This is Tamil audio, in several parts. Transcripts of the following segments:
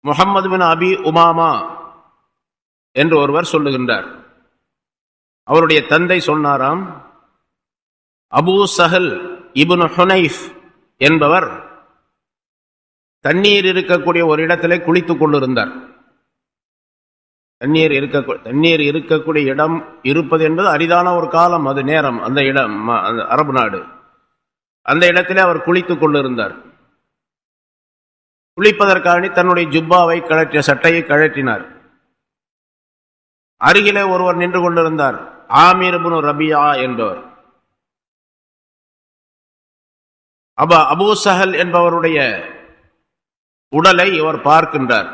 முஹம்மது பின் அபி உமாமா என்று ஒருவர் சொல்லுகின்றார். அவருடைய தந்தை சொன்னாராம், அபூ சஹல் இப்னு ஹுனைஃப் என்பவர் தண்ணீர் இருக்கக்கூடிய ஒரு இடத்திலே குளித்துக் கொண்டிருந்தார். தண்ணீர் இருக்கக்கூடிய இடம் இருப்பது என்பது அரிதான ஒரு காலம், அது நேரம். அந்த இடம் அரபு நாடு. அந்த இடத்திலே அவர் குளித்துக் கொண்டிருந்தார். குளிப்பதற்காக தன்னுடைய ஜுப்பாவை கழற்றிய சட்டையை கழற்றினார். அருகிலே ஒருவர் நின்று கொண்டிருந்தார், ஆமீர் இப்னு ரபியா என்பவர். அபூ சஹல் என்பவருடைய உடலை இவர் பார்க்கின்றார்.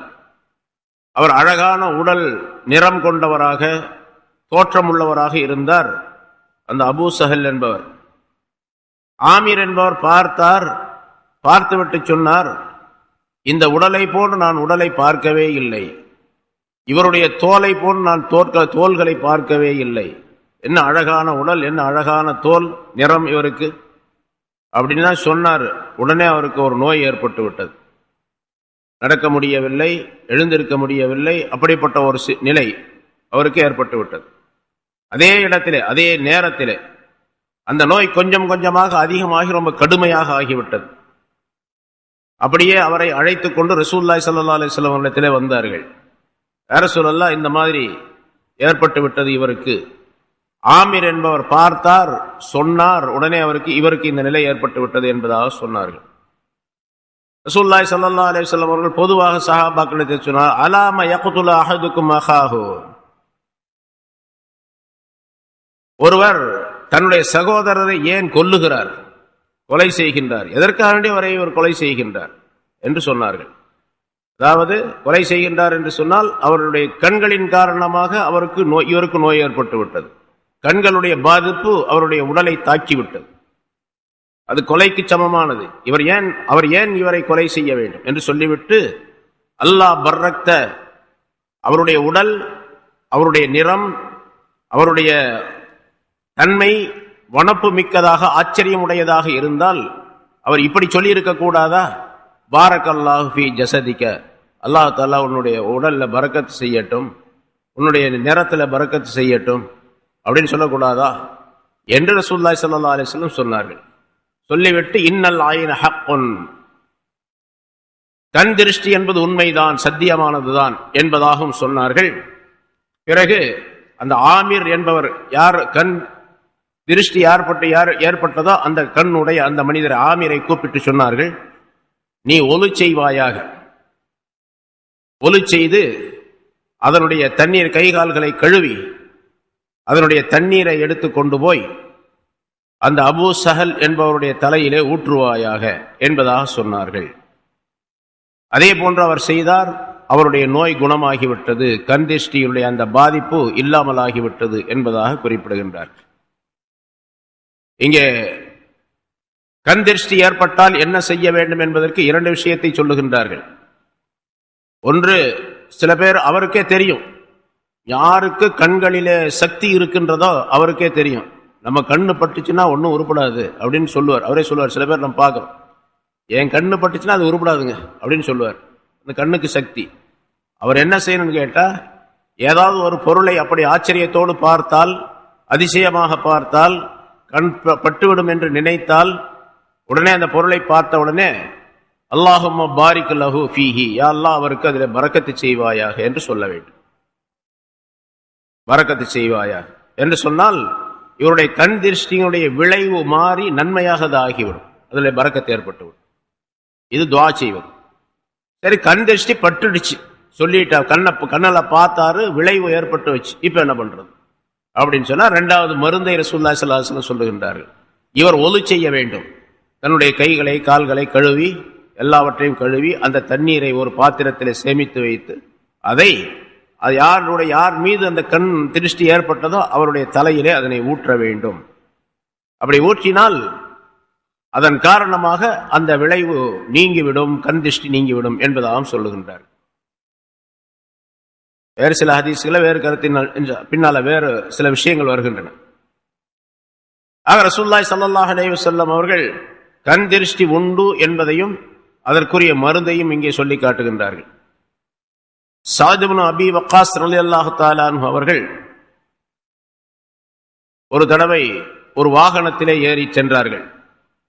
அவர் அழகான உடல் நிறம் கொண்டவராக, தோற்றமுள்ளவராக இருந்தார். அந்த அபூ சஹல் என்பவர். ஆமீர் என்பவர் பார்த்தார். பார்த்துவிட்டு சொன்னார், இந்த உடலை போன்று நான் உடலை பார்க்கவே இல்லை, இவருடைய தோலை போன்று நான் தோள்களை பார்க்கவே இல்லை. என்ன அழகான உடல், என்ன அழகான தோல் நிறம் இவருக்கு அப்படின்னு தான் சொன்னார். உடனே அவருக்கு ஒரு நோய் ஏற்பட்டு விட்டது. நடக்க முடியவில்லை, எழுந்திருக்க முடியவில்லை. அப்படிப்பட்ட ஒரு நிலை அவருக்கு ஏற்பட்டு விட்டது. அதே இடத்திலே, அதே நேரத்திலே அந்த நோய் கொஞ்சம் கொஞ்சமாக அதிகமாகி ரொம்ப கடுமையாக ஆகிவிட்டது. அப்படியே அவரை அழைத்துக் கொண்டு ரசூலுல்லாஹி ஸல்லல்லாஹு அலைஹி வஸல்லம் அவர்களிடத்திலே வந்தார்கள். யா ரசூலல்லாஹ், இந்த மாதிரி ஏற்பட்டு விட்டது இவருக்கு. ஆமீர் என்பவர் பார்த்தார், சொன்னார். உடனே இவருக்கு இந்த நிலை ஏற்பட்டு விட்டது என்பதாக சொன்னார்கள். ரசூலுல்லாஹி ஸல்லல்லாஹு அலைஹி வஸல்லம் அவர்கள் பொதுவாக சஹாபாக்களிடத்தை சொன்னார், அலாம யக்துலு அஹதுக்கும் அஹாஹு. ஒருவர் தன்னுடைய சகோதரரை ஏன் கொல்லுகிறார், கொலை செய்கின்றார், எதற்காக அவரை இவர் கொலை செய்கின்றார் என்று சொன்னார்கள். அதாவது கொலை செய்கின்றார் என்று சொன்னால் அவருடைய கண்களின் காரணமாக இவருக்கு நோய் ஏற்பட்டு விட்டது. கண்களுடைய பாதிப்பு அவருடைய உடலை தாக்கிவிட்டது. அது கொலைக்கு சமமானது. அவர் ஏன் இவரை கொலை செய்ய வேண்டும் என்று சொல்லிவிட்டு, அல்லாஹ் பர்ரக்த, அவருடைய உடல், அவருடைய நிறம், அவருடைய தன்மை வனப்பு மிக்கதாக, ஆச்சரியமுடையதாக இருந்தால் அவர் இப்படி சொல்லி இருக்க கூடாதா? பாரக்கல்லாஹு ஃபீ ஜஸதிக, அல்லாஹ் தஆலா உன்னுடைய உடல்ல பரக்கத்து செய்யட்டும், உன்னுடைய நிறத்துல பரக்கத்து செய்யட்டும் அப்படின்னு சொல்லக்கூடாதா என்று ரசூலுல்லாஹி ஸல்லல்லாஹு அலைஹி வஸல்லம் சொன்னார்கள். சொல்லிவிட்டு, இன்னல் ஆயின ஹக்குன், கண் திருஷ்டி என்பது உண்மைதான், சத்தியமானதுதான் என்பதாகவும் சொன்னார்கள். பிறகு அந்த ஆமீர் என்பவர் யார் கண் திருஷ்டி ஏற்பட்டதோ அந்த கண்ணுடைய அந்த மனிதர் ஆமீரை கூப்பிட்டு சொன்னார்கள், நீ ஒலு செய்வாயாக, ஒலு செய்து அதனுடைய தண்ணீர் கைகால்களை கழுவி அதனுடைய தண்ணீரை எடுத்து கொண்டு போய் அந்த அபூ சஹல் என்பவருடைய தலையிலே ஊற்றுவாயாக என்பதாக சொன்னார்கள். அதே போன்று அவர் செய்தார். அவருடைய நோய் குணமாகிவிட்டது, கண் திருஷ்டியுடைய அந்த பாதிப்பு இல்லாமலாகிவிட்டது என்பதாக குறிப்பிடுகின்றார். இங்கே கண் திருஷ்டி ஏற்பட்டால் என்ன செய்ய வேண்டும் என்பதற்கு இரண்டு விஷயத்தை சொல்லுகின்றார்கள். ஒன்று, சில பேர் அவருக்கே தெரியும், யாருக்கு கண்களிலே சக்தி இருக்கின்றதோ அவருக்கே தெரியும், நம்ம கண்ணு பட்டுச்சுன்னா ஒன்றும் உருப்படாது அப்படின்னு சொல்லுவார். அவரே சொல்லுவார். சில பேர் நம்ம பார்க்குறோம், என் கண்ணு பட்டுச்சுன்னா அது உருப்படாதுங்க அப்படின்னு சொல்லுவார். அந்த கண்ணுக்கு சக்தி. அவர் என்ன செய்யணும்னு கேட்டால், ஏதாவது ஒரு பொருளை அப்படி ஆச்சரியத்தோடு பார்த்தால், அதிசயமாக பார்த்தால், கண் பட்டுவிடும் என்று நினைத்தால், உடனே அந்த பொருளை பார்த்த உடனே அல்லாஹும்ம பாரிக் லஹு ஃபீஹி, யா அல்லாஹ் அவருக்கு அதில் பரக்கத்து செய்வாயாக என்று சொல்ல வேண்டும். பரக்கத்து செய்வாயாக என்று சொன்னால் இவருடைய கண் திருஷ்டியினுடைய விளைவு மாறி நன்மையாக அது ஆகிவிடும், அதில் பரக்கத்து ஏற்பட்டுவிடும். இது துஆ செய்வது. சரி, கண் திருஷ்டி பட்டுடுச்சு சொல்லிட்டா, கண்ணால பார்த்தாரு, விளைவு ஏற்பட்டு வச்சு, இப்ப என்ன பண்றது அப்படின்னு சொன்னா, இரண்டாவது மருந்தை ரசூலுல்லாஹி ஸல்லல்லாஹு அலைஹி வஸல்லம் சொல்லுகின்றார்கள். இவர் ஒலு செய்ய வேண்டும். தன்னுடைய கைகளை கால்களை கழுவி, எல்லாவற்றையும் கழுவி அந்த தண்ணீரை ஒரு பாத்திரத்திலே சேமித்து வைத்து, அது யார் மீது அந்த கண் திருஷ்டி ஏற்பட்டதோ அவருடைய தலையிலே அதனை ஊற்ற வேண்டும். அப்படி ஊற்றினால் அதன் காரணமாக அந்த விளைவு நீங்கிவிடும், கண் திருஷ்டி நீங்கிவிடும் என்பதாகவும் சொல்லுகின்றார். வேறு சில ஹதீஸ்களை வேறு கருத்தின் பின்னால வேறு சில விஷயங்கள் வருகின்றன. ஆக ரசூலுல்லாஹி ஸல்லல்லாஹு அலைஹி வஸல்லம் அவர்கள் கண் திருஷ்டி உண்டு என்பதையும் அதற்குரிய மருந்தையும் இங்கே சொல்லி காட்டுகின்றார்கள். சஅத் இப்னு அபீ வக்காஸ் ரலியல்லாஹு தஆலா அன்ஹு அவர்கள் ஒரு தடவை ஒரு வாகனத்திலே ஏறி சென்றார்கள்.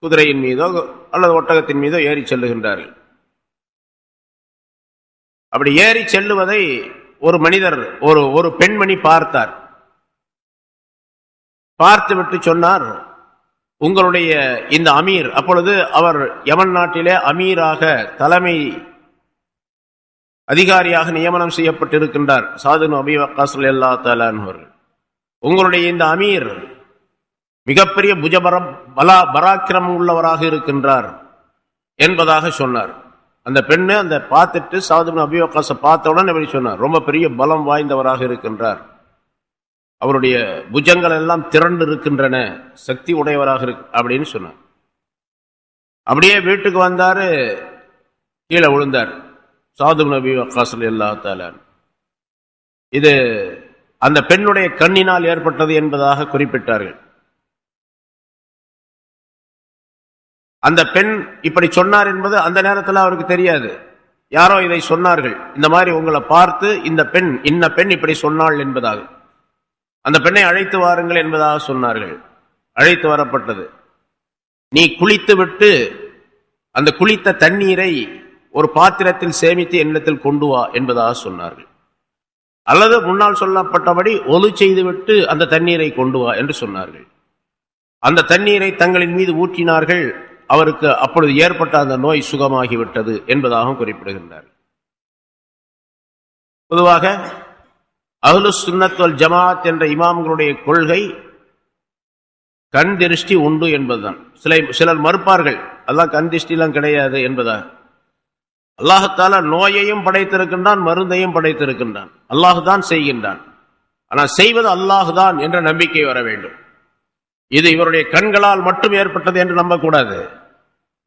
குதிரையின் மீதோ அல்லது ஒட்டகத்தின் மீதோ ஏறி செல்லுகின்றார்கள். அப்படி ஏறி செல்லுவதை ஒரு மனிதர் ஒரு பெண்மணி பார்த்தார். பார்த்துவிட்டு சொன்னார், உங்களுடைய இந்த அமீர், அப்பொழுது அவர் யமன் நாட்டிலே அமீராக தலைமை அதிகாரியாக நியமனம் செய்யப்பட்டிருக்கின்றார் சஅத் இப்னு அபீ வக்காஸ் ரலியல்லாஹு தஆலா அன்ஹு அவர்கள். உங்களுடைய இந்த அமீர் மிகப்பெரிய பராக்கிரமம் உள்ளவராக இருக்கின்றார் என்பதாக சொன்னார். அந்த பெண்ணு அந்த பார்த்துட்டு சஅத் இப்னு அபீ வக்காஸை பார்த்த உடனே எப்படி சொன்னார், ரொம்ப பெரிய பலம் வாய்ந்தவராக இருக்கின்றார், அவருடைய புஜங்கள் எல்லாம் திரண்டு இருக்கின்றன, சக்தி உடையவராக இருக்கு அப்படின்னு சொன்னார். அப்படியே வீட்டுக்கு வந்தாரு, கீழே விழுந்தார் சஅத் இப்னு அபீ வக்காஸ் ரலியல்லாஹு தஆலா. இது அந்த பெண்ணுடைய கண்ணினால் ஏற்பட்டது என்பதாக குறிப்பிட்டார்கள். அந்த பெண் இப்படி சொன்னார் என்பது அந்த நேரத்தில் அவருக்கு தெரியாது. யாரோ இதை சொன்னார்கள், இந்த மாதிரி உங்களை பார்த்து இந்த பெண் இப்படி சொன்னாள் என்பதாக. அந்த பெண்ணை அழைத்து வாருங்கள் என்பதாக சொன்னார்கள். அழைத்து வரப்பட்டது. நீ குளித்து விட்டு அந்த குளித்த தண்ணீரை ஒரு பாத்திரத்தில் சேமித்து என்னிடத்தில் கொண்டு வா என்பதாக சொன்னார்கள். அல்லது முன்னால் சொல்லப்பட்டபடி ஒலு செய்துவிட்டு அந்த தண்ணீரை கொண்டு வா என்று சொன்னார்கள். அந்த தண்ணீரை தங்களின் மீது ஊற்றினார்கள். அவருக்கு அப்பொழுது ஏற்பட்ட அந்த நோய் சுகமாகிவிட்டது என்பதாக குறிப்பிடுகின்றார். பொதுவாக அஹ்லுஸ் சுன்னத் வல் ஜமாஅத் என்ற இமாம்களுடைய கொள்கை கண் திருஷ்டி உண்டு என்பதுதான். சிலர் மறுப்பார்கள், அல்லாஹ் கண் திருஷ்டிலாம் கிடையாது என்பதாக. அல்லாஹ் தஆலா நோயையும் படைத்திருக்கின்றான், மருந்தையும் படைத்திருக்கின்றான். அல்லாஹுதான் செய்கின்றான். ஆனால் செய்வது அல்லாஹுதான் என்ற நம்பிக்கை வர வேண்டும். இது இவருடைய கண்களால் மட்டும் ஏற்பட்டது என்று நம்பக்கூடாது,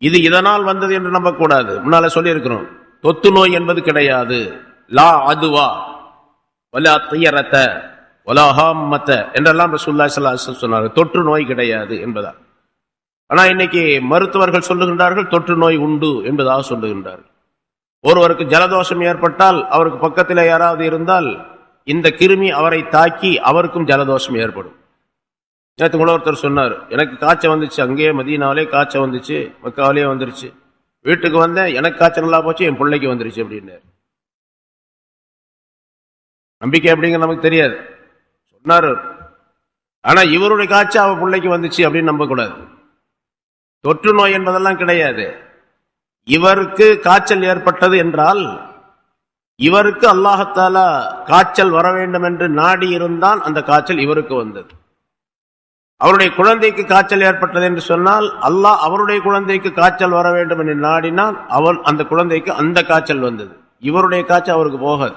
இது இதனால் வந்தது என்று நம்பக்கூடாது. முன்னால சொல்லி இருக்கிறோம், தொத்து நோய் என்பது கிடையாது. லா அதுவா வலா தியரத வலா ஹாம்மத என்றெல்லாம் ரசூலுல்லாஹி ஸல்லல்லாஹு அலைஹி வஸல்லம் சொன்னார்கள். தொற்று நோய் கிடையாது என்பதா. ஆனா இன்னைக்கு மருத்துவர்கள் சொல்லுகின்றார்கள் தொற்று நோய் உண்டு என்பதாக சொல்லுகின்றார்கள். ஒருவருக்கு ஜலதோஷம் ஏற்பட்டால் அவருக்கு பக்கத்தில் யாராவது இருந்தால் இந்த கிருமி அவரை தாக்கி அவருக்கும் ஜலதோஷம் ஏற்படும். நேற்று கூட ஒருத்தர் சொன்னார், எனக்கு காய்ச்சல் வந்துச்சு, அங்கேயே மதீனாவிலே காய்ச்சல் வந்துச்சு, மக்காவிலே வந்துருச்சு, வீட்டுக்கு வந்தேன், எனக்கு காய்ச்சல் நல்லா போச்சு, என் பிள்ளைக்கு வந்துருச்சு அப்படின்னாரு. நம்பிக்கை அப்படிங்கிற நமக்கு தெரியாது சொன்னார். ஆனா இவருடைய காய்ச்சல் அவ பிள்ளைக்கு வந்துச்சு அப்படின்னு நம்பக்கூடாது. தொற்று நோய் என்பதெல்லாம் கிடையாது. இவருக்கு காய்ச்சல் ஏற்பட்டது என்றால் இவருக்கு அல்லாஹ் தஆலா காய்ச்சல் வர வேண்டும் என்று நாடி இருந்தால் அந்த காய்ச்சல் இவருக்கு வந்தது. அவருடைய குழந்தைக்கு காய்ச்சல் ஏற்பட்டது என்று சொன்னால் அல்லாஹ் அவருடைய குழந்தைக்கு காய்ச்சல் வர வேண்டும் என்று நாடினால் அவன் அந்த குழந்தைக்கு அந்த காய்ச்சல் வந்தது. இவருடைய காய்ச்சல் அவருக்கு போகாது.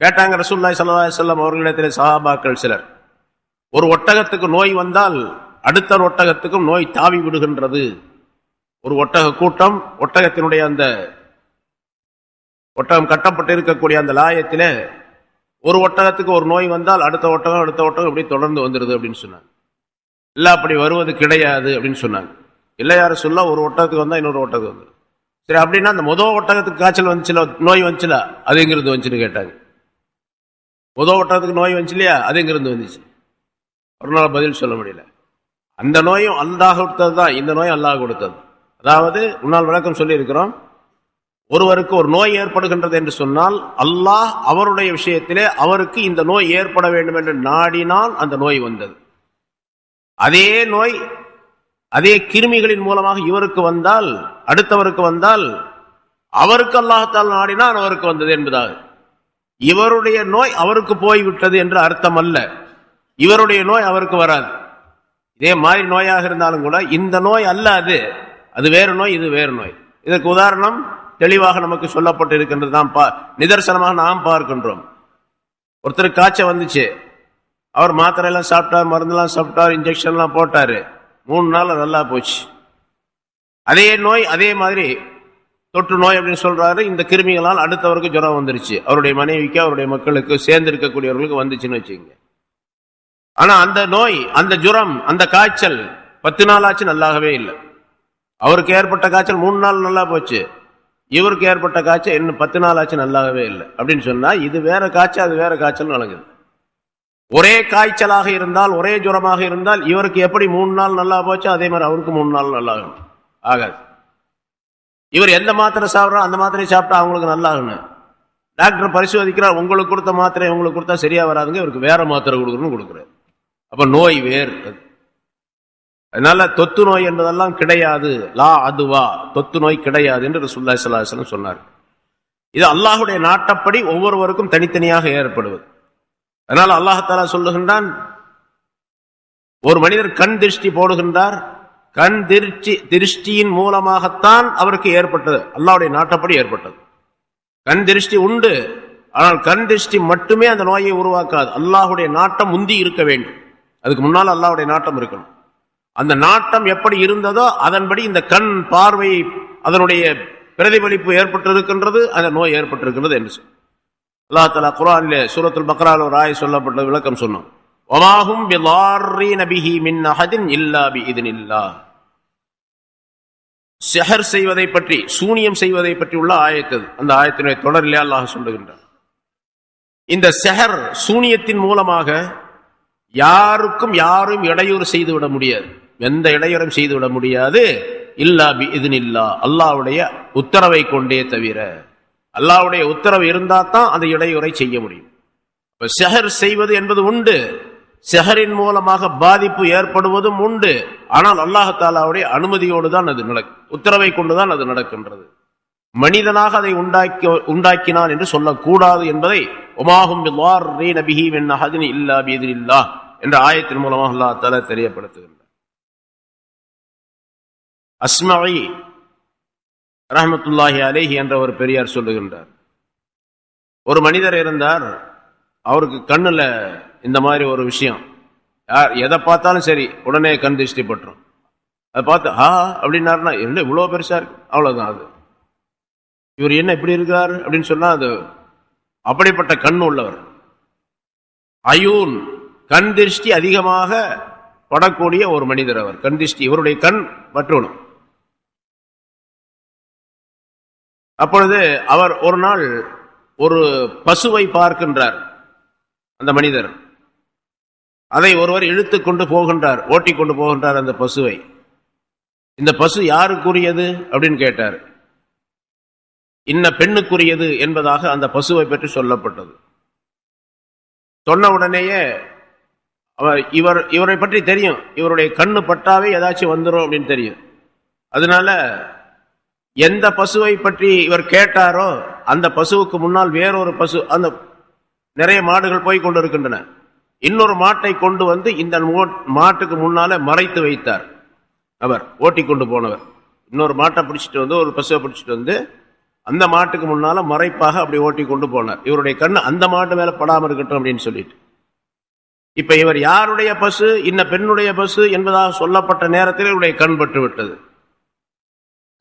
கேட்டாங்க ரசூலுல்லாஹி ஸல்லல்லாஹு அலைஹி வஸல்லம் அவர்களிடத்தில் சஹாபாக்கள் சிலர், ஒரு ஒட்டகத்துக்கு நோய் வந்தால் அடுத்த ஒட்டகத்துக்கும் நோய் தாவி விடுகின்றது. ஒரு ஒட்டக கூட்டம் ஒட்டகத்தினுடைய அந்த ஒட்டகம் கட்டப்பட்டு இருக்கக்கூடிய அந்த லாயத்திலே ஒரு ஒட்டகத்துக்கு ஒரு நோய் வந்தால் அடுத்த ஒட்டகம் இப்படி தொடர்ந்து வந்துடுது அப்படின்னு சொன்னாங்க. இல்ல அப்படி வருவது கிடையாது அப்படின்னு சொன்னாங்க. இல்ல யாரும் சொல்ல, ஒரு ஒட்டகத்துக்கு வந்தா இன்னொரு ஒட்டகம் வந்து சரி அப்படின்னா அந்த முதல் ஒட்டகத்துக்கு காய்ச்சல் வந்துச்சுல, நோய் வந்துச்சுல, அது எங்கிருந்து வந்துச்சுன்னு கேட்டாங்க. முதல் ஒட்டகத்துக்கு நோய் வந்துச்சு இல்லையா, அது எங்கிருந்து வந்துச்சு? ஒரு நாள் பதில் சொல்ல முடியல. அந்த நோயும் அல்லாஹ் கொடுத்தது தான், இந்த நோயும் அல்லாஹ் கொடுத்தது. அதாவது முன்னால் விளக்கம் சொல்லி இருக்கிறோம், ஒருவருக்கு ஒரு நோய் ஏற்படுகின்றது என்று சொன்னால் அல்லாஹ் அவருடைய விஷயத்திலே அவருக்கு இந்த நோய் ஏற்பட வேண்டும் என்று நாடினால் அந்த நோய் வந்தது. அதே நோய் அதே கிருமிகளின் மூலமாக இவருக்கு வந்தால், அடுத்தவருக்கு வந்தால், அவருக்கு அல்லாஹ்தால் நாடினால் அவருக்கு வந்தது என்பதாக. இவருடைய நோய் அவருக்கு போய்விட்டது என்று அர்த்தம் அல்ல. இவருடைய நோய் அவருக்கு வராது. இதே மாதிரி நோயாக இருந்தாலும் கூட இந்த நோய் அல்ல, அது வேறு நோய், இது வேறு நோய். இதற்கு உதாரணம் தெளிவாக நமக்கு சொல்லப்பட்டு இருக்கின்றது. நாம் நிதர்சனமாக நாம் பார்க்கின்றோம். ஒருத்தருக்கு காய்ச்சல் வந்துச்சு, அவர் மாத்திரை எல்லாம் சாப்பிட்டார், மருந்தெல்லாம் சாப்பிட்டார், இன்ஜெக்ஷன்லாம் போட்டாரு, 3 நாள் நல்லா போச்சு. அதே நோய் அதே மாதிரி தொற்று நோய் அப்படின்னு சொல்றாரு. இந்த கிருமிகளால் அடுத்தவருக்கு ஜுரம் வந்துருச்சு, அவருடைய மனைவிக்கு அவருடைய மக்களுக்கு சேர்ந்து இருக்கக்கூடியவர்களுக்கு வந்துச்சுன்னு வச்சுங்க. ஆனா அந்த நோய், அந்த ஜுரம், அந்த காய்ச்சல் 10 நாள் ஆச்சு, நல்லாகவே இல்லை. அவருக்கு ஏற்பட்ட காய்ச்சல் 3 நாள் நல்லா போச்சு, இவருக்கு ஏற்பட்ட காய்ச்சல் இன்னும் 10 நாள் ஆச்சு நல்லாகவே இல்லை அப்படின்னு சொன்னா இது வேற காய்ச்சல் அது வேற காய்ச்சல் நடக்குது. ஒரே காய்ச்சலாக இருந்தால் ஒரே ஜுரமாக இருந்தால் இவருக்கு எப்படி 3 நாள் நல்லா போச்சோ அதே மாதிரி அவருக்கு 3 நாள் நல்லா ஆகாது. இவர் எந்த மாத்திரை சாப்பிட்றோ அந்த மாத்திரையை சாப்பிட்டா அவங்களுக்கு நல்லா ஆகணும். டாக்டர் பரிசோதிக்கிறார், உங்களுக்கு கொடுத்த மாத்திரை உங்களுக்கு கொடுத்தா சரியா வராதுங்க, இவருக்கு வேற மாத்திரை கொடுக்கணும்னு கொடுக்குறாரு. அப்ப நோய் வேறு. அதனால தொத்து நோய் என்பதெல்லாம் கிடையாது. லா அதுவா, தொத்து நோய் கிடையாது என்று ரசூலுல்லாஹி ஸல்லல்லாஹு அலைஹி வஸல்லம் சொன்னார். இது அல்லாஹ்வுடைய நாட்டப்படி ஒவ்வொருவருக்கும் தனித்தனியாக ஏற்படுவது. அதனால அல்லாஹ் தஆலா சொல்லுகின்றான், ஒரு மனிதர் கண் திருஷ்டி போடுகின்றார், கண் திருஷ்டியின் மூலமாகத்தான் அவருக்கு ஏற்பட்டது, அல்லாஹ்வுடைய நாட்டப்படி ஏற்பட்டது. கண் திருஷ்டி உண்டு, ஆனால் கண் திருஷ்டி மட்டுமே அந்த நோயை உருவாக்காது. அல்லாஹ்வுடைய நாட்டம் முந்தி இருக்க வேண்டும். அதுக்கு முன்னால் அல்லாஹ்வுடைய நாட்டம் இருக்கணும். அந்த நாட்டம் எப்படி இருந்ததோ அதன்படி இந்த கண் பார்வை அதனுடைய பிரதிபலிப்பு ஏற்பட்டிருக்கின்றது, அந்த நோய் ஏற்பட்டிருக்கின்றது என்று சொல்லி அல்லாஹ் தஆலா குர்ஆனிலே சூரத்துல் பக்ரால ஒரு ஆயத் சொல்லப்பட்ட விளக்கம் சொன்னோம். வமாஹும் பிலார்ரீன பிஹி மின் அஹதின் இல்லா பிஇذனில்லாஹ். சிஹர் செய்வதை பற்றி, சூனியம் செய்வதை பற்றி உள்ள ஆயத்து. அந்த ஆயத்தினுடைய தொடரிலே அல்லாஹ் சொல்லுகின்றார், இந்த சிஹர் சூனியத்தின் மூலமாக யாருக்கும் யாரும் இடையூறு செய்துவிட முடியாது, எந்த இடையூறும் செய்துவிட முடியாது. இல்லா பிஇذனில்லாஹ், அல்லாஹ்வுடைய உத்தரவை கொண்டே தவிர. அல்லாஹ்வுடைய உத்தரவு இருந்தா தான் அந்த இடையூறை செய்ய முடியும். சிஹர் செய்வது என்பது உண்டு, சிஹரின் மூலமாக பாதிப்பு ஏற்படுவதும் உண்டு. ஆனால் அல்லாஹ் தஆலாவுடைய அனுமதியோடு தான் அது நடக்கும், உத்தரவை கொண்டுதான் அது நடக்கின்றது. மனிதனாக அதை உண்டாக்கினான் என்று சொல்லக்கூடாது என்பதை வமாஹும் பிலார்ரீன பிஹி மின் அஹதின் இல்லா பிஇذனில்லாஹ் என்ற ஆயத்தின் மூலமாக அல்லாஹ் தஆலா தெரியப்படுத்துகின்றார். அஸ்மஇ ரஹ்மத்துல்லாஹி அலைஹி என்ற ஒரு பெரியார் சொல்லுகின்றார், ஒரு மனிதர் இருந்தார், அவருக்கு கண்ணுல இந்த மாதிரி ஒரு விஷயம், எதை பார்த்தாலும் சரி உடனே கண் திருஷ்டி பட்டுரும். அதை பார்த்து அப்படின்னாருன்னா என்ன இவ்வளவு பெருசா இருக்கு, அவ்வளவுதான். அது இவர் என்ன இப்படி இருக்காரு அப்படின்னு சொன்னா அது அப்படிப்பட்ட கண் உள்ளவர். அயூன், கண் திருஷ்டி அதிகமாக படக்கூடிய ஒரு மனிதர் அவர். கண் திருஷ்டி, இவருடைய கண் பற்றணும். அப்பொழுது அவர் ஒரு நாள் ஒரு பசுவை பார்க்கின்றார். அந்த மனிதர் அதை ஒருவர் இழுத்து கொண்டு போகின்றார், ஓட்டி கொண்டு போகின்றார் அந்த பசுவை. இந்த பசு யாருக்குரியது அப்படின்னு கேட்டார். இன்ன பெண்ணுக்குரியது என்பதாக அந்த பசுவை பற்றி சொல்லப்பட்டது. சொன்ன உடனேயே இவரை பற்றி தெரியும், இவருடைய கண்ணு பட்டாவே ஏதாச்சும் வந்துடும் அப்படின்னு தெரியும். அதனால எந்த பசுவை பற்றி இவர் கேட்டாரோ அந்த பசுவுக்கு முன்னால் வேறொரு பசு, அந்த நிறைய மாடுகள் போய் கொண்டு இருக்கின்றன, இன்னொரு மாட்டை கொண்டு வந்து இந்த மாட்டுக்கு முன்னால மறைத்து வைத்தார். அவர் ஓட்டி கொண்டு போனவர் இன்னொரு மாட்டை பிடிச்சிட்டு வந்து, ஒரு பசுவை பிடிச்சிட்டு வந்து அந்த மாட்டுக்கு முன்னால மறைப்பாக அப்படி ஓட்டி கொண்டு போனார். இவருடைய கண் அந்த மாட்டு மேல படாம இருக்கட்டும் அப்படின்னு சொல்லிட்டு. இப்ப இவர் யாருடைய பசு, இன்ன பெண்ணுடைய பசு என்பதாக சொல்லப்பட்ட நேரத்தில் இவருடைய கண் பட்டு விட்டது.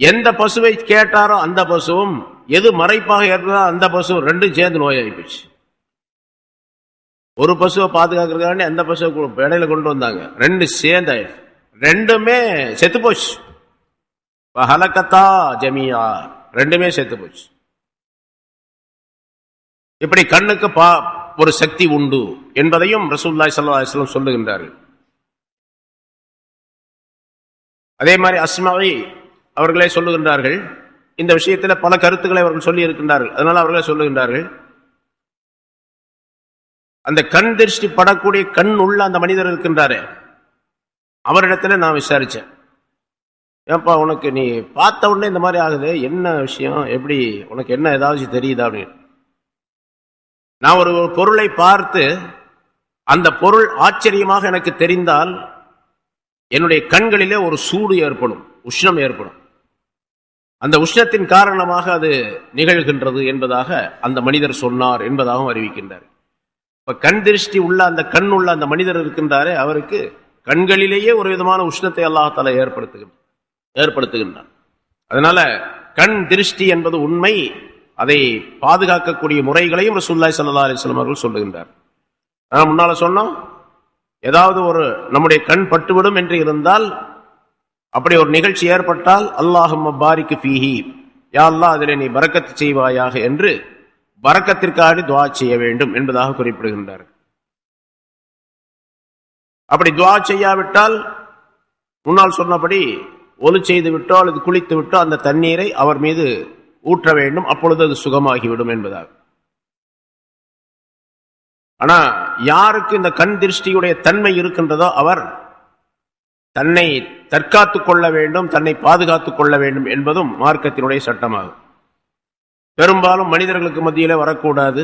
எந்த பசுவை கேட்டாரோ அந்த பசுவும், எது மறைப்பாக ஏற்பதோ அந்த பசுவும், ரெண்டும் சேர்ந்து நோயாகி போச்சு. ஒரு பசுவை பாதுகாக்கிறதுக்காண்டி அந்த பசுவை இடையில கொண்டு வந்தாங்க, ரெண்டு சேர்ந்து ஆயிடுச்சு, ரெண்டுமே செத்து போச்சு. ஹலகத்தா ஜமியா, ரெண்டுமே செத்து போச்சு. இப்படி கண்ணுக்கு ஒரு சக்தி உண்டு என்பதையும் ரசூலுல்லாஹி ஸல்லல்லாஹு அலைஹி வஸல்லம் சொல்லுகின்றார்கள். அதே மாதிரி அஸ்மஇ அவர்களே சொல்லுகின்றார்கள், இந்த விஷயத்தில் பல கருத்துக்களை அவர்கள் சொல்லி இருக்கின்றார்கள். அதனால அவர்களே சொல்லுகின்றார்கள், அந்த கண் திருஷ்டி படக்கூடிய கண் உள்ள அந்த மனிதர் இருக்கின்றாரே, அவரிடத்துல நான் விசாரிச்சேன், ஏப்பா உனக்கு நீ பார்த்த உடனே இந்த மாதிரி ஆகுது, என்ன விஷயம், எப்படி உனக்கு என்ன ஏதாவது தெரியுதா அப்படின்னு. நான் ஒரு பொருளை பார்த்து அந்த பொருள் ஆச்சரியமாக எனக்கு தெரிந்தால் என்னுடைய கண்களிலே ஒரு சூடு ஏற்படும், உஷ்ணம் ஏற்படும். அந்த உஷ்ணத்தின் காரணமாக அது நிகழ்கின்றது என்பதாக அந்த மனிதர் சொன்னார் என்பதாகவும் அறிவிக்கின்றார். இப்ப கண் திருஷ்டி உள்ள அந்த கண் உள்ள அந்த மனிதர் இருக்கின்றாரே, அவருக்கு கண்களிலேயே ஒரு விதமான உஷ்ணத்தை அல்லாஹ் தஆலா ஏற்படுத்துகின்றார். அதனால கண் திருஷ்டி என்பது உண்மை. அதை பாதுகாக்கக்கூடிய முறைகளையும் ரசூலுல்லாஹி ஸல்லல்லாஹு அலைஹி வஸல்லம் அவர்கள் சொல்லுகின்றார். நான் முன்னால சொன்னோம், ஏதாவது ஒரு நம்முடைய கண் பட்டுவிடும் என்று இருந்தால், அப்படி ஒரு நிகழ்ச்சி ஏற்பட்டால் அல்லாஹும்ம பாரிக் ஃபீஹி, யா அல்லாஹ் அதில் நீ பரக்கத்து செய்வாயாக என்று பரக்கத்திற்காக துஆ செய்ய வேண்டும் என்பதாக குறிப்பிடுகின்றார். அப்படி துஆ செய்யாவிட்டால் முன்னால் சொன்னபடி ஒலு செய்து விட்டோ அல்லது குளித்து விட்டோ அந்த தண்ணீரை அவர் மீது ஊற்ற வேண்டும், அப்பொழுது அது சுகமாகிவிடும் என்பதாக. ஆனா யாருக்கு இந்த கண் திருஷ்டியுடைய தன்மை இருக்கின்றதோ அவர் தன்னை தற்காத்துக் கொள்ள வேண்டும், தன்னை பாதுகாத்துக் கொள்ள வேண்டும் என்பதும் மார்க்கத்தினுடைய சட்டமாகும். பெரும்பாலும் மனிதர்களுக்கு மத்தியிலே வரக்கூடாது.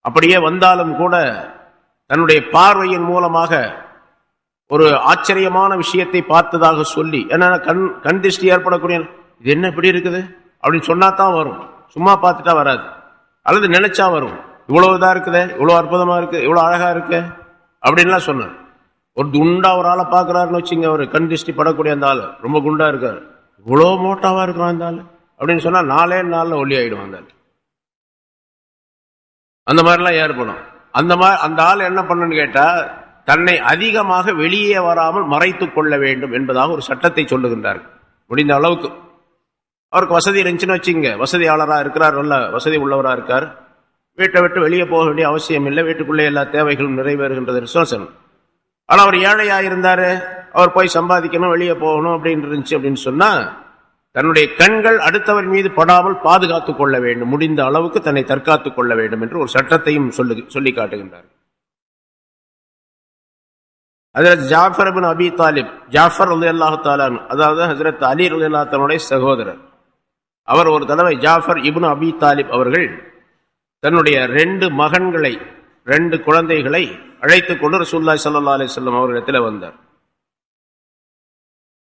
அப்படியே வந்தாலும் கூட தன்னுடைய பார்வையின் மூலமாக ஒரு ஆச்சரியமான விஷயத்தை பார்த்ததாக சொல்லி, ஏன்னா கண் திருஷ்டி ஏற்படக்கூடிய இது என்ன இப்படி இருக்குது அப்படின்னு சொன்னா தான் வரும், சும்மா பார்த்துட்டா வராது. அல்லது நினைச்சா வரும், இவ்வளவு இதா இருக்குது, இவ்வளவு அற்புதமா இருக்கு, இவ்வளவு அழகா இருக்கு அப்படின்லாம் சொன்னார். ஒரு குண்டா ஒரு ஆளை பார்க்கறாருன்னு வச்சுங்க, ஒரு கண் திருஷ்டி படக்கூடிய அந்த ஆள் ரொம்ப குண்டா இருக்காரு, இவ்வளோ மோட்டாவா இருக்கிறான் அந்த ஆள் அப்படின்னு சொன்னா 4 நாள்ல ஒல்லி ஆயிடும் அந்த ஆள். அந்த மாதிரிலாம் ஏற்படும். அந்த ஆள் என்ன பண்ணுன்னு கேட்டா, தன்னை அதிகமாக வெளியே வராமல் மறைத்துக் கொள்ள வேண்டும் என்பதாக ஒரு சட்டத்தை சொல்லுகின்றார். முடிந்த அளவுக்கு அவருக்கு வசதி இருந்துச்சுன்னு வச்சுங்க, வசதியாளராக இருக்கிறார், நல்ல வசதி உள்ளவராக இருக்கார், வீட்டை விட்டு வெளியே போக வேண்டிய அவசியம் இல்லை, வீட்டுக்குள்ளே எல்லா தேவைகளும் நிறைவேறுகின்றது சொல்லணும். ஆனால் அவர் ஏழையா இருந்தாரு, அவர் போய் சம்பாதிக்கணும், வெளியே போகணும் அப்படின்னு இருந்துச்சு அப்படின்னு சொன்னா தன்னுடைய கண்கள் அடுத்தவர் மீது படாமல் பாதுகாத்துக் கொள்ள வேண்டும், முடிந்த அளவுக்கு தன்னை தற்காத்துக் கொள்ள வேண்டும் என்று ஒரு சட்டத்தையும் சொல்லி காட்டுகின்றார். ஹஜ்ரத் ஜாஃபர் இப்னு அபி தாலிப், ஜாஃபர் ரலியல்லாஹு தஆலா அன்ஹு, அதாவது ஹஜ்ரத் அலி ரலியல்லாஹு தஆலாவுடைய சகோதரர், அவர் ஒரு தடவை ஜாஃபர் இப்னு அபி தாலிப் அவர்கள் தன்னுடைய 2 மகன்களை 2 குழந்தைகளை அழைத்துக் கொண்டு ரசூலுல்லாஹி ஸல்லல்லாஹு அலைஹி வஸல்லம் அவர்களிடத்தில் வந்தார்.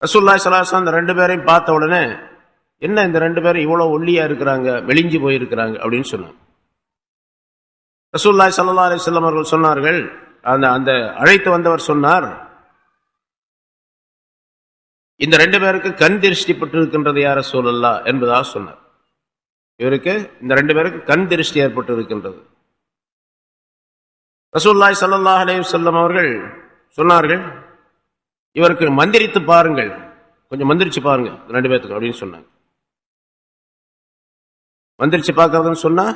ரசூலுல்லாஹி ஸல்லல்லாஹு அலைஹி வஸல்லம் 2 பேரையும் பார்த்த உடனே, என்ன இந்த 2 பேரும் இவ்வளவு ஒல்லியா இருக்கிறாங்க, மெலிஞ்சு போயிருக்கிறாங்க அப்படின்னு சொன்னாங்க. ரசூலுல்லாஹி ஸல்லல்லாஹு அலைஹி வஸல்லம் அவர்கள் சொன்னார்கள், அந்த அழைத்து வந்தவர் சொன்னார், இந்த 2 பேருக்கு கண் திருஷ்டி பட்டு இருக்கின்றது யா ரசூலல்லாஹ் என்பதாக சொன்னார். இவருக்கு இந்த 2 பேருக்கு கண் திருஷ்டி ஏற்பட்டு இருக்கின்றது. ரசூலுல்லாஹி ஸல்லல்லாஹு அலைஹி வஸல்லம் அவர்கள் சொன்னார்கள், இவருக்கு மந்திரித்து பாருங்கள், கொஞ்சம் மந்திரிச்சு பாருங்க 2 பேருக்கு அப்படின்னு சொன்னாங்க. மந்திரிச்சு பார்க்கறதுன்னு சொன்னா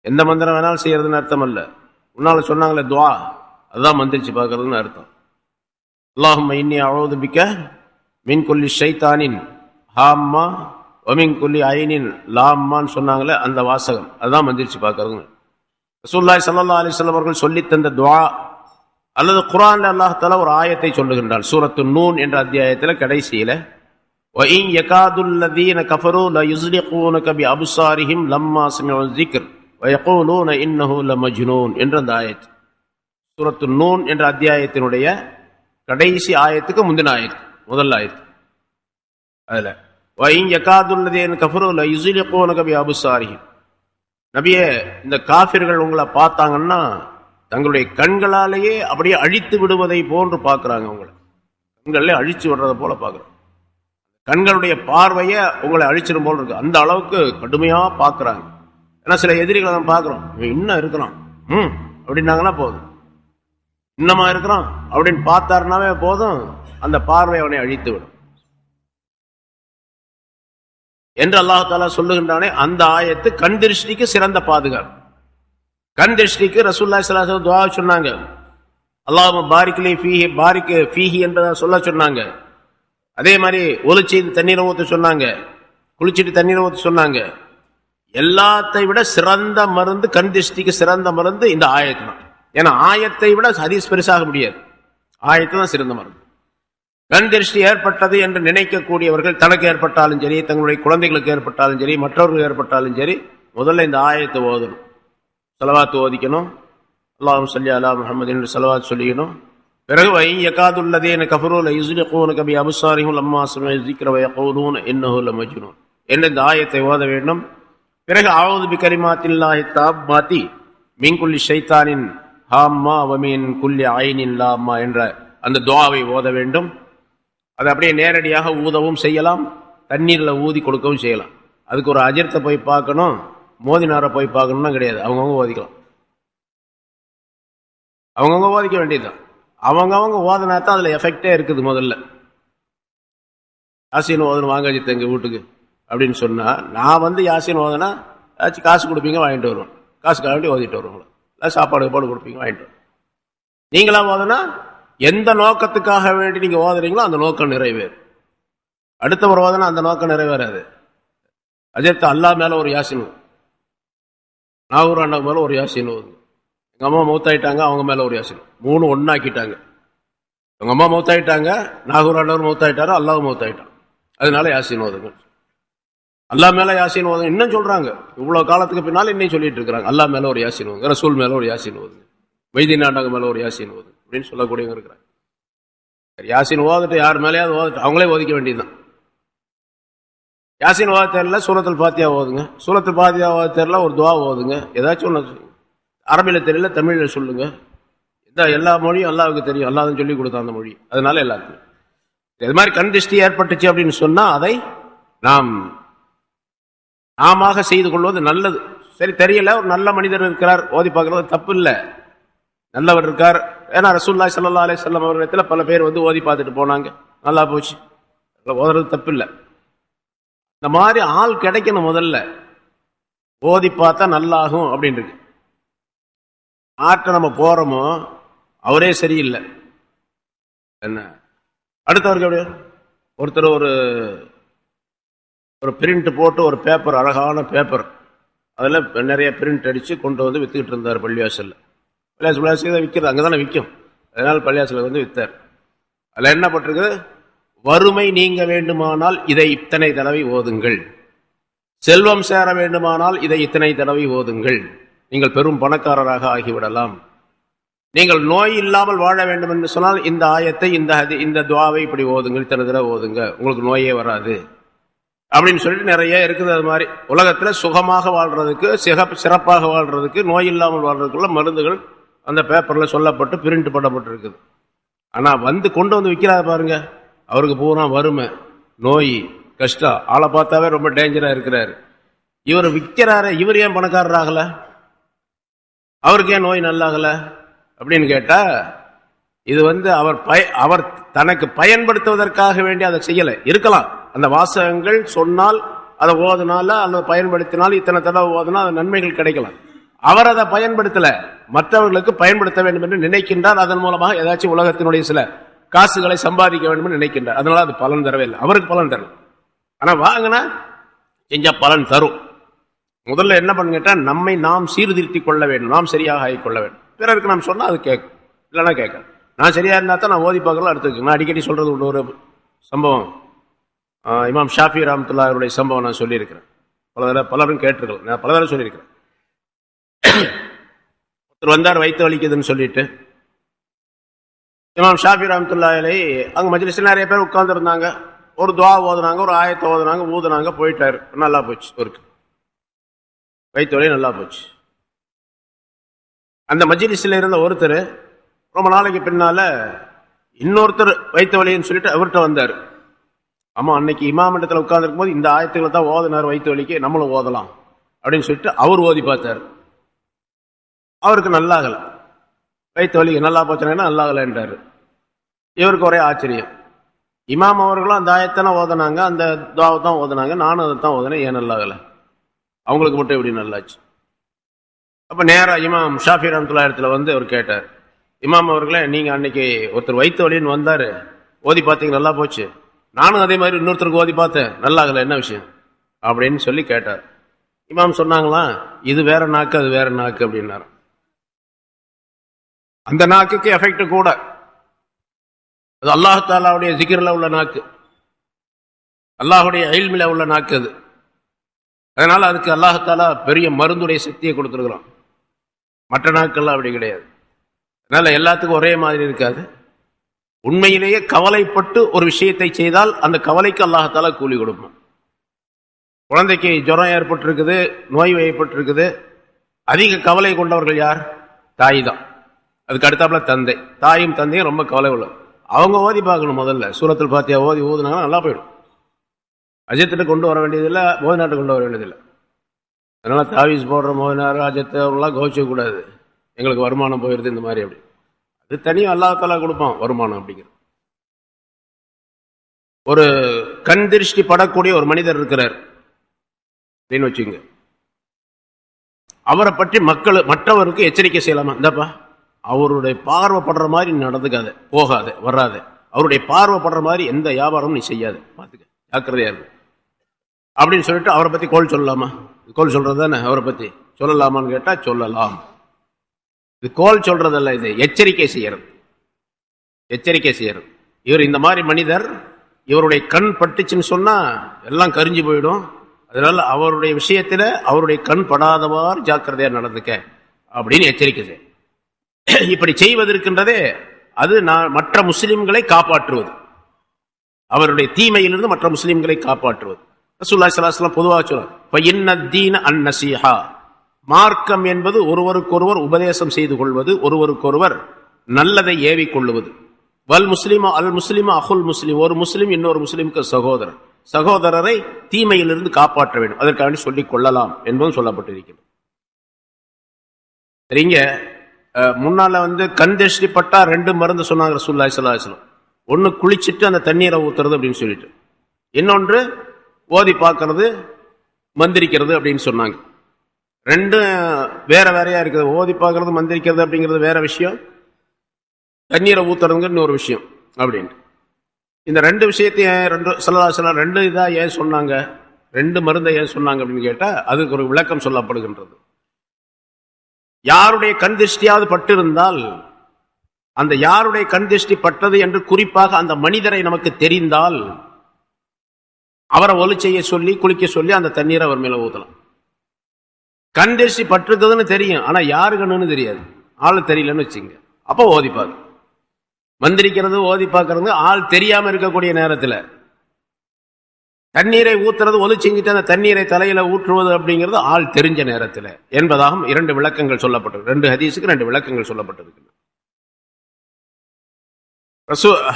எந்த மந்திரம் வேணாலும் செய்யறதுன்னு அர்த்தம் அல்ல. முன்னால சொன்னாங்களே துஆ, அதுதான் மந்திரிச்சு பார்க்கறதுன்னு அர்த்தம். அல்லாஹும்ம இன்னி அஊது பிக்க மின் குல்லி ஷைத்தானின் ஹாம்மா வ மின் குல்லி ஐனின் லாம்மான்னு சொன்னாங்களே அந்த வாசகம், அதுதான் மந்திரிச்சு பார்க்கறதுன்னு. ரசூலுல்லாஹி ஸல்லல்லாஹு அலைஹி வஸல்லம் அவர்கள் சொல்லி தந்த துஆ, அல்லது குர்ஆன்ல அல்லாஹ் தஆலா ஒரு ஆயத்தை சொல்லுகின்றான். சூரத்து நூன் என்ற அத்தியாயத்தில் கடைசியில, வ இன் யகாதுல் லதீன கஃபரு ல யுஸ்லிகூனக பி அப்சாரிஹிம் லம்மா சமிஉ ذிக்ர் வ யகூலூன இன்னஹு லமஜ்னூன் என்ற அந்த ஆயத், சூரத்து நூன் என்ற அத்தியாயத்தினுடைய கடைசி ஆயத்துக்கு முந்தின ஆயத், முதல் ஆயத். அதுல வ இன் யகாதுல் லதீன கஃபரு ல யுஸ்லிகூனக பி அப்சாரிஹிம், நபியே இந்த காஃபிர்கள் உங்களை பார்த்தாங்கன்னா தங்களுடைய கண்களாலேயே அப்படியே அழித்து விடுவதை போன்று பார்க்கிறாங்க, உங்களை கண்களே அழிச்சு விடுறதை போல பார்க்குறாங்க. கண்களுடைய பார்வையை உங்களை அழிச்சிடும் போல இருக்கு, அந்த அளவுக்கு கடுமையா பார்க்கிறாங்க. ஏன்னா சில எதிரிகளை நம்ம பார்க்கிறோம், இவன் இன்னும் இருக்கிறான் அப்படின்னாங்கன்னா போதும், இன்னமா இருக்கிறான் அப்படின்னு பார்த்தாருனாவே போதும், அந்த பார்வை அவனை அழித்து விடும் என்று அல்லாஹ் தஆலா சொல்லுகின்றானே. அந்த ஆயத்து கண் திருஷ்டிக்கு சிறந்த பாதுகாப்பு. கண் திருஷ்டிக்கு ரசூலுல்லாஹி ஸல்லல்லாஹு அலைஹி வஸல்லம் துஆ சொன்னாங்க, அல்லாஹும்ம பாரிக் லி ஃபீஹி, பாரிக் ஃபீஹி என்பதை சொல்ல சொன்னாங்க. அதே மாதிரி ஒலு செய்து தண்ணீரை ஊற்ற சொன்னாங்க, குளிச்சுட்டு தண்ணீரை ஊற்ற சொன்னாங்க. எல்லாத்தை விட சிறந்த மருந்து, கண் திருஷ்டிக்கு சிறந்த மருந்து இந்த ஆயத்து தான். ஏன்னா ஆயத்தை விட ஹதீஸ் பெருசாக முடியாது, ஆயத்து தான் சிறந்த மருந்து. கண் திருஷ்டி ஏற்பட்டது என்று நினைக்கக்கூடியவர்கள், தனக்கு ஏற்பட்டாலும் சரி, தங்களுடைய குழந்தைகளுக்கு ஏற்பட்டாலும் சரி, மற்றவர்களுக்கு ஏற்பட்டாலும் சரி, முதல்ல இந்த ஆயத்தை ஓதணும், ஸலவாத் ஓதிக்கணும், அல்லாஹும்ம ஸல்லி அலா முஹம்மது என்று ஸலவாத் சொல்லிக்கணும். பிறகு வை யகாதுல் லதீன கஃபரு ல யுஸ்லிகூனக பி அப்சாரிஹிம் லம்மா சமிஉ ذிக்ர வ யகூலூன இன்னஹு லமஜ்னூன் என்ற இந்த ஆயத்தை ஓத வேண்டும். பிறகு அஊது பி கலிமாத்தில்லாஹி தாம்மாத்தி மின் குல்லி ஷைத்தானின் ஹாம்மா வ மின் குல்லி ஐனின் லாம்மா என்ற அந்த துஆவை ஓத வேண்டும். அதை அப்படியே நேரடியாக ஊதவும் செய்யலாம், தண்ணீரில் ஊதி கொடுக்கவும் செய்யலாம். அதுக்கு ஒரு அஜர்த்தை போய் பார்க்கணும், மோதினாரை போய் பார்க்கணும்னா கிடையாது, அவங்கவுங்க ஓதிக்கலாம், அவங்கவுங்க ஓதிக்க வேண்டியதுதான். அவங்கவுங்க ஓதனா தான் அதில் எஃபெக்டே இருக்குது முதல்ல. யாசின் ஓதணும் வாங்க அஜித் எங்கள் வீட்டுக்கு அப்படின்னு சொன்னால், நான் வந்து யாசின் ஓதனா ஏதாச்சும் காசு கொடுப்பீங்க வாங்கிட்டு வருவோம், காசுக்காக வேண்டி ஓதிட்டு வருவோம், இல்லை சாப்பாடு கொடுப்பீங்க வாங்கிட்டு வருவோம். நீங்களா ஓதனா எந்த நோக்கத்துக்காக வேண்டி நீங்கள் ஓதுறீங்களோ அந்த நோக்கம் நிறைவேறும். அடுத்தவர் ஓதனா அந்த நோக்கம் நிறைவேறாது. அஜித் அல்லா மேலே ஒரு யாசின், நாகூர் அண்ணா மேலே ஒரு யாசின் ஓதுங்க. எங்கள் அம்மா மௌத்தாயிட்டாங்க, அவங்க மேலே ஒரு யாசின், 3 ஒன்னாக்கிட்டாங்க. எங்கள் அம்மா மௌத்தாயிட்டாங்க, நாகூர் அண்ணவர் மௌத்தாயிட்டாரு, அல்லாவும் மௌத்தாயிட்டான், அதனால யாசின் ஓதுங்க. அல்லா மேலே யாசின் ஓதுங்க இன்னும் சொல்கிறாங்க. இவ்வளோ காலத்துக்கு பின்னால் இன்னும் சொல்லிட்டு இருக்கிறாங்க, அல்லா மேலே ஒரு யாசின் ஓதுங்க, ரசூல் மேலே ஒரு யாசின் ஓதுங்க, வைத்திய நாட்டகம் மேலே ஒரு யாசின் ஓதுங்க அப்படின்னு சொல்லக்கூடியவங்க இருக்கிறாங்க. யாசின் ஓதுட்டு யார் மேலேயாவது ஓதுட்டு அவங்களே ஓதிக்க வேண்டியதுதான். யாசின் ஓத தெரியல சூரத்துல் பாத்தியா ஓதுங்க, சூரத்துல் பாத்தியா ஓத தெரியல ஒரு துவா ஓதுங்க, ஏதாச்சும் ஒன்று அரபியில் தெரியல தமிழில் சொல்லுங்க. எல்லா மொழியும் அல்லாவுக்கு தெரியும், அல்லாஹ் சொல்லி கொடுத்த அந்த மொழி, அதனால எல்லாருக்கும் இது மாதிரி கண் திருஷ்டி ஏற்பட்டுச்சு அப்படின்னு சொன்னா அதை நாம் நாம செய்து கொள்வது நல்லது. சரி தெரியல, ஒரு நல்ல மனிதர் இருக்கிறார் ஓதி பார்க்கறது தப்பு இல்லை, நல்லவர் இருக்கார். ஏன்னா ரசூலுல்லாஹி ஸல்லல்லாஹு அலைஹி வஸல்லம் அவர்களிடத்தில் பல பேர் வந்து ஓதி பார்த்துட்டு போனாங்க, நல்லா போச்சு, ஓதுறது தப்பு இல்லை. இந்த மாதிரி ஆள் கிடைக்கணும், முதல்ல ஓதி பார்த்தா நல்லாகும் அப்படின்னு இருக்கு. ஆட்ட நம்ம போறோமோ அவரே சரியில்லை, என்ன அடுத்தவருக்கு எப்படி ஒருத்தர் ஒரு பிரிண்ட் போட்டு ஒரு பேப்பர், அழகான பேப்பர், அதில் நிறைய பிரிண்ட் அடித்து கொண்டு வந்து வித்துக்கிட்டு இருந்தார் பள்ளிவாசலில். பள்ளிவாசல் தான் விற்கிறது, அங்கே தானே விற்கும், அதனால் பள்ளிவாசலில் வந்து வித்தார். அதில் என்ன பட்டிருக்குது, வறுமை நீங்க வேண்டுமானால் இதை இத்தனை தடவை ஓதுங்கள், செல்வம் சேர வேண்டுமானால் இதை இத்தனை தடவை ஓதுங்கள், நீங்கள் பெரும் பணக்காரராக ஆகிவிடலாம், நீங்கள் நோய் இல்லாமல் வாழ வேண்டும் என்று சொன்னால் இந்த ஆயத்தை இந்த துவாவை இப்படி ஓதுங்கள், இத்தனை தடவை ஓதுங்க, உங்களுக்கு நோயே வராது அப்படின்னு சொல்லிட்டு நிறைய இருக்குது. அது மாதிரி உலகத்தில் சுகமாக வாழ்றதுக்கு, சிறப்பாக வாழ்றதுக்கு, நோய் இல்லாமல் வாழ்றதுக்குள்ள மருந்துகள் அந்த பேப்பரில் சொல்லப்பட்டு பிரிண்ட் பண்ணப்பட்டிருக்குது. ஆனால் கொண்டு வந்து விற்கிறாரு பாருங்க, அவருக்கு பூரா வறுமை, நோய், கஷ்டம், ஆளை பார்த்தாவே ரொம்ப டேஞ்சரா இருக்கிறாரு. இவர் விற்கிறாரு, இவர் ஏன் பணக்காரர் ஆகல, அவருக்கு ஏன் நோய் நல்லாகல அப்படின்னு கேட்டா, இது அவர் தனக்கு பயன்படுத்துவதற்காக வேண்டி அதை செய்யல இருக்கலாம். அந்த வாசகங்கள் சொன்னால், அதை ஓதுனால அல்லது பயன்படுத்தினால், இத்தனை தடவை ஓதுனா அது நன்மைகள் கிடைக்கலாம். அவர் அதை பயன்படுத்தல, மற்றவர்களுக்கு பயன்படுத்த வேண்டும் என்று நினைக்கின்றார், அதன் மூலமாக ஏதாச்சும் உலகத்தினுடைய சில காசுகளை சம்பாதிக்க வேண்டும் என்று நினைக்கின்றார். அதனால அது பலன் தரவே இல்லை, அவருக்கு பலன் தரல. ஆனா வாங்கினா செஞ்சா பலன் தரும். முதல்ல என்ன பண்ணு கேட்டா, நம்மை நாம் சீர்திருத்திக் கொள்ள வேண்டும், நாம் சரியாக ஆகிக்கொள்ள வேண்டும். பிறருக்கு நாம் சொன்னா அது கேட்கும், இல்லைன்னா கேட்க. நான் சரியா இருந்தா தான் நான் ஓதி பார்க்கலாம் அடுத்துக்கு. நான் அடிக்கடி சொல்றது ஒரு சம்பவம், இமாம் ஷாஃபி ரஹ்மத்துல்லாஹி அவருடைய சம்பவம் நான் சொல்லியிருக்கிறேன், பலரும் கேட்டிருக்கலாம், நான் பல தடவை சொல்லியிருக்கிறேன். ஒருத்தர் வந்தார் வயிற்று வலிக்குதுன்னு சொல்லிட்டு, இமாம் ஷாஃபி ரஹ்மத்துல்லாஹி அலைஹி அங்கே மஜ்லிஸில் நிறைய பேர் உட்கார்ந்து இருந்தாங்க, ஒரு துவா ஓதுனாங்க, ஒரு ஆயத்தை ஓதுனாங்க, ஊதுனாங்க, போயிட்டாரு, நல்லா போச்சு, ஒருக்கு வயிற்று வலி நல்லா போச்சு. அந்த மஜ்லிஸில் இருந்த ஒருத்தர் ரொம்ப நாளைக்கு பின்னால இன்னொருத்தர் வயிற்று வலின்னு சொல்லிட்டு அவர்கிட்ட வந்தார். ஆமா, அன்னைக்கு இமாமிடத்தில் உட்கார்ந்துருக்கும் போது இந்த ஆயத்துக்களை தான் ஓதுனார் வயிற்று வலிக்கு, நம்மளும் ஓதலாம் அப்படின்னு சொல்லிட்டு அவர் ஓதி பார்த்தார். அவருக்கு நல்லாகல, வயிற்று வலிக்கு நல்லா போச்சுன்னா நல்லாகலன்றாரு. இவருக்கு ஒரே ஆச்சரியம். இமாம் அவர்களும் அந்த ஆயத்தான ஓதுனாங்க, அந்த துவாவை தான் ஓதுனாங்க, நானும் அதை தான் ஓதுனேன், ஏன் நல்லாகல, அவங்களுக்கு மட்டும் எப்படி நல்லாச்சு? அப்ப நேரா இமாம் ஷாஃபி ரஹ்மத்துல்லாஹி இடத்துல வந்து அவர் கேட்டார், இமாம் அவர்களே, நீங்க அன்னைக்கு ஒருத்தர் வயிற்று வலின்னு வந்தாரு, ஓதி பார்த்தீங்க நல்லா போச்சு, நானும் அதே மாதிரி இன்னொருத்தருக்கு ஓதி பார்த்தேன், நல்லாகல, என்ன விஷயம் அப்படின்னு சொல்லி கேட்டார். இமாம் சொன்னாங்களா, இது வேற நாக்கு, அது வேற நாக்கு அப்படின்னாரு. அந்த நாக்குக்கு எஃபெக்ட் கூட, அது அல்லாஹ் தாலாவுடைய ஜிக்ர்ல உள்ள நாக்கு, அல்லாஹுடைய இல்மில உள்ள நாக்கு அது. அதனால அதுக்கு அல்லாஹ் தாலா பெரிய மருந்துடைய சக்தியை கொடுத்துருக்குறான். மற்ற நாட்கள்லாம் அப்படி கிடையாது. அதனால எல்லாத்துக்கும் ஒரே மாதிரி இருக்காது. உண்மையிலேயே கவலைப்பட்டு ஒரு விஷயத்தை செய்தால் அந்த கவலைக்கு அல்லாஹ் தாலா கூலி கொடுப்பான். குழந்தைக்கு ஜுரம் ஏற்பட்டிருக்குது, நோய் ஏற்பட்டிருக்குது, அதிக கவலை கொண்டவர்கள் யார்? தாய் தான். அதுக்கு அடுத்தாப்புல தந்தை. தாயும் தந்தையும் ரொம்ப கவலை உள்ள, அவங்க ஓதி பார்க்கணும். முதல்ல சூரத்துல் பாத்தியா ஓதி ஊதுனாங்கன்னா நல்லா போயிடும். அஜத்திட்ட கொண்டு வர வேண்டியதில்லை, மோதினாட்டை கொண்டு வர வேண்டியதில்லை. அதனால தாவீஸ் போடுற மோதினார் அஜத்தை அவர்களாம் கோவிச்ச கூடாது, எங்களுக்கு வருமானம் போயிடுது இந்த மாதிரி. அப்படி அது தனியாக அல்லாஹ் தஆலா கொடுப்பான் வருமானம் அப்படிங்கிறது. ஒரு கண் திருஷ்டி படக்கூடிய ஒரு மனிதர் இருக்கிறார் அப்படின்னு வச்சுங்க. அவரை பற்றி மற்றவருக்கு எச்சரிக்கை செய்யலாமா? இந்தப்பா, அவருடைய பார்வைப்படுற மாதிரி நடந்துக்காத, போகாத, வராத, அவருடைய பார்வைப்படுற மாதிரி எந்த வியாபாரமும் நீ செய்யாத, பார்த்துக்க, ஜாக்கிரதையா இருக்கு அப்படின்னு சொல்லிட்டு அவரை பத்தி கோல் சொல்லலாமா? கோல் சொல்றது தானே. அவரை பத்தி சொல்லலாமான்னு கேட்டா சொல்லலாம். இது கோல் சொல்றதல்ல, இது எச்சரிக்கை செய்யறது. எச்சரிக்கை செய்யறது. இவர் இந்த மாதிரி மனிதர், இவருடைய கண் பட்டுச்சுன்னு சொன்னா எல்லாம் கரிஞ்சு போயிடும். அதனால அவருடைய விஷயத்துல அவருடைய கண் படாதவாறு ஜாக்கிரதையா நடந்துக்க அப்படின்னு எச்சரிக்கை செய்ய. இப்படி செய்வதற்கின்றதே அது மற்ற முஸ்லிம்களை காப்பாற்றுவது, அவருடைய தீமையிலிருந்து மற்ற முஸ்லிம்களை காப்பாற்றுவது. ரசூலுல்லாஹி ஸல்லல்லாஹு அலைஹி வஸல்லம் பொதுவாக சொல்றார், மார்க்கம் என்பது ஒருவருக்கொருவர் உபதேசம் செய்து கொள்வது, ஒருவருக்கொருவர் நல்லதை ஏவிக் கொள்ளுவது. வல் முஸ்லிமா அல் முஸ்லிமா அஹுல் முஸ்லிம், ஒரு முஸ்லிம் இன்னொரு முஸ்லிமுக்கு சகோதரர், சகோதரரை தீமையிலிருந்து காப்பாற்ற வேண்டும், அதற்காக சொல்லிக் கொள்ளலாம் என்பதும் சொல்லப்பட்டிருக்கிறது. சரிங்க. முன்னால கண் திருஷ்டி பட்டா 2 மருந்து சொன்னாங்க ரசூலுல்லாஹி ஸல்லல்லாஹு அலைஹி வஸல்லம். ஒன்னு குளிச்சுட்டு அந்த தண்ணீரை ஊத்துறது அப்படின்னு சொல்லிட்டு, இன்னொன்று ஓதி பார்க்கறது, மந்திரிக்கிறது அப்படின்னு சொன்னாங்க. 2 வேற வேறையா இருக்குது. ஓதி பார்க்கறது மந்திரிக்கிறது அப்படிங்கிறது வேற விஷயம், தண்ணீரை ஊத்துறதுங்கிறது ஒரு விஷயம் அப்படின்னு. இந்த 2 விஷயத்தையும் ஸல்லல்லாஹு அலைஹி வஸல்லம் 2 இதா ஏன் சொன்னாங்க, 2 மருந்தை ஏன் சொன்னாங்க அப்படின்னு கேட்டா அதுக்கு ஒரு விளக்கம் சொல்லப்படுகின்றது. யாருடைய கண் திருஷ்டியாவது பட்டிருந்தால், அந்த யாருடைய கண் திருஷ்டி பட்டது என்று குறிப்பாக அந்த மனிதரை நமக்கு தெரிந்தால் அவரை ஒலி செய்ய சொல்லி குளிக்க சொல்லி அந்த தண்ணீரை அவர் மேல ஊத்தலாம். கண் திருஷ்டி பட்டிருக்குதுன்னு தெரியும், ஆனா யாரு கண்ணுன்னு தெரியாது, ஆள் தெரியலன்னு வச்சுங்க, அப்போ ஓதிப்பாங்க. மந்திரிக்கிறது ஓதி பார்க்கறது ஆள் தெரியாம இருக்கக்கூடிய நேரத்தில், தண்ணீரை ஊத்துறது ஒலி செஞ்சுட்டு அந்த தண்ணீரை தலையில ஊற்றுவது அப்படிங்கிறது ஆள் தெரிஞ்ச நேரத்தில் என்பதாகவும் 2 விளக்கங்கள் சொல்லப்பட்டிருக்கு. 2 ஹதீஸுக்கு 2 விளக்கங்கள் சொல்லப்பட்டிருக்கு.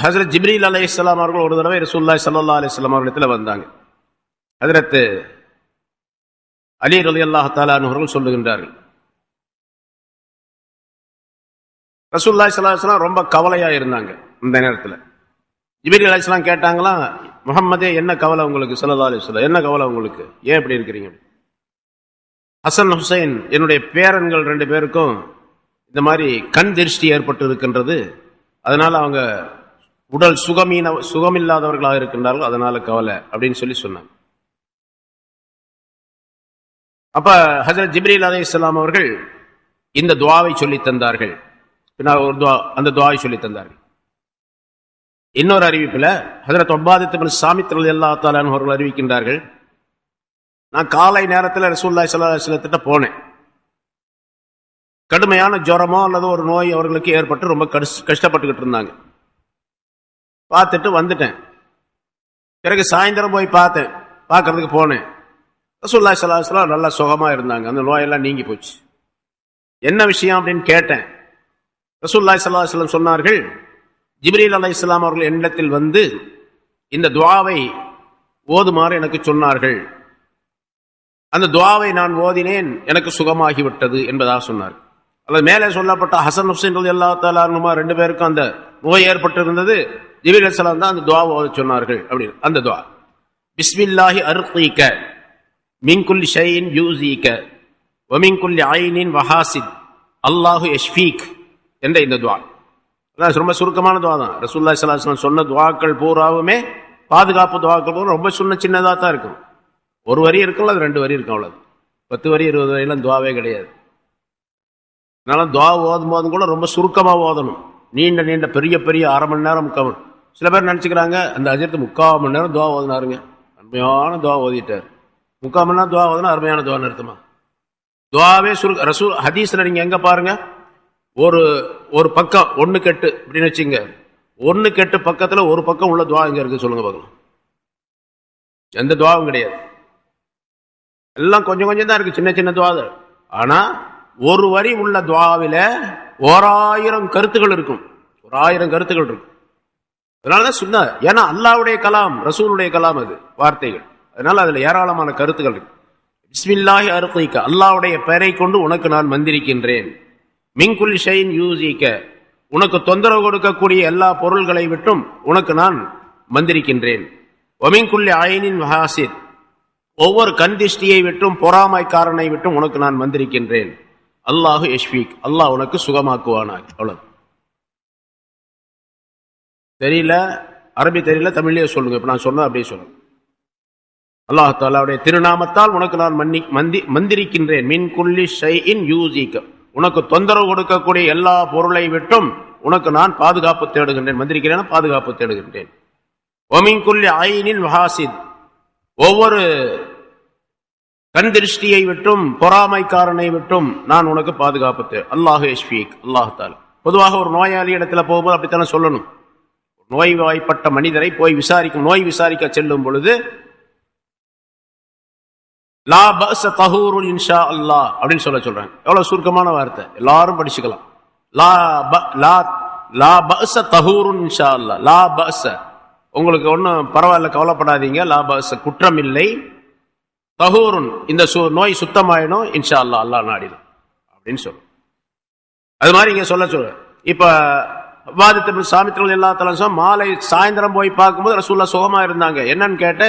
ஹஜ்ரத் ஜிப்ரீல் அலைஹிஸ்ஸலாம் அவர்கள் ஒரு தடவை ரசூலுல்லாஹி ஸல்லல்லாஹு அலைஹி வஸல்லம் அவர்களிடத்தில் வந்தாங்க. ஹஜ்ரத் அலி ரலியல்லாஹு தஆலா அன்ஹு அவர்கள் சொல்லுகின்றார்கள், ரசூலுல்லாஹி ஸல்லல்லாஹு அலைஹி வஸல்லம் ரொம்ப கவலையா இருந்தாங்க. இந்த நேரத்தில் ஜிப்ரீல் அலைஹிஸ்ஸலாம் கேட்டாங்களாம், முஹம்மதே என்ன கவலை உங்களுக்கு? ஸல்லல்லாஹு அலைஹி வஸல்லம், என்ன கவலை உங்களுக்கு, ஏன் இப்படி இருக்கிறீங்க? ஹசன் ஹுசைன் என்னுடைய பேரன்கள் 2 பேருக்கும் இந்த மாதிரி கண் திருஷ்டி ஏற்பட்டு இருக்கின்றது, அதனால அவங்க உடல் சுகமில்லாதவர்களாக இருக்கின்றார்கள், அதனால கவலை அப்படின்னு சொன்னாங்க. அப்ப ஹஜ்ரத் ஜிப்ரீல் அலைஹிஸ்ஸலாம் அவர்கள் இந்த துஆவை சொல்லி தந்தார்கள். அந்த துஆவை சொல்லி தந்தார்கள். இன்னொரு அறிவிப்புல ஹஜ்ரத் உபாதத் இப்னு ஸாமித் ரலியல்லாஹு தஆலா அன்ஹு அவர்கள் அறிவிக்கின்றார்கள், நான் காலை நேரத்தில் ரசூலுல்லாஹி ஸல்லல்லாஹு அலைஹி வஸல்லம் கிட்ட போனேன். கடுமையான ஜுரமோ அல்லது ஒரு நோய் அவர்களுக்கு ஏற்பட்டு ரொம்ப கஷ்டப்பட்டுக்கிட்டு இருந்தாங்க. பார்த்துட்டு வந்துட்டேன். பிறகு சாயந்தரம் போய் பார்க்கறதுக்கு போனேன். ரசூலுல்லாஹி ஸல்லல்லாஹு அலைஹி வஸல்லம் நல்லா சுகமா இருந்தாங்க, அந்த நோயெல்லாம் நீங்கி போச்சு. என்ன விஷயம் அப்படின்னு கேட்டேன். ரசூலுல்லாஹி ஸல்லல்லாஹு அலைஹி வஸல்லம் சொன்னார்கள், ஜிப்ரீல் அலைஹிஸ்ஸலாம் அவர்கள் என்னிடத்தில் இந்த துஆவை ஓதுமாறு எனக்கு சொன்னார்கள், அந்த துஆவை நான் ஓதினேன், எனக்கு சுகமாகிவிட்டது என்பதாக சொன்னார். அல்லது மேலே சொல்லப்பட்ட ஹசன் ஹுசைன் ரலியல்லாஹு தஆலா அன்ஹுமா 2 பேருக்கும் அந்த நோய் ஏற்பட்டிருந்தது, ஜிப்ரீல் அலைஹிஸ்ஸலாம் தான் அந்த துஆவை ஓத சொன்னார்கள் அப்படின்னு. அந்த துஆ பிஸ்மில்லாஹி அர்கீக மின் குல்லி ஷைஇன் யூஸீக வ மின் குல்லி ஐனின் வஹாசித் அல்லாஹு யஷ்ஃபீக் என்ற இந்த துஆ. அதான் ரொம்ப சுருக்கமான துஆ தான். ரசூலுல்லாஹி ஸல்லல்லாஹு அலைஹி வஸல்லம் சொன்ன துஆக்கள் பூராவுமே பாதுகாப்பு துஆக்கள் பூரா ரொம்ப சின்னதாக தான் இருக்கும். 1 வரி இருக்கும், அது 2 வரி இருக்கும், அவ்வளவு. 10 வரி 20 வரையெல்லாம் துஆவே கிடையாது. அதனால துஆ ஓதும் போதும் கூட ரொம்ப சுருக்கமாக ஓதணும். நீண்ட பெரிய பெரிய 1/2 மணி நேரம், 3/4. சில பேர் நினைச்சுக்கிறாங்க அந்த அஜித் 3/4 மணி நேரம் துஆ ஓதினாருங்க, அருமையான துஆ ஓதிட்டார். 3/4 மணி நேரம் துஆ ஓதுனா அருமையான துஆ அர்த்தமா? துஆவே ரசூல் ஹதீஸ்ல நீங்க எங்க பாருங்க, ஒரு பக்கம் 1 கெட்டு அப்படின்னு வச்சுங்க, 1 கெட்டு பக்கத்துல ஒரு பக்கம் உள்ள துஆ எங்க இருக்கு சொல்லுங்க பார்க்கலாம்? எந்த துஆவும் கிடையாது. எல்லாம் கொஞ்சம் தான் இருக்கு, சின்ன துஆ. ஆனா ஒரு வரி உள்ள துஆவில 1000 கருத்துக்கள் இருக்கும், 1000 கருத்துக்கள் இருக்கும். அதனாலதான் சொன்ன, ஏன்னா அல்லாஹ்வுடைய கலாம், ரசூலுடைய கலாம், அது வார்த்தைகள். அதனால அதுல ஏராளமான கருத்துக்கள் இருக்கு. பிஸ்மில்லாஹி அர்கீக, அல்லாஹ்வுடைய பெயரை கொண்டு உனக்கு நான் மந்திரிக்கின்றேன். மின் குல்லி ஷைஇன் யூஸீக, உனக்கு தொந்தரவு கொடுக்கக்கூடிய எல்லா பொருள்களை விட்டும் உனக்கு நான் மந்திரிக்கின்றேன். ஒமின் குல்லி ஐனின் வஹாசித், ஒவ்வொரு கண் திஷ்டியை விட்டும் பொறாமைக்காரனை விட்டும் உனக்கு நான் வந்திருக்கின்றேன். அல்லாஹு யஷ்ஃபீக், அல்லாஹ் உனக்கு சுகமாக்குவானாக. அவ்வளவு. தெரியல, அரபி தெரியல, தமிழ்லயே சொல்லுங்க. இப்ப நான் சொன்ன அப்படியே சொல்லுங்க. அல்லாஹ் தஆலாவுடைய திருநாமத்தால் உனக்கு நான் மந்திரிக்கின்றேன். மின் குல்லி ஷைஇன் யூஸிக, உனக்கு தொந்தரவு கொடுக்கக்கூடிய எல்லா பொருளை விட்டும் உனக்கு நான் பாதுகாப்பு தேடுகின்றேன். மந்திரிக்கிறேன், பாதுகாப்பு தேடுகின்றேன். ஒமின் குல்லி ஐனின் வஹாசித், ஒவ்வொரு கண் திருஷ்டியை விட்டும் பொறாமைக்காரனை விட்டும் நான் உனக்கு பாதுகாப்பு தேடு. அல்லாஹு யஷ்ஃபீக், அல்லாஹ் தஆலா. பொதுவாக ஒரு நோயாளி இடத்துல போகும்போது அப்படித்தானே சொல்லணும். நோய்வாய்ப்பட்ட மனிதரை போய் நோய் விசாரிக்க செல்லும் பொழுது லா பஅஸ தஹூருன் இன்ஷா அல்லாஹ் அப்படின்னு சொல்றாங்க. எவ்வளவு சுருக்கமான வார்த்தை, எல்லாரும் படிச்சுக்கலாம். லா பஅஸ தஹூருன் இன்ஷா அல்லாஹ். லா பஅஸ, உங்களுக்கு ஒன்றும் பரவாயில்ல, கவலைப்படாதீங்க. லா பஅஸ, குற்றம் இல்லை. தஹூருன், இந்த நோய் சுத்தமாயிடும் இன்ஷா அல்லாஹ், அல்லாஹ் நாடிடும் அப்படின்னு சொல்லும். அது மாதிரி இங்க சொல்ல இப்ப சாமித்திரங்கள் எல்லா தலம் மாலை சாயந்தரம் போய் பார்க்கும்போது ரசூலுல்லாஹ் சுகமா இருந்தாங்க. என்னன்னு கேட்ட,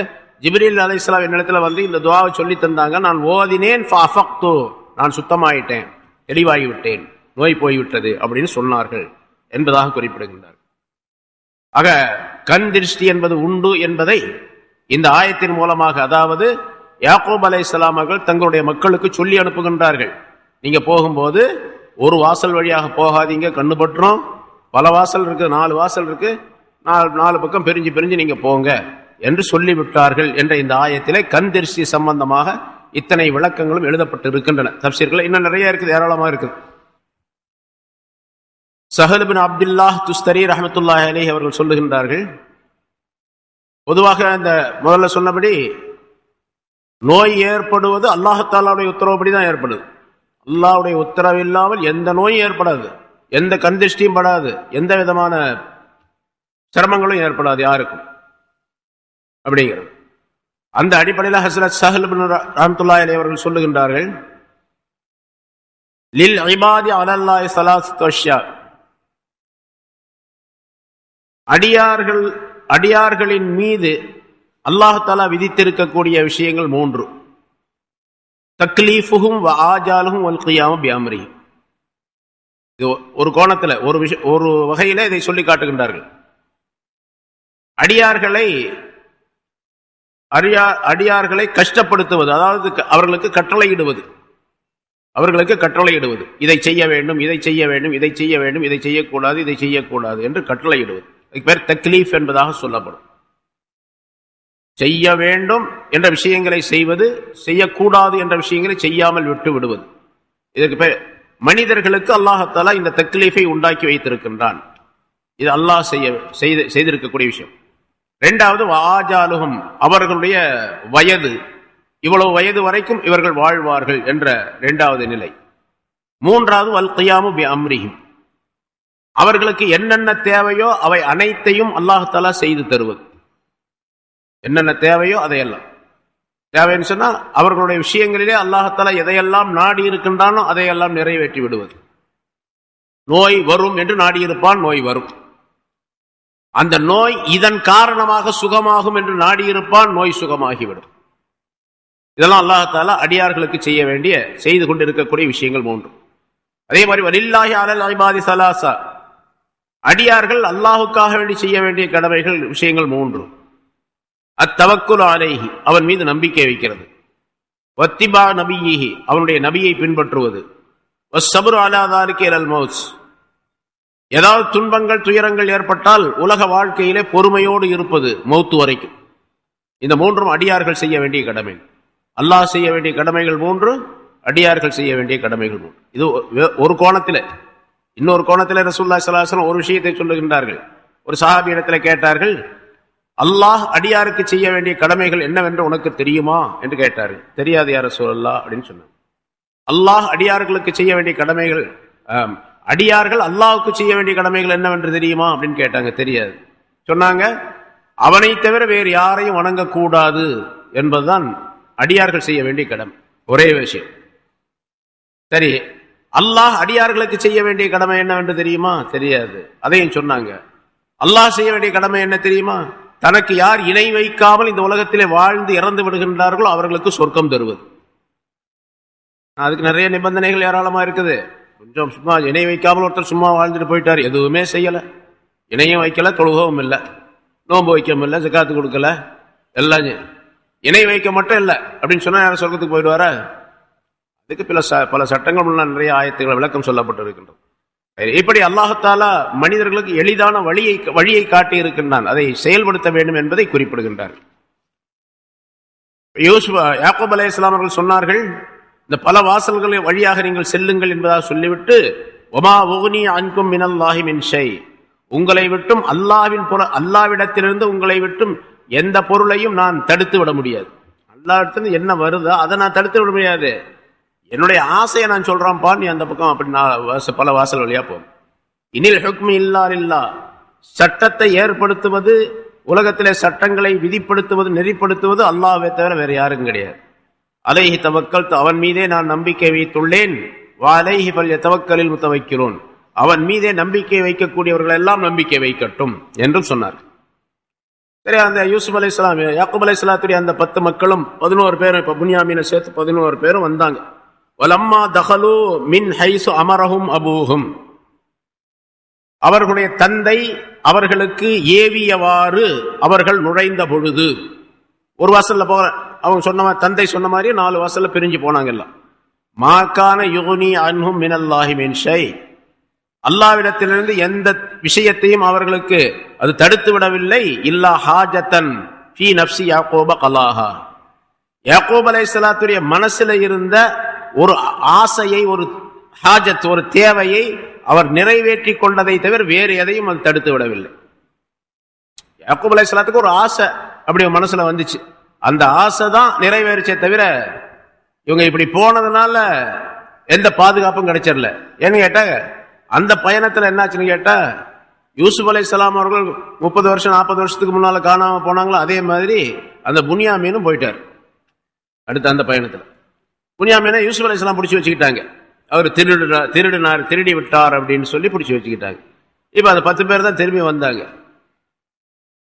ஜிப்ரீல் அலைஹிஸ்ஸலாம் என்னிடத்துல வந்து இந்த துஆவை சொல்லி தந்தாங்க. நான் ஓதினேன், ஃபஅஃபக்து, நான் சுத்தமாயிட்டேன், தெளிவாகி விட்டேன், நோய் போய்விட்டது அப்படின்னு சொன்னார்கள் என்பதாக குறிப்பிடுகின்றார். ஆக கண் திருஷ்டி என்பது உண்டு என்பதை இந்த ஆயத்தின் மூலமாக, அதாவது யாக்கூப் அலைஹிஸ்ஸலாம் அவர்கள் தங்களுடைய மக்களுக்கு சொல்லி அனுப்புகின்றார்கள். நீங்க போகும்போது ஒரு வாசல் வழியாக போகாதீங்க, கண்ணு பற்றும். பல வாசல் இருக்கு, 4 வாசல் இருக்கு, 4 பக்கம் பிரிஞ்சு நீங்க போங்க என்று சொல்லிவிட்டார்கள் என்ற இந்த ஆயத்திலே கண் திருஷ்டி சம்பந்தமாக இத்தனை விளக்கங்களும் எழுதப்பட்டு இருக்கின்றன. தப்சீர்கள் இன்னும் நிறைய இருக்குது, ஏராளமாக இருக்குது. சஹல் பின் அப்துல்லாஹ் துஸ்தரி ரஹ்மத்துல்லாஹி அலைஹி அவர்கள் சொல்லுகின்றார்கள், பொதுவாக இந்த முதல்ல சொன்னபடி நோய் ஏற்படுவது அல்லாஹ் தஆலாவுடைய உத்தரவுப்படி தான் ஏற்படுது. அல்லாஹ்வுடைய உத்தரவு இல்லாமல் எந்த நோயும் ஏற்படாது, எந்த கண் திருஷ்டியும் படாது, எந்த விதமான சிரமங்களும் ஏற்படாது யாருக்கும் அப்படிங்கிறது. அந்த அடிப்படையில் ஹஸ்ரத் சஹல் பின் ரஹ்மத்துல்லாஹி அலைஹி அவர்கள் சொல்லுகின்றார்கள், லில் இபாதி அலல்லாஹி ஸலாஸத்து அஷ்யா, அடியார்களின் மீது அல்லாஹ் தஆலா விதித்திருக்கக்கூடிய விஷயங்கள் 3. தக்லீஃபுஹும் வ ஆஜாலுஹும் வல் கியாமு பிஅம்ரிஹி. இது ஒரு கோணத்தில் ஒரு வகையில இதை சொல்லி காட்டுகின்றார்கள். அடியார்களை கஷ்டப்படுத்துவது, அதாவது அவர்களுக்கு கட்டளையிடுவது, இதை செய்ய வேண்டும், இதை செய்ய வேண்டும், இதை செய்ய வேண்டும், இதை செய்யக்கூடாது, இதை செய்யக்கூடாது என்று கட்டளையிடுவது. இதுக்கு பேர் தக்லீஃப் என்பதாக சொல்லப்படும். செய்ய வேண்டும் என்ற விஷயங்களை செய்வது, செய்யக்கூடாது என்ற விஷயங்களை செய்யாமல் விட்டு விடுவது. இதற்கு பேர் மனிதர்களுக்கு அல்லாஹ் தஆலா இந்த தக்லீஃபை உண்டாக்கி வைத்திருக்கின்றான். இது அல்லாஹ் செய்திருக்கக்கூடிய விஷயம். 2வது வாஜாலுஹும், அவர்களுடைய வயது, இவ்வளவு வயது வரைக்கும் இவர்கள் வாழ்வார்கள் என்ற 2வது நிலை. 3வது வல் கியாமு பிஅம்ரிஹிம், அவர்களுக்கு என்னென்ன தேவையோ அவை அனைத்தையும் அல்லாஹ் தஆலா செய்து தருவது. என்னென்ன தேவையோ அதையெல்லாம், தேவைன்னு சொன்னா அவர்களுடைய விஷயங்களிலே அல்லாஹ் தஆலா எதையெல்லாம் நாடி இருக்கின்றானோ அதையெல்லாம் நிறைவேற்றி விடுவது. நோய் வரும் என்று நாடியிருப்பான், நோய் வரும். அந்த நோய் இதன் காரணமாக சுகமாகும் என்று நாடியிருப்பான், நோய் சுகமாகிவிடும். இதெல்லாம் அல்லாஹ் தஆலா அடியார்களுக்கு செய்து கொண்டிருக்கக்கூடிய விஷயங்கள் 3. அதே மாதிரி வலில்லாஹி அலல் இபாதி ஸலாஸா, அடியார்கள் அல்லாஹுக்காக வேண்டி செய்ய வேண்டிய கடமைகள் விஷயங்கள் 3. அத்தவக்குல் அலைஹி, அவன் மீது நம்பிக்கை வைக்கிறது. வத்திபா நபியிஹி, அவனுடைய நபியை பின்பற்றுவது. வஸ்ஸப்ரு அலா ஸாலிக இலல் மௌத், ஏதாவது துன்பங்கள் துயரங்கள் ஏற்பட்டால் உலக வாழ்க்கையிலே பொறுமையோடு இருப்பது மௌத்து வரைக்கும். இந்த 3ம் அடியார்கள் செய்ய வேண்டிய கடமை. அல்லாஹ் செய்ய வேண்டிய கடமைகள் 3, அடியார்கள் செய்ய வேண்டிய கடமைகள் 3. இது ஒரு கோணத்தில். இன்னொரு கோணத்தில் ரசூலுல்லாஹி ஸல்லல்லாஹு அலைஹி வஸல்லம் ஒரு விஷயத்தை சொல்லுகின்றார்கள். ஒரு சஹாபி இடத்துல கேட்டார்கள், அல்லாஹ் அடியாருக்கு செய்ய வேண்டிய கடமைகள் என்னவென்று உனக்கு தெரியுமா என்று கேட்டார்கள். தெரியாது யா ரசூலல்லாஹ் அப்படின்னு சொன்னாங்க. அல்லாஹ் அடியார்களுக்கு செய்ய வேண்டிய கடமைகள், அடியார்கள் அல்லாஹ்வுக்கு செய்ய வேண்டிய கடமைகள் என்னவென்று தெரியுமா அப்படின்னு கேட்டாங்க. தெரியாது. சொன்னாங்க, அவனை தவிர வேறு யாரையும் வணங்கக்கூடாது என்பதுதான் அடியார்கள் செய்ய வேண்டிய கடமை. ஒரே விஷயம். சரி, அல்லாஹ் அடியார்களுக்கு செய்ய வேண்டிய கடமை என்னவென்று தெரியுமா? தெரியாது. அதையும் சொன்னாங்க. அல்லாஹ் செய்ய வேண்டிய கடமை என்ன தெரியுமா? தனக்கு யார் இணை வைக்காமல் இந்த உலகத்திலே வாழ்ந்து இறந்து விடுகின்றார்களோ அவர்களுக்கு சொர்க்கம் தருவது. அதுக்கு நிறைய நிபந்தனைகள் ஏராளமா இருக்குது. கொஞ்சம் சும்மா இணை வைக்காமல் ஒருத்தர் சும்மா வாழ்ந்துட்டு போயிட்டார், எதுவுமே செய்யல, இணையும் வைக்கல, தொழுகவும் இல்லை, நோன்பு வைக்கவும் இல்லை, ஜகாத்து கொடுக்கல, எல்லாம் இணை வைக்க மட்டும் இல்லை அப்படின்னு சொன்னா யாரும் சொர்க்கத்துக்கு போயிடுவாரா? அதுக்கு பல சட்டங்கள் நிறைய ஆயத்துக்கள் விளக்கம் சொல்லப்பட்டு இருக்கின்றது. இப்படி அல்லாஹுத்தாலா மனிதர்களுக்கு எளிதான வழியை காட்டி இருக்கின்றான், அதை செயல்படுத்த வேண்டும் என்பதை குறிப்பிடுகின்றார். யாக்கூப் அலைஹிஸ்ஸலாம் அவர்கள் சொன்னார்கள், இந்த பல வாசல்களை வழியாக நீங்கள் செல்லுங்கள் என்பதாக சொல்லிவிட்டு, ஒமா உக்னி அன்கும் மினல்லாஹி மின் ஷை, உங்களை விட்டும் அல்லாவிடத்திலிருந்து உங்களை விட்டும் எந்த பொருளையும் நான் தடுத்து விட முடியாது. அல்லாஹ்விடத்திலிருந்து என்ன வருதோ அதை நான் தடுத்து விட முடியாது. என்னுடைய ஆசையை நான் சொல்றான்ப்பா, நீ அந்த பக்கம் அப்படி பல வாசல் வழியா போகும். இனில் ஹுக்மி இல்லா, சட்டத்தை ஏற்படுத்துவது, உலகத்திலே சட்டங்களை விதிப்படுத்துவது, நெறிப்படுத்துவது அல்லாஹ்வை தவிர வேற யாரும் கிடையாது. அலைஹி தவக்கல்து, அவன் மீதே நான் நம்பிக்கை வைத்துள்ளேன். வலைஹி ஃபல்யதவக்கலில் முத்தவக்கிலூன், அவன் மீதே நம்பிக்கை வைக்கக்கூடியவர்கள் எல்லாம் நம்பிக்கை வைக்கட்டும் என்றும் சொன்னார். சரி, அந்த யூசுப் அலைஹிஸ்ஸலாம், யாக்கூப் அலைஹிஸ்ஸலாத்துடைய அந்த 10 மக்களும் 11 பேரும், இப்ப புன்யாமீனை சேர்த்து 11 பேரும் வந்தாங்க. வலம்மா தகலு மின் ஹைசு அமரஹும் அபூஹும், அவர்களுடைய தந்தை அவர்களுக்கு ஏவியவாறு அவர்கள் நுழைந்த பொழுது, ஒரு வாசல்ல போற அவங்க சொன்ன தந்தை சொன்ன மாதிரி 4 வாசல்ல பிரிஞ்சு போனாங்க எல்லாம். மாகான யுகுனி அன்ஹும் மினல்லாஹி மின் ஷை, அல்லாஹ்விடத்திலிருந்து எந்த விஷயத்தையும் அவர்களுக்கு அது தடுத்து விடவில்லை. இல்லா ஹாஜத்தன் ஃபீ நஃப்ஸி யாக்கூப கலாஹா, யாக்கூப் அலைஹிஸ்ஸலாத்துடைய மனசுல இருந்த ஒரு ஆசையை, ஒரு ஹாஜத், ஒரு தேவையை அவர் நிறைவேற்றி கொண்டதை தவிர வேறு எதையும் அது தடுத்து விடவில்லை. யாக்கூப் அலைஹிஸ்ஸலாத்துக்கு ஒரு ஆசை அப்படி மனசுல வந்துச்சு, அந்த ஆசை தான் நிறைவேறிச்சே தவிர இவங்க இப்படி போனதுனால எந்த பாதுகாப்பும் கிடைச்சிடல. ஏன்னு கேட்டா, அந்த பயணத்துல என்னாச்சுன்னு கேட்டா, யூசுப் அலைஹிஸ்ஸலாம் அவர்கள் 30 வருஷம் 40 வருஷத்துக்கு முன்னால காணாம போனாங்களோ அதே மாதிரி அந்த புன்யாமீனும் போயிட்டார். அடுத்து அந்த பயணத்துல புன்யாமீனை யூசுப் அலைஹிஸ்ஸலாம் பிடிச்சி வச்சுக்கிட்டாங்க. அவர் திருடி விட்டார் அப்படின்னு சொல்லி பிடிச்சி வச்சுக்கிட்டாங்க. இப்ப அந்த 10 பேர் தான் திரும்பி வந்தாங்க.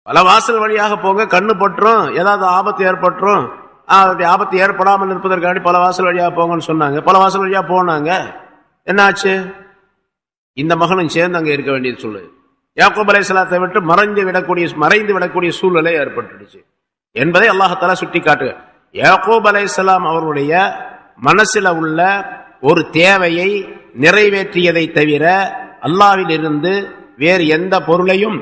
பல வாசல் வழியாக போங்க, கண்ணு பற்றும், ஏதாவது ஆபத்து ஏற்பட்டுரும், ஆபத்து ஏற்படாமல் இருப்பதற்காண்டி பல வாசல் வழியாக போங்கன்னு சொன்னாங்க. பல வாசல் வழியா போனாங்க. என்னாச்சு? இந்த மகனும் சேர்ந்து அங்க இருக்க வேண்டியது சொல்லு. யாக்கூப் அலைஹிஸ்ஸலாத்தை விட்டு மறைந்து விடக்கூடிய சூழ்நிலை ஏற்பட்டுடுச்சு என்பதை அல்லாஹ் தஆலா சுட்டி காட்டுக. யாக்கூப் அலைஹிஸ்ஸலாம் அவருடைய மனசில உள்ள ஒரு தேவையை நிறைவேற்றியதை தவிர அல்லாஹ்வில் இருந்து வேறு எந்த பொருளையும்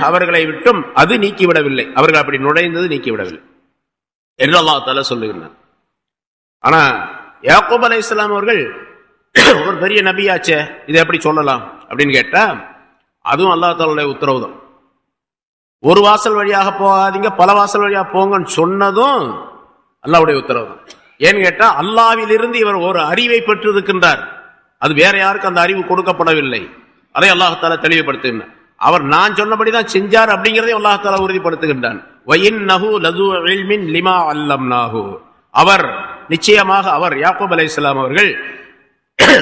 அவர்களை விட்டும் அது நீக்கிவிடவில்லை. அவர்கள் அப்படி நுழைந்தது நீக்கிவிடவில்லை என்று அல்லாஹ் தஆலா சொல்லுகிறார். ஆனா யாக்கூப் அலைஹிஸ்ஸலாம் அவர்கள் ஒரு பெரிய நபியாச்சே, இதை எப்படி சொல்லலாம் அப்படின்னு கேட்டா, அதுவும் அல்லாஹ் தஆலாவுடைய உத்தரவு தான். ஒரு வாசல் வழியாக போகாதீங்க, பல வாசல் வழியாக போங்கன்னு சொன்னதும் அல்லாஹ்வுடைய உத்தரவு தான். ஏன்னு கேட்டா, அல்லாஹ்வில் இருந்து இவர் ஒரு அறிவை பெற்று இருக்கின்றார், அது வேற யாருக்கும் அந்த அறிவு கொடுக்கப்படவில்லை. அதை அல்லாஹ் தஆலா தெளிவுபடுத்துகின்றார். அவர் நான் சொன்னபடிதான் செஞ்சார் அப்படிங்கறதை அல்லாஹ் தஆலா உறுதிப்படுத்துகின்றான். வஇன்னஹு லது இல்மின் லிமா அல்லம்னாஹு, அவர் நிச்சயமாக அவர் யாக்கூப் அலைஹிஸ்ஸலாம் அவர்கள்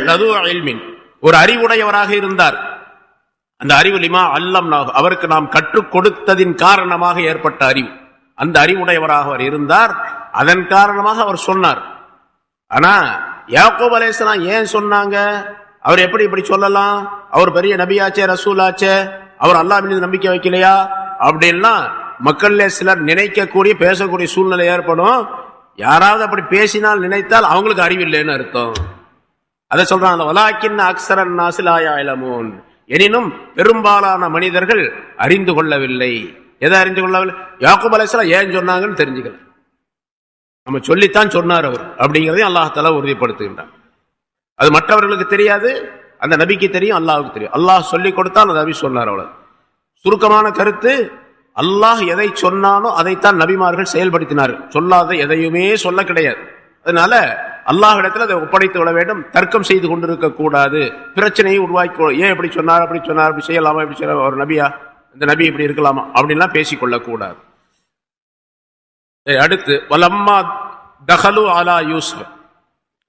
லது இல்மின் ஒரு அறிவுடையவராக இருந்தார். அந்த அறிவு லிமா அல்லம்னாஹு, அவருக்கு நாம் கற்றுக் கொடுத்ததின் காரணமாக ஏற்பட்ட அறிவு, அந்த அறிவுடையவராக அவர் இருந்தார். அதன் காரணமாக அவர் சொன்னார். ஆனா யாக்கூப் அலைஹிஸ்ஸலாம் ஏன் சொன்னாங்க? அவர் எப்படி இப்படி சொல்லலாம்? அவர் பெரிய நபியாச்சே, ரசூலாச்சே, அவர் அல்லாஹ் மீது நம்பிக்கை வைக்கலையா அப்படின்னா மக்கள்ல சிலர் நினைக்கக்கூடிய பேசக்கூடிய சூழ்நிலை ஏற்படும். யாராவது அப்படி பேசினால் நினைத்தால் அவங்களுக்கு அறிவில்லைன்னு அர்த்தம். அதை சொல்றாங்க, வலாக்கின் அக்ஸரன் நாஸி லா யஅலமூன், எனினும் பெரும்பாலான மனிதர்கள் அறிந்து கொள்ளவில்லை. எதை அறிந்து கொள்ளவில்லை? யாக்கூப் அலைஹிஸ்ஸலாம் ஏன் சொன்னாங்கன்னு தெரிஞ்சுக்கல. நம்ம சொல்லித்தான் சொன்னார் அவர் அப்படிங்கிறதையும் அல்லாஹ் தஆலா உறுதிப்படுத்துகின்றார். அது மற்றவர்களுக்கு தெரியாது, அந்த நபிக்கு தெரியும், அல்லாஹ்வுக்கு தெரியும். அல்லாஹ் சொல்லிக் கொடுத்தான், அந்த நபி சொன்னார். அவ்வளவு சுருக்கமான கருத்து. அல்லாஹ் எதை சொன்னானோ அதைத்தான் நபிமார்கள் செயல்படுத்தினார்கள். சொல்லாத எதையுமே சொல்ல கிடையாது. அதனால அல்லாஹ்விடத்தில் அதை ஒப்படைத்து விட வேண்டும். தர்க்கம் செய்து கொண்டிருக்க கூடாது, பிரச்சனையை உருவாக்கி, ஏன் இப்படி சொன்னார், அப்படி சொன்னார், அப்படி செய்யலாமா, இப்படி செய்யலாம், ஒரு நபியா, இந்த நபி இப்படி இருக்கலாமா அப்படின்லாம் பேசிக்கொள்ள கூடாது. அடுத்து வலம்மா தகலு அலா யூசுப்,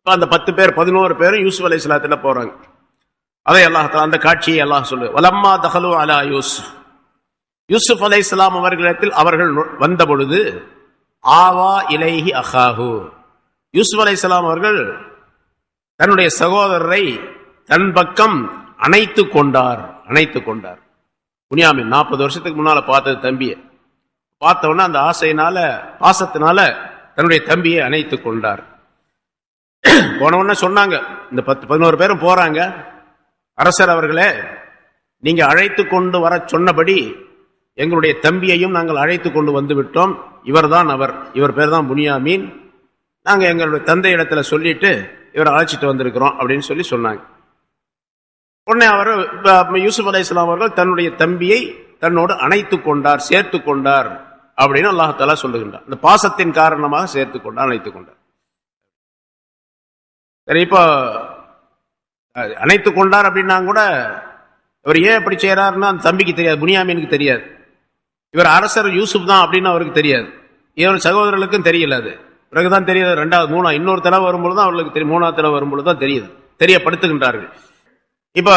அந்த 10 பேர் 11 பேரும் யூசுப் அலைஹிஸ்ஸலாத்துல போறாங்க. அதை அல்லாஹ் அந்த காட்சியை அல்லாஹ் சொல்லு, வலம்மா தகலு அலா யூசுப், யூசுப் அலைஹிஸ்ஸலாம் அவர்களிடத்தில் அவர்கள் வந்த பொழுது ஆவா இலைஹி அஹாஹு, யூசுப் அலைஹிஸ்ஸலாம் அவர்கள் தன்னுடைய சகோதரரை தன் பக்கம் அணைத்துக் கொண்டார். புனியாமின் 40 வருஷத்துக்கு முன்னால பார்த்தது தம்பியை பார்த்தவொன்னே அந்த ஆசையினால பாசத்தினால தன்னுடைய தம்பியை அணைத்துக் கொண்டார். போனவொன்னே சொன்னாங்க, இந்த 10-11 பேரும் போறாங்க, அரசர் அவர்களே நீங்க அழைத்து கொண்டு வர சொன்னபடி எங்களுடைய தம்பியையும் நாங்கள் அழைத்து கொண்டு வந்து விட்டோம். இவர் பேர் தான் புனியாமீன். நாங்க எங்களுடைய தந்தை இடத்துல சொல்லிட்டு இவரை அழைச்சிட்டு வந்திருக்கிறோம் அப்படின்னு சொல்லி சொன்னாங்க. உடனே அவர் யூசுப் அலைஹிஸ்ஸலாம் அவர்கள் தன்னுடைய தம்பியை தன்னோடு அணைத்து கொண்டார், சேர்த்து கொண்டார் அப்படின்னு அல்லாஹ் தஆலா சொல்லுகின்றார். இந்த பாசத்தின் காரணமாக சேர்த்து கொண்டார், அணைத்து கொண்டார். சரி, இப்போ அணைத்து கொண்டார் அப்படின்னா கூட இவர் ஏன் அப்படி செய்யறாருன்னா அந்த தம்பிக்கு தெரியாது, புனியாமீனுக்கு தெரியாது. இவர் அரசர் யூசுப் தான் அப்படின்னு அவருக்கு தெரியாது. இவர் சகோதரர்களுக்கும் தெரியல. அது பிறகுதான் தெரியுது. 2வது இன்னொரு தடவை வரும்பொழுது தான் அவர்களுக்கு தெரியும். 3வது தடவை வரும்பொழுது தான் தெரியுது, தெரியப்படுத்துகின்றார்கள். இப்ப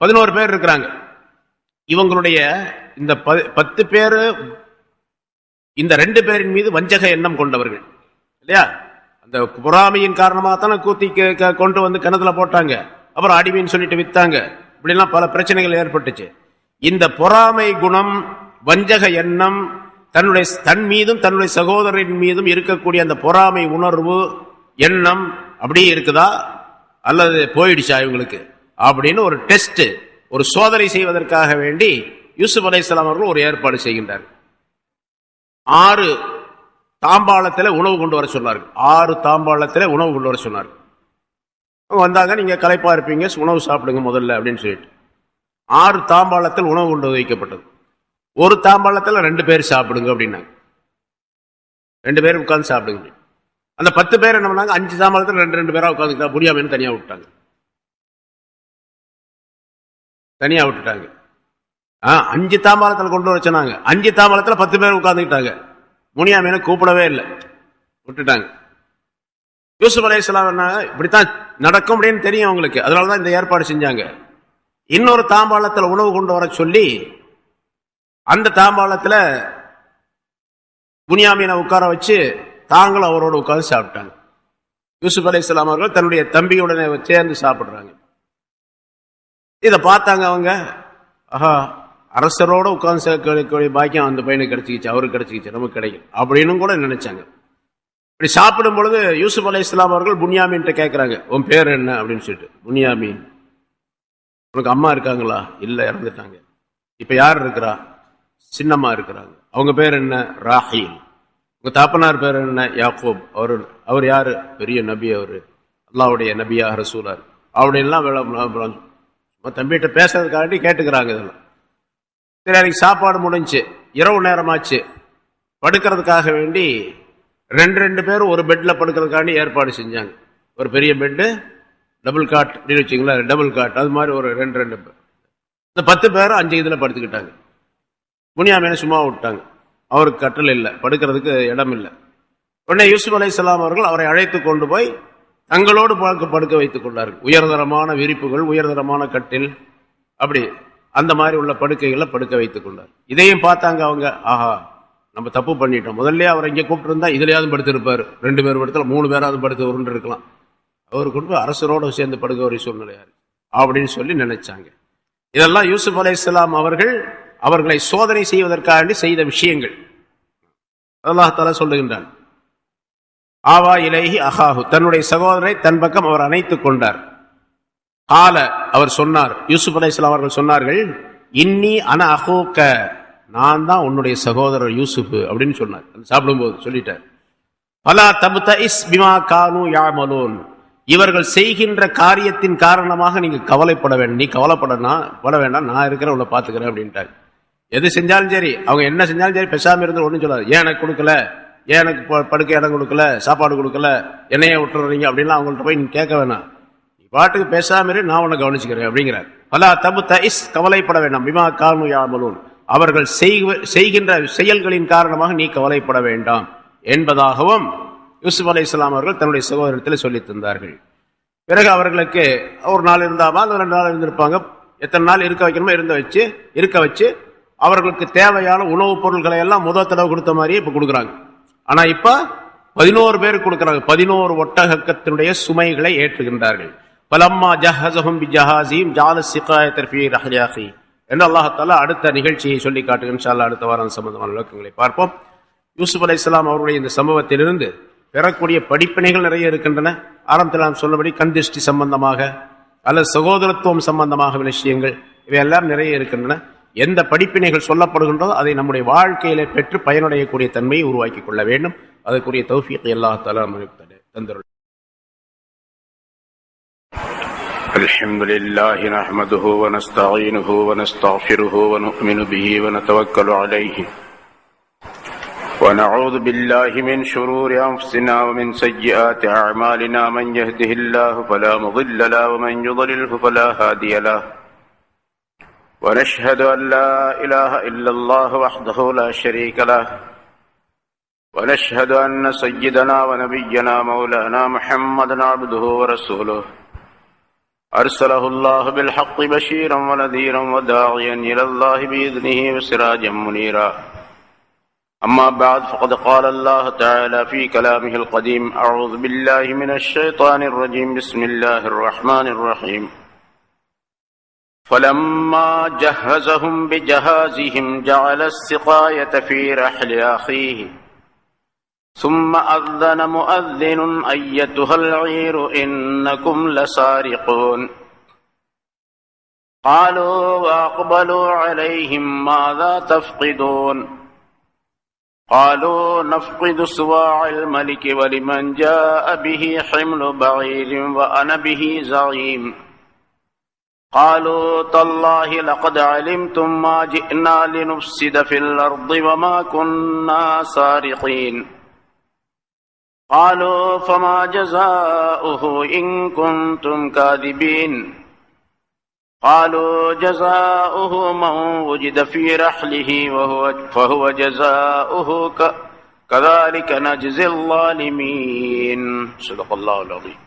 11 பேர் இருக்கிறாங்க. இவங்களுடைய இந்த 10 பேரு இந்த 2 பேரின் மீது வஞ்சக எண்ணம் கொண்டவர்கள் இல்லையா? அந்த பொறாமையின் காரணமாகத்தானே கூத்தி கொண்டு வந்து கிணத்துல போட்டாங்க, அப்புறம் அடிமைன்னு சொல்லிட்டு வித்தாங்க. இப்படிலாம் பல பிரச்சனைகள் ஏற்பட்டுச்சு. இந்த பொறாமை குணம், வஞ்சக எண்ணம், தன் மீதும் தன்னுடைய சகோதரின் மீதும் இருக்கக்கூடிய அந்த பொறாமை உணர்வு எண்ணம் அப்படியே இருக்குதா அல்லது போயிடுச்சா இவங்களுக்கு அப்படின்னு ஒரு டெஸ்ட், ஒரு சோதனை செய்வதற்காக வேண்டி யூசுப் அலைஹிஸ்ஸலாம் அவர்கள் ஒரு ஏற்பாடு செய்கின்றார். 6 தாம்பாளத்தில் உணவு கொண்டு வர சொன்னார்கள். 6 தாம்பாளத்தில் உணவு கொண்டு வர சொன்னார்கள். வந்தாங்க, நீங்க களைப்பா இருப்பீங்க, உணவு சாப்பிடுங்க முதல்ல அப்படின்னு சொல்லிட்டு 6 தாம்பாளத்தில் உணவு கொண்டு வைக்கப்பட்டது. ஒரு தாம்பாளத்தில் 2 பேர் சாப்பிடுங்க அப்படின்னாங்க. 2 பேர் உட்கார்ந்து சாப்பிடுங்க. அந்த 10 பேர் என்ன பண்ணாங்க, 5 தாம்பாளத்தில் 2 பேரா உட்கார்ந்து புனியாமீன் தனியா விட்டுட்டாங்க. 5 தாம்பாளத்தில் கொண்டு வர சொன்னாங்க. 5 தாம்பாளத்தில் 10 பேர் உட்கார்ந்துக்கிட்டாங்க. புனியாமீனை கூப்பிடவே இல்லை, விட்டுட்டாங்க. யூசுப் அலைஹிஸ்ஸலாம் இப்படித்தான் நடக்கும் அப்படின்னு தெரியும் அவங்களுக்கு, அதனாலதான் இந்த ஏற்பாடு செஞ்சாங்க. இன்னொரு தாம்பாளத்தில் உணவு கொண்டு வர சொல்லி அந்த தாம்பாளத்தில் புனியாமீனை உட்கார வச்சு தாங்களும் அவரோடு உட்கார்ந்து சாப்பிட்டாங்க. யூசுப் அலைஹிஸ்ஸலாம் அவர்கள் தன்னுடைய தம்பியுடனே சேர்ந்து சாப்பிடுறாங்க. இதை பார்த்தாங்க அவங்க, ஆஹா, அரசரோட உட்கார்ந்து சேர்க்கக்கூடிய பாக்கியம் அந்த பையனுக்கு கிடைச்சிக்கிச்சு, அவருக்கு கிடைச்சிக்கிச்சு, நமக்கு கிடைக்கும் அப்படின்னு கூட நினைச்சாங்க. இப்படி சாப்பிடும் பொழுது யூசுப் அலைஹிஸ்ஸலாம் அவர்கள் புனியாமீன் கேட்கிறாங்க, உன் பேர் என்ன அப்படின்னு சொல்லிட்டு. புனியாமீன், உனக்கு அம்மா இருக்காங்களா? இல்ல, இறந்துட்டாங்க. இப்ப யார் இருக்கிறா? சின்னம்மா இருக்கிறாங்க. அவங்க பேர் என்ன? ராஹீல். உங்க தாப்பனார் பேர் என்ன? யாக்கூப். அவர் யாரு? பெரிய நபி, அவரு அல்லாஹ்வுடைய நபியா ரசூலா அப்படின்லாம் தம்பிகிட்ட பேசுறதுக்காண்டி கேட்டுக்கிறாங்க. இதெல்லாம் சரி. அன்னைக்கு சாப்பாடு முடிஞ்சு, இரவு நேரமாச்சு, படுக்கிறதுக்காக வேண்டி 2 பேரும் ஒரு பெட்ல படுக்கிறதுக்காண்டி ஏற்பாடு செஞ்சாங்க. ஒரு பெரிய பெட்டு, டபுள் காட் அப்படின்னு வச்சுங்களா, டபுள் காட், அது மாதிரி ஒரு 2 பேர். இந்த 10 பேரும் 5 இதுல படுத்துக்கிட்டாங்க. புனியாமீனை சும்மா விட்டாங்க. அவருக்கு கட்டல் இல்லை, படுக்கிறதுக்கு இடம் இல்லை. உடனே யூசுப் அலைஹிஸ்ஸலாம் அவர்கள் அவரை அழைத்து கொண்டு போய் தங்களோடு படுக்க வைத்துக் கொண்டார்கள். உயர்தரமான விரிப்புகள், உயர்தரமான கட்டில், அப்படி அந்த மாதிரி உள்ள படுக்கைகளை படுக்க வைத்துக் கொண்டார். இதையும் பார்த்தாங்க அவங்க, ஆஹா, நம்ம தப்பு பண்ணிட்டோம். முதல்ல அவர் இங்கே கூப்பிட்டு இருந்தா இதுலயாவது படுத்திருப்பாரு, 2 பேர் படுத்தல, 3 பேராவது படுத்து உருண்டு இருக்கலாம். அவரு கொண்டு அரசரோட சேர்ந்து படுக்க ஒரு சூழ்நிலையாரு அப்படின்னு சொல்லி நினைச்சாங்க. இதெல்லாம் யூசுப் அலைஹிஸ்ஸலாம் அவர்களை சோதனை செய்வதற்காக செய்த விஷயங்கள். அல்லாஹ் தஆலா சொல்லுகின்றான், ஆவா இலைஹி அஹாஹு, தன்னுடைய சகோதரரை தன் பக்கம் அவர் அணைத்துக் கொண்டார். கால, அவர் சொன்னார், யூசுப் அலைஹிஸ்ஸலாம் அவர்கள் சொன்னார்கள், இன்னி அன அஹூக்க, நான் தான் உன்னுடைய சகோதரர் யூசுப் அப்படின்னு சொன்னார். சாப்பிடும்போது சொல்லிட்டார். பலா தப்தஇஸ் பிமா கானூ யஅமலூன், இவர்கள் செய்கின்ற காரியத்தின் காரணமாக நீங்க கவலைப்பட வேண்டாம், நீ கவலைப்பட வேண்டாம், நான் இருக்கிறேன், உன்னை பாத்துக்கிறேன் அப்படின்ட்டாங்க. எது செஞ்சாலும் சரி, அவங்க என்ன செஞ்சாலும் சரி, பேசாம இருந்து ஒன்றும் சொல்லாது. ஏன் எனக்கு கொடுக்கல, ஏன் எனக்கு படுக்க இடம் கொடுக்கல, சாப்பாடு கொடுக்கல, என்னையே விட்டுறீங்க அப்படின்லாம் அவங்கள்ட்ட போய் நீ கேட்க வேணாம், நீ பாட்டுக்கு பேசாம இரு, நான் உன்னை கவனிச்சுக்கிறேன் அப்படிங்கிறார். பலா தப்தஇஸ், கவலைப்பட வேண்டாம், பிமா கானூ யஅமலூன், அவர்கள் செய்கின்ற செயல்களின் காரணமாக நீ கவலைப்பட வேண்டாம் என்பதாகவும் யூசுப் அலைஹிஸ்ஸலாம் அவர்கள் தன்னுடைய சகோதரத்தில் சொல்லி தந்தார்கள். பிறகு அவர்களுக்கு ஒரு நாள் இருந்தாமா, 2 நாள் இருந்திருப்பாங்க, எத்தனை நாள் இருக்க வைக்கணுமோ இருக்க வச்சு அவர்களுக்கு தேவையான உணவுப் பொருட்களை எல்லாம் முதல் தடவை கொடுத்த மாதிரியே இப்ப கொடுக்குறாங்க. ஆனா இப்ப 11 பேருக்கு கொடுக்கிறாங்க. 11 ஒட்டகத்தினுடைய சுமைகளை ஏற்றுகின்றார்கள். பலம்மா ஜஹஸஹும் பிஜஹாஸிஹிம் ஜஅல ஸிகாயத ஃபீ ரஹ்லிஹி என்று அல்லாஹ் தஆலா அடுத்த நிகழ்ச்சியை சொல்லி காட்டுகிறான். இன்ஷா அல்லாஹ் அடுத்த வாரம் சம்பந்தமான விளக்கங்களை பார்ப்போம். யூசுப் அலைஹிஸ்ஸலாம் அவருடைய இந்த சம்பவத்திலிருந்து பெறக்கூடிய படிப்பினைகள் நிறைய இருக்கின்றன. ஆரம்பத்தில் நாம் சொல்லபடி கண்திஷ்டி சம்பந்தமாக அல்லது சகோதரத்துவம் சம்பந்தமாக விஷயங்கள் இவையெல்லாம் நிறைய இருக்கின்றன. எந்த படிப்பினைகள் சொல்லப்படுகின்றதோ அதை நம்முடைய வாழ்க்கையில பெற்று பயனடையக்கூடிய தன்மையை உருவாக்கி கொள்ள வேண்டும். அதற்குரிய தௌஃபீக் அல்லாஹ் தஆலா நமக்கு தந்தருள். அல்ஹம்துலில்லாஹி நஹ்மதுஹு வ நஸ்தஈனுஹு வ நஸ்தக்ஃபிருஹு வ நு'மினு பிஹி வ நதவக்கலு அலைஹி ونعوذ بالله من شرور أنفسنا ومن سيئات أعمالنا من يهده الله فلا مضل له ومن يضلله فلا هادي له ونشهد أن لا إله إلا الله وحده لا شريك له ونشهد أن سيدنا ونبينا مولانا محمدا عبده ورسوله أرسله الله بالحق بشيرا ونذيرا وداعيا إلى الله بإذنه وسراجا منيرا. أما بعد فقد قال الله تعالى في كلامه القديم أعوذ بالله من الشيطان الرجيم بسم الله الرحمن الرحيم فلما جهزهم بجهازهم جعل السقاية في رحل أخيه ثم أذن مؤذن أيتها العير إنكم لسارقون قالوا وأقبلوا عليهم ماذا تفقدون قالوا نفقد صواع الملك ولمن جاء به حمل بعير وأنا به زعيم قالوا تالله لقد علمتم ما جئنا لنفسد في الأرض وما كنا سارقين قالوا فما جزاؤه إن كنتم كاذبين قالوا جزاؤه من وجد في رحله فهو جزاؤه كذلك نجزي الظالمين صدق الله العظيم.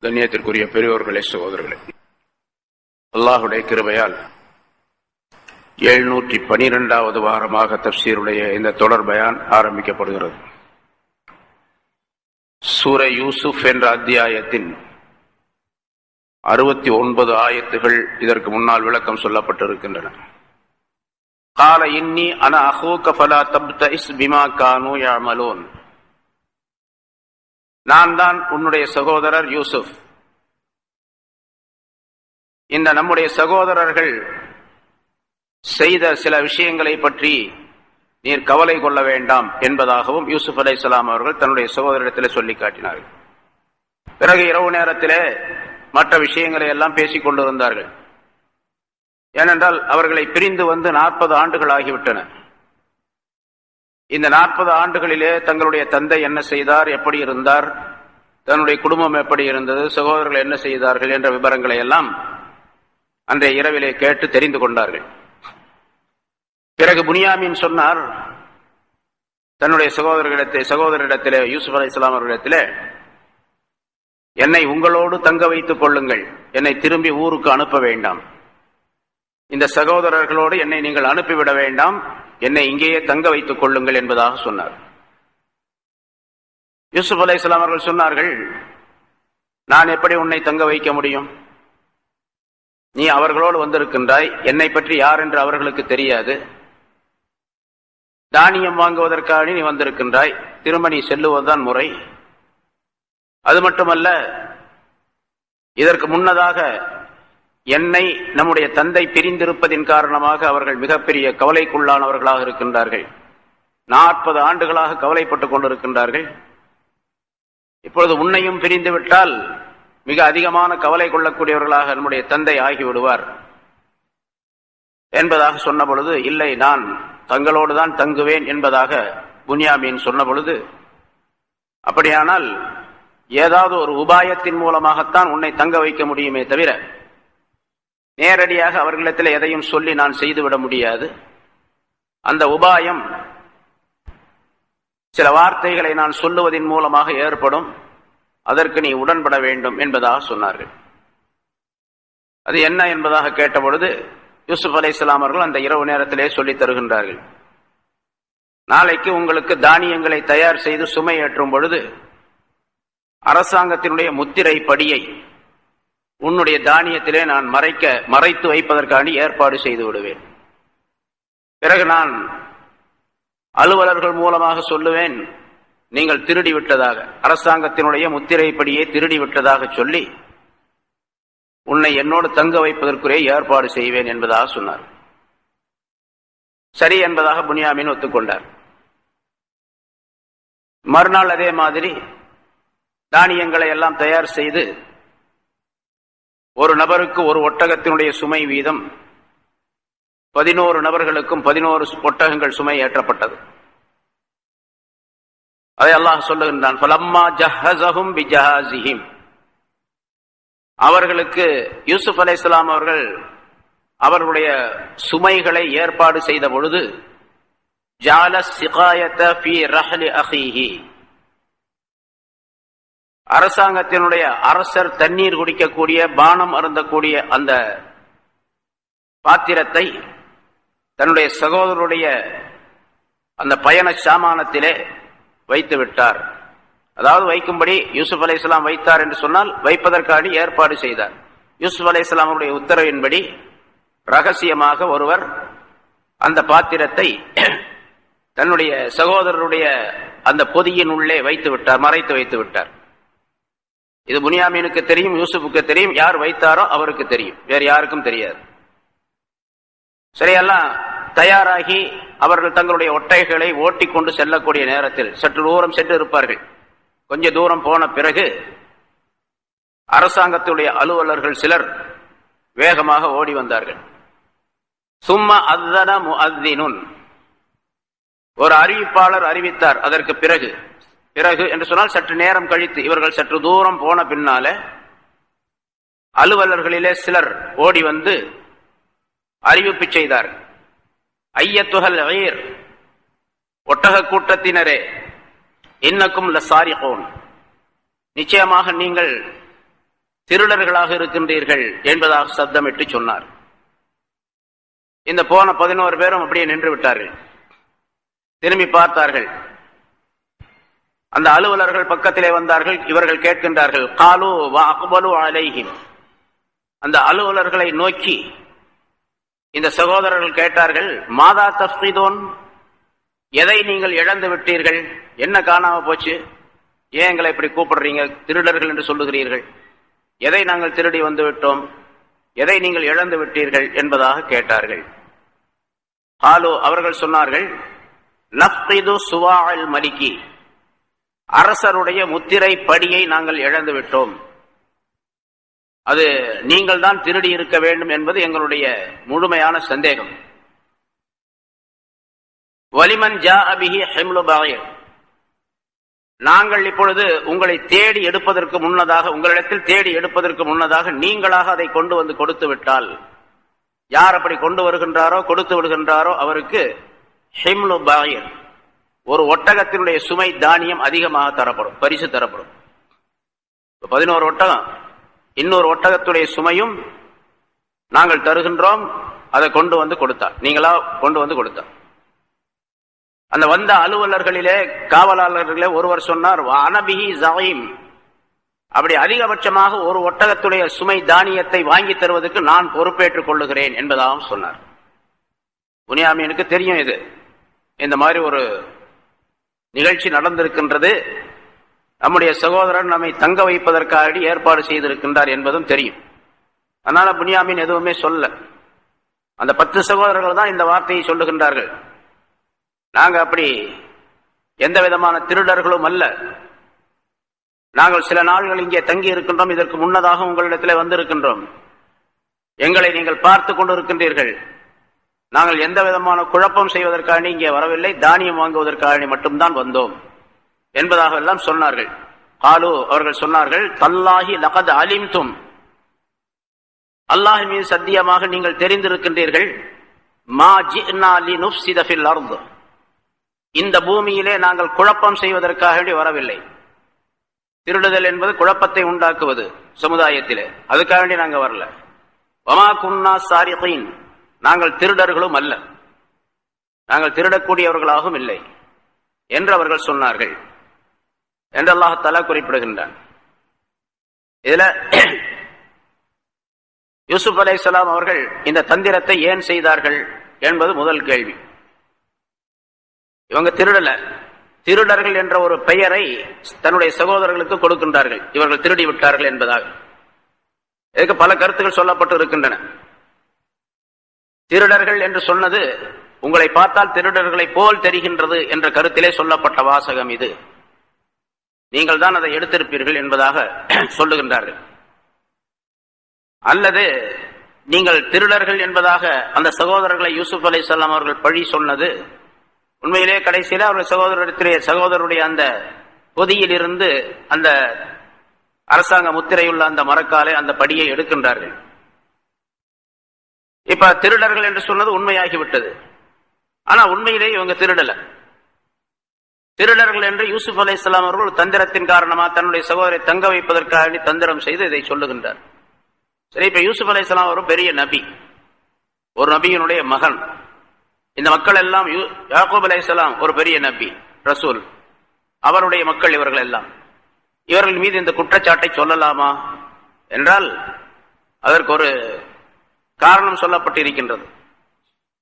கண்ணியத்திற்குரிய பெரியோர்களே, சகோதரர்களே, அல்லாஹுடைய கிருபையால் 712வது வாரமாக தஃப்சீருடைய இந்த தொடர் பயான் ஆரம்பிக்கப்படுகிறது. சூரை யூசுப் என்ற அத்தியாயத்தின் 69 ஆயத்துகள் இதற்கு முன்னால் விளக்கம் சொல்லப்பட்டிருக்கின்றன. கால இன்னி அன அஹூக ஃபலா தப்தஇஸ் பிமா கானூ யஅமலூன். நான் தான் உன்னுடைய சகோதரர் யூசுப். இந்த நம்முடைய சகோதரர்கள் செய்த சில விஷயங்களை பற்றி நீர் கவலை கொள்ள வேண்டாம் என்பதாகவும் யூசுப் அலைஹிஸ்ஸலாம் அவர்கள் தன்னுடைய சகோதரரிடத்தில் சொல்லி காட்டினார்கள். பிறகு இரவு நேரத்திலே மற்ற விஷயங்களை எல்லாம் பேசிக் கொண்டிருந்தார்கள். ஏனென்றால் அவர்களை பிரிந்து வந்து 40 ஆண்டுகள் ஆகிவிட்டன. இந்த 40 ஆண்டுகளிலே தங்களுடைய தந்தை என்ன செய்தார், எப்படி இருந்தார், தன்னுடைய குடும்பம் எப்படி இருந்தது, சகோதரர்கள் என்ன செய்தார்கள் என்ற விவரங்களை எல்லாம் அன்றைய இரவிலே கேட்டு தெரிந்து கொண்டார்கள். பிறகு புனியாமீன் சொன்னார் தன்னுடைய சகோதரரிடத்திலே யூசுப் அலைஹிஸ்ஸலாம் அவர்களிடத்திலே, என்னை உங்களோடு தங்க வைத்துக் கொள்ளுங்கள், என்னை திரும்பி ஊருக்கு அனுப்ப வேண்டாம், இந்த சகோதரர்களோடு என்னை நீங்கள் அனுப்பிவிட வேண்டாம், என்னை இங்கேயே தங்க வைத்துக் கொள்ளுங்கள் என்பதாக சொன்னார். யூசுப் அலைஹிஸ்ஸலாம் அவர்கள் சொன்னார்கள், நான் எப்படி உன்னை தங்க வைக்க முடியும்? நீ அவர்களோடு வந்திருக்கின்றாய், என்னை பற்றி யார் என்று அவர்களுக்கு தெரியாது. தானியம் வாங்குவதற்காக நீ வந்திருக்கின்றாய், திரும்ப நீ செல்லுவதுதான் முறை. அது மட்டுமல்ல, இதற்கு முன்னதாக என்னை நம்முடைய தந்தை பிரிந்திருப்பதின் காரணமாக அவர்கள் மிகப்பெரிய கவலைக்குள்ளானவர்களாக இருக்கின்றார்கள். 40 ஆண்டுகளாக கவலைப்பட்டுக் கொண்டிருக்கின்றார்கள். இப்பொழுது உன்னையும் பிரிந்துவிட்டால் மிக அதிகமான கவலை கொள்ளக்கூடியவர்களாக நம்முடைய தந்தை ஆகிவிடுவார் என்பதாக சொன்ன பொழுது, இல்லை, நான் தங்களோடு தான் தங்குவேன் என்பதாக புனியாமீன் சொன்ன பொழுது, அப்படியானால் ஏதாவது ஒரு உபாயத்தின் மூலமாகத்தான் உன்னை தங்க வைக்க முடியுமே தவிர நேரடியாக அவர்களிடத்தில் எதையும் சொல்லி நான் செய்துவிட முடியாது. அந்த உபாயம் சில வார்த்தைகளை நான் சொல்லுவதன் மூலமாக ஏற்படும், அதற்கு நீ உடன்பட வேண்டும் என்பதாக சொன்னார்கள். அது என்ன என்பதாக கேட்டபொழுது, யூசுப் அலைஹிஸ்ஸலாம் அவர்கள் அந்த இரவு நேரத்திலே சொல்லித் தருகின்றார்கள். நாளைக்கு உங்களுக்கு தானியங்களை தயார் செய்து சுமை ஏற்றும் பொழுது அரசாங்கத்தினுடைய முத்திரை படியை உன்னுடைய தானியத்திலே நான் மறைத்து வைப்பதற்கான ஏற்பாடு செய்து விடுவேன். பிறகு நான் அலுவலர்கள் மூலமாக சொல்லுவேன், நீங்கள் திருடி விட்டதாக, அரசாங்கத்தினுடைய முத்திரை படியை திருடி விட்டதாக சொல்லி உன்னை என்னோடு தங்க வைப்பதற்குரிய ஏற்பாடு செய்வேன் என்பதாக சொன்னார். சரி என்பதாக புன்யாமீன் ஒத்துக்கொண்டார். மறுநாள் அதே மாதிரி தானியங்களை எல்லாம் தயார் செய்து ஒரு நபருக்கு ஒரு ஒட்டகத்தினுடைய சுமை வீதம் 11 நபர்களுக்கும் 11 ஒட்டகங்கள் சுமை ஏற்றப்பட்டது. அதை அல்லாஹ் சொல்லுகின்றான், ஃபலம்மா ஜஹஸஹும் பிஜஹாஸிஹிம், அவர்களுக்கு யூசுப் அலைஹிஸ்ஸலாம் அவர்கள் அவர்களுடைய சுமைகளை ஏற்பாடு செய்த பொழுது ஜால சிகாயத ஃபீ ரஹ்லி அஹீஹி, அரசாங்கத்தினுடைய அரசர் தண்ணீர் குடிக்கக்கூடிய பானம் அருந்தக்கூடிய அந்த பாத்திரத்தை தன்னுடைய சகோதரருடைய அந்த பயண சாமானத்திலே வைத்து விட்டார். அதாவது வைக்கும்படி யூசுப் அலைஹிஸ்ஸலாம் வைத்தார் என்று சொன்னால் வைப்பதற்காக ஏற்பாடு செய்தார். யூசுப் அலைஹிஸ்ஸலாம் அவருடைய உத்தரவின்படி ரகசியமாக ஒருவர் அந்த பாத்திரத்தை தன்னுடைய சகோதரருடைய அந்த பொதியின் உள்ளே வைத்து விட்டார், மறைத்து வைத்து விட்டார். இது புன்யாமீனுக்கு தெரியும், யூசுஃபுக்கு தெரியும், யார் வைத்தாரோ அவருக்கு தெரியும், வேறு யாருக்கும் தெரியாது. சரியெல்லாம் தயாராகி அவர்கள் தங்களுடைய ஒட்டைகளை ஓட்டி கொண்டு செல்லக்கூடிய நேரத்தில் சற்று தூரம் சென்று இருப்பார்கள். கொஞ்ச தூரம் போன பிறகு அரசாங்கத்துடைய அலுவலர்கள் சிலர் வேகமாக ஓடி வந்தார்கள். சும்மா அத்தன முஅத்தினுன், ஒரு அறிவிப்பாளர் அறிவித்தார். அதற்கு பிறகு என்று சொன்னால் சற்று நேரம் கழித்து, இவர்கள் சற்று தூரம் போன பின்னால அலுவலர்களிலே சிலர் ஓடி வந்து அறிவிப்பு செய்தார். ஐயத்துஹல் ஈர், ஒட்டக கூட்டத்தினரே, இன்னக்கும் லசாரிகூன், நிச்சயமாக நீங்கள் திருடர்களாக இருக்கின்றீர்கள் என்பதாக சப்தமிட்டு சொன்னார். இந்த போன 11 பேரும் அப்படியே நின்று விட்டார்கள். திரும்பி பார்த்தார்கள். அந்த அலுவலர்கள் பக்கத்திலே வந்தார்கள். இவர்கள் கேட்கின்றார்கள், காலு வ அக்பலு அலைஹிம், அந்த அலுவலர்களை நோக்கி இந்த சகோதரர்கள் கேட்டார்கள், மாதா தஃப்கிதூன், எதை நீங்கள் இழந்து விட்டீர்கள், என்ன காணாம போச்சு, ஏன் எங்களை இப்படி கூப்பிடுறீங்க, திருடர்கள் என்று சொல்லுகிறீர்கள், எதை நாங்கள் திருடி வந்து விட்டோம், எதை நீங்கள் இழந்து விட்டீர்கள் என்பதாக கேட்டார்கள். காலு, அவர்கள் சொன்னார்கள், நஃப்கிது சுவாஅல் மலிகி, அரசருடைய முத்திரை படியை நாங்கள் இழந்து விட்டோம், அது நீங்கள் தான் திருடி இருக்க வேண்டும் என்பது எங்களுடைய முழுமையான சந்தேகம். வலிமன் ஜாஅ பிஹி ஹிம்லு பகீர், நாங்கள் இப்பொழுது உங்களை தேடி எடுப்பதற்கு முன்னதாக, உங்களிடத்தில் தேடி எடுப்பதற்கு முன்னதாக நீங்களாக அதை கொண்டு வந்து கொடுத்து விட்டால், யார் அப்படி கொண்டு வருகின்றாரோ கொடுத்து விடுகின்றாரோ அவருக்கு ஹிம்லு பகீர், ஒரு ஒட்டகத்தினுடைய சுமை தானியம் அதிகமாக தரப்படும், பரிசு தரப்படும். 11 ஒட்டகம், இன்னொரு ஒட்டகத்துடைய சுமையும் நாங்கள் தருகின்றோம், அதை கொண்டு வந்து கொடுத்தார், நீங்களா கொண்டு வந்து கொடுத்தார். அந்த வந்த அலுவலர்களிலே காவலாளர்களே ஒருவர் சொன்னார், அனபிஹி ஸஈம், அப்படி அதிகபட்சமாக ஒரு ஒட்டகத்துடைய சுமை தானியத்தை வாங்கி தருவதற்கு நான் பொறுப்பேற்றுக் கொள்ளுகிறேன் என்பதாகவும் சொன்னார். புன்யாமீனுக்கு தெரியும் இது, இந்த மாதிரி ஒரு நிகழ்ச்சி நடந்திருக்கின்றது, நம்முடைய சகோதரன் நம்மை தங்க வைப்பதற்காக ஏற்பாடு செய்திருக்கின்றார் என்பதும் தெரியும். அதனால புன்யாமீன் எதுவுமே சொல்ல. அந்த 10 சகோதரர்கள் தான் இந்த வார்த்தையை சொல்லுகின்றார்கள், நாங்க அப்படி எந்த விதமான திருடர்களும் அல்ல, நாங்கள் சில நாள்கள் இங்கே தங்கி இருக்கின்றோம், இதற்கு முன்னதாக உங்களிடத்தில் வந்திருக்கின்றோம், எங்களை நீங்கள் பார்த்து கொண்டிருக்கின்றீர்கள், நாங்கள் எந்த விதமான குழப்பம் செய்வதற்காக இங்கே வரவில்லை, தானியம் வாங்குவதற்காக மட்டும்தான் வந்தோம் என்பதாக எல்லாம் சொன்னார்கள். காலு, அவர்கள் சொன்னார்கள், தல்லாஹி லகத் அலிம்தும், அல்லாஹ் மீது சத்தியமாக நீங்கள் தெரிந்திருக்கின்றீர்கள், மா ஜிஅனா லினுஃப்ஸித ஃபில் அர்த், இந்த பூமியிலே நாங்கள் குழப்பம் செய்வதற்காக வரவில்லை. திருடுதல் என்பது குழப்பத்தை உண்டாக்குவது சமுதாயத்திலே, அதுக்காக நாங்கள் வரல. வமா குன்னா சாரிகீன், நாங்கள் திருடர்களும் அல்ல, நாங்கள் திருடக்கூடியவர்களாகவும் இல்லை என்று அவர்கள் சொன்னார்கள் என்று அல்லாஹ் தஆலா குறிப்பிடுகின்றான். இதுல யூசுப் அலைஹிஸ்ஸலாம் அவர்கள் இந்த தந்திரத்தை ஏன் செய்தார்கள் என்பது முதல் கேள்வி. இவங்க திருடல, திருடர்கள் என்ற ஒரு பெயரை தன்னுடைய சகோதரர்களுக்கு கொடுக்கின்றார்கள், இவர்கள் திருடி விட்டார்கள் என்பதாக. இதுக்கு பல கருத்துக்கள் சொல்லப்பட்டு இருக்கின்றன. திருடர்கள் என்று சொன்னது உங்களை பார்த்தால் திருடர்களை போல் தெரிகின்றது என்ற கருத்திலே சொல்லப்பட்ட வாசகம் இது. நீங்கள் தான் அதை எடுத்திருப்பீர்கள் என்பதாக சொல்லுகின்றார்கள். அல்லது நீங்கள் திருடர்கள் என்பதாக அந்த சகோதரர்களை யூசுப் அலைஹிஸ்ஸலாம் அவர்கள் பழி சொன்னது உண்மையிலே கடைசியில அவர்கள் சகோதரருடைய அந்த பொதியில் இருந்து அந்த அரசாங்க முத்திரையுள்ள அந்த மரக்காலை அந்த படியை எடுக்கின்றார்கள். இப்ப திருடர்கள் என்று சொன்னது உண்மையாகிவிட்டது. ஆனா உண்மையிலே இவங்க திருடல. திருடர்கள் என்று யூசுப் அலைஹிஸ்ஸலாம் அவர்கள் தந்திரத்தின் காரணமாக தன்னுடைய சகோதரை தங்க வைப்பதற்காக தந்திரம் செய்து இதை சொல்லுகின்றார். சரி, இப்ப யூசுப் அலைஹிஸ்ஸலாம் ஒரு பெரிய நபி, ஒரு நபியினுடைய மகன். இந்த மக்கள் எல்லாம் யாக்கூப் அலைஹிஸ்ஸலாம் ஒரு பெரிய நபி, ரசூல், அவருடைய மக்கள் இவர்கள் எல்லாம். இவர்கள் மீது இந்த குற்றச்சாட்டை சொல்லலாமா என்றால் அதற்கு ஒரு காரணம் சொல்லப்பட்டிருக்கின்றது.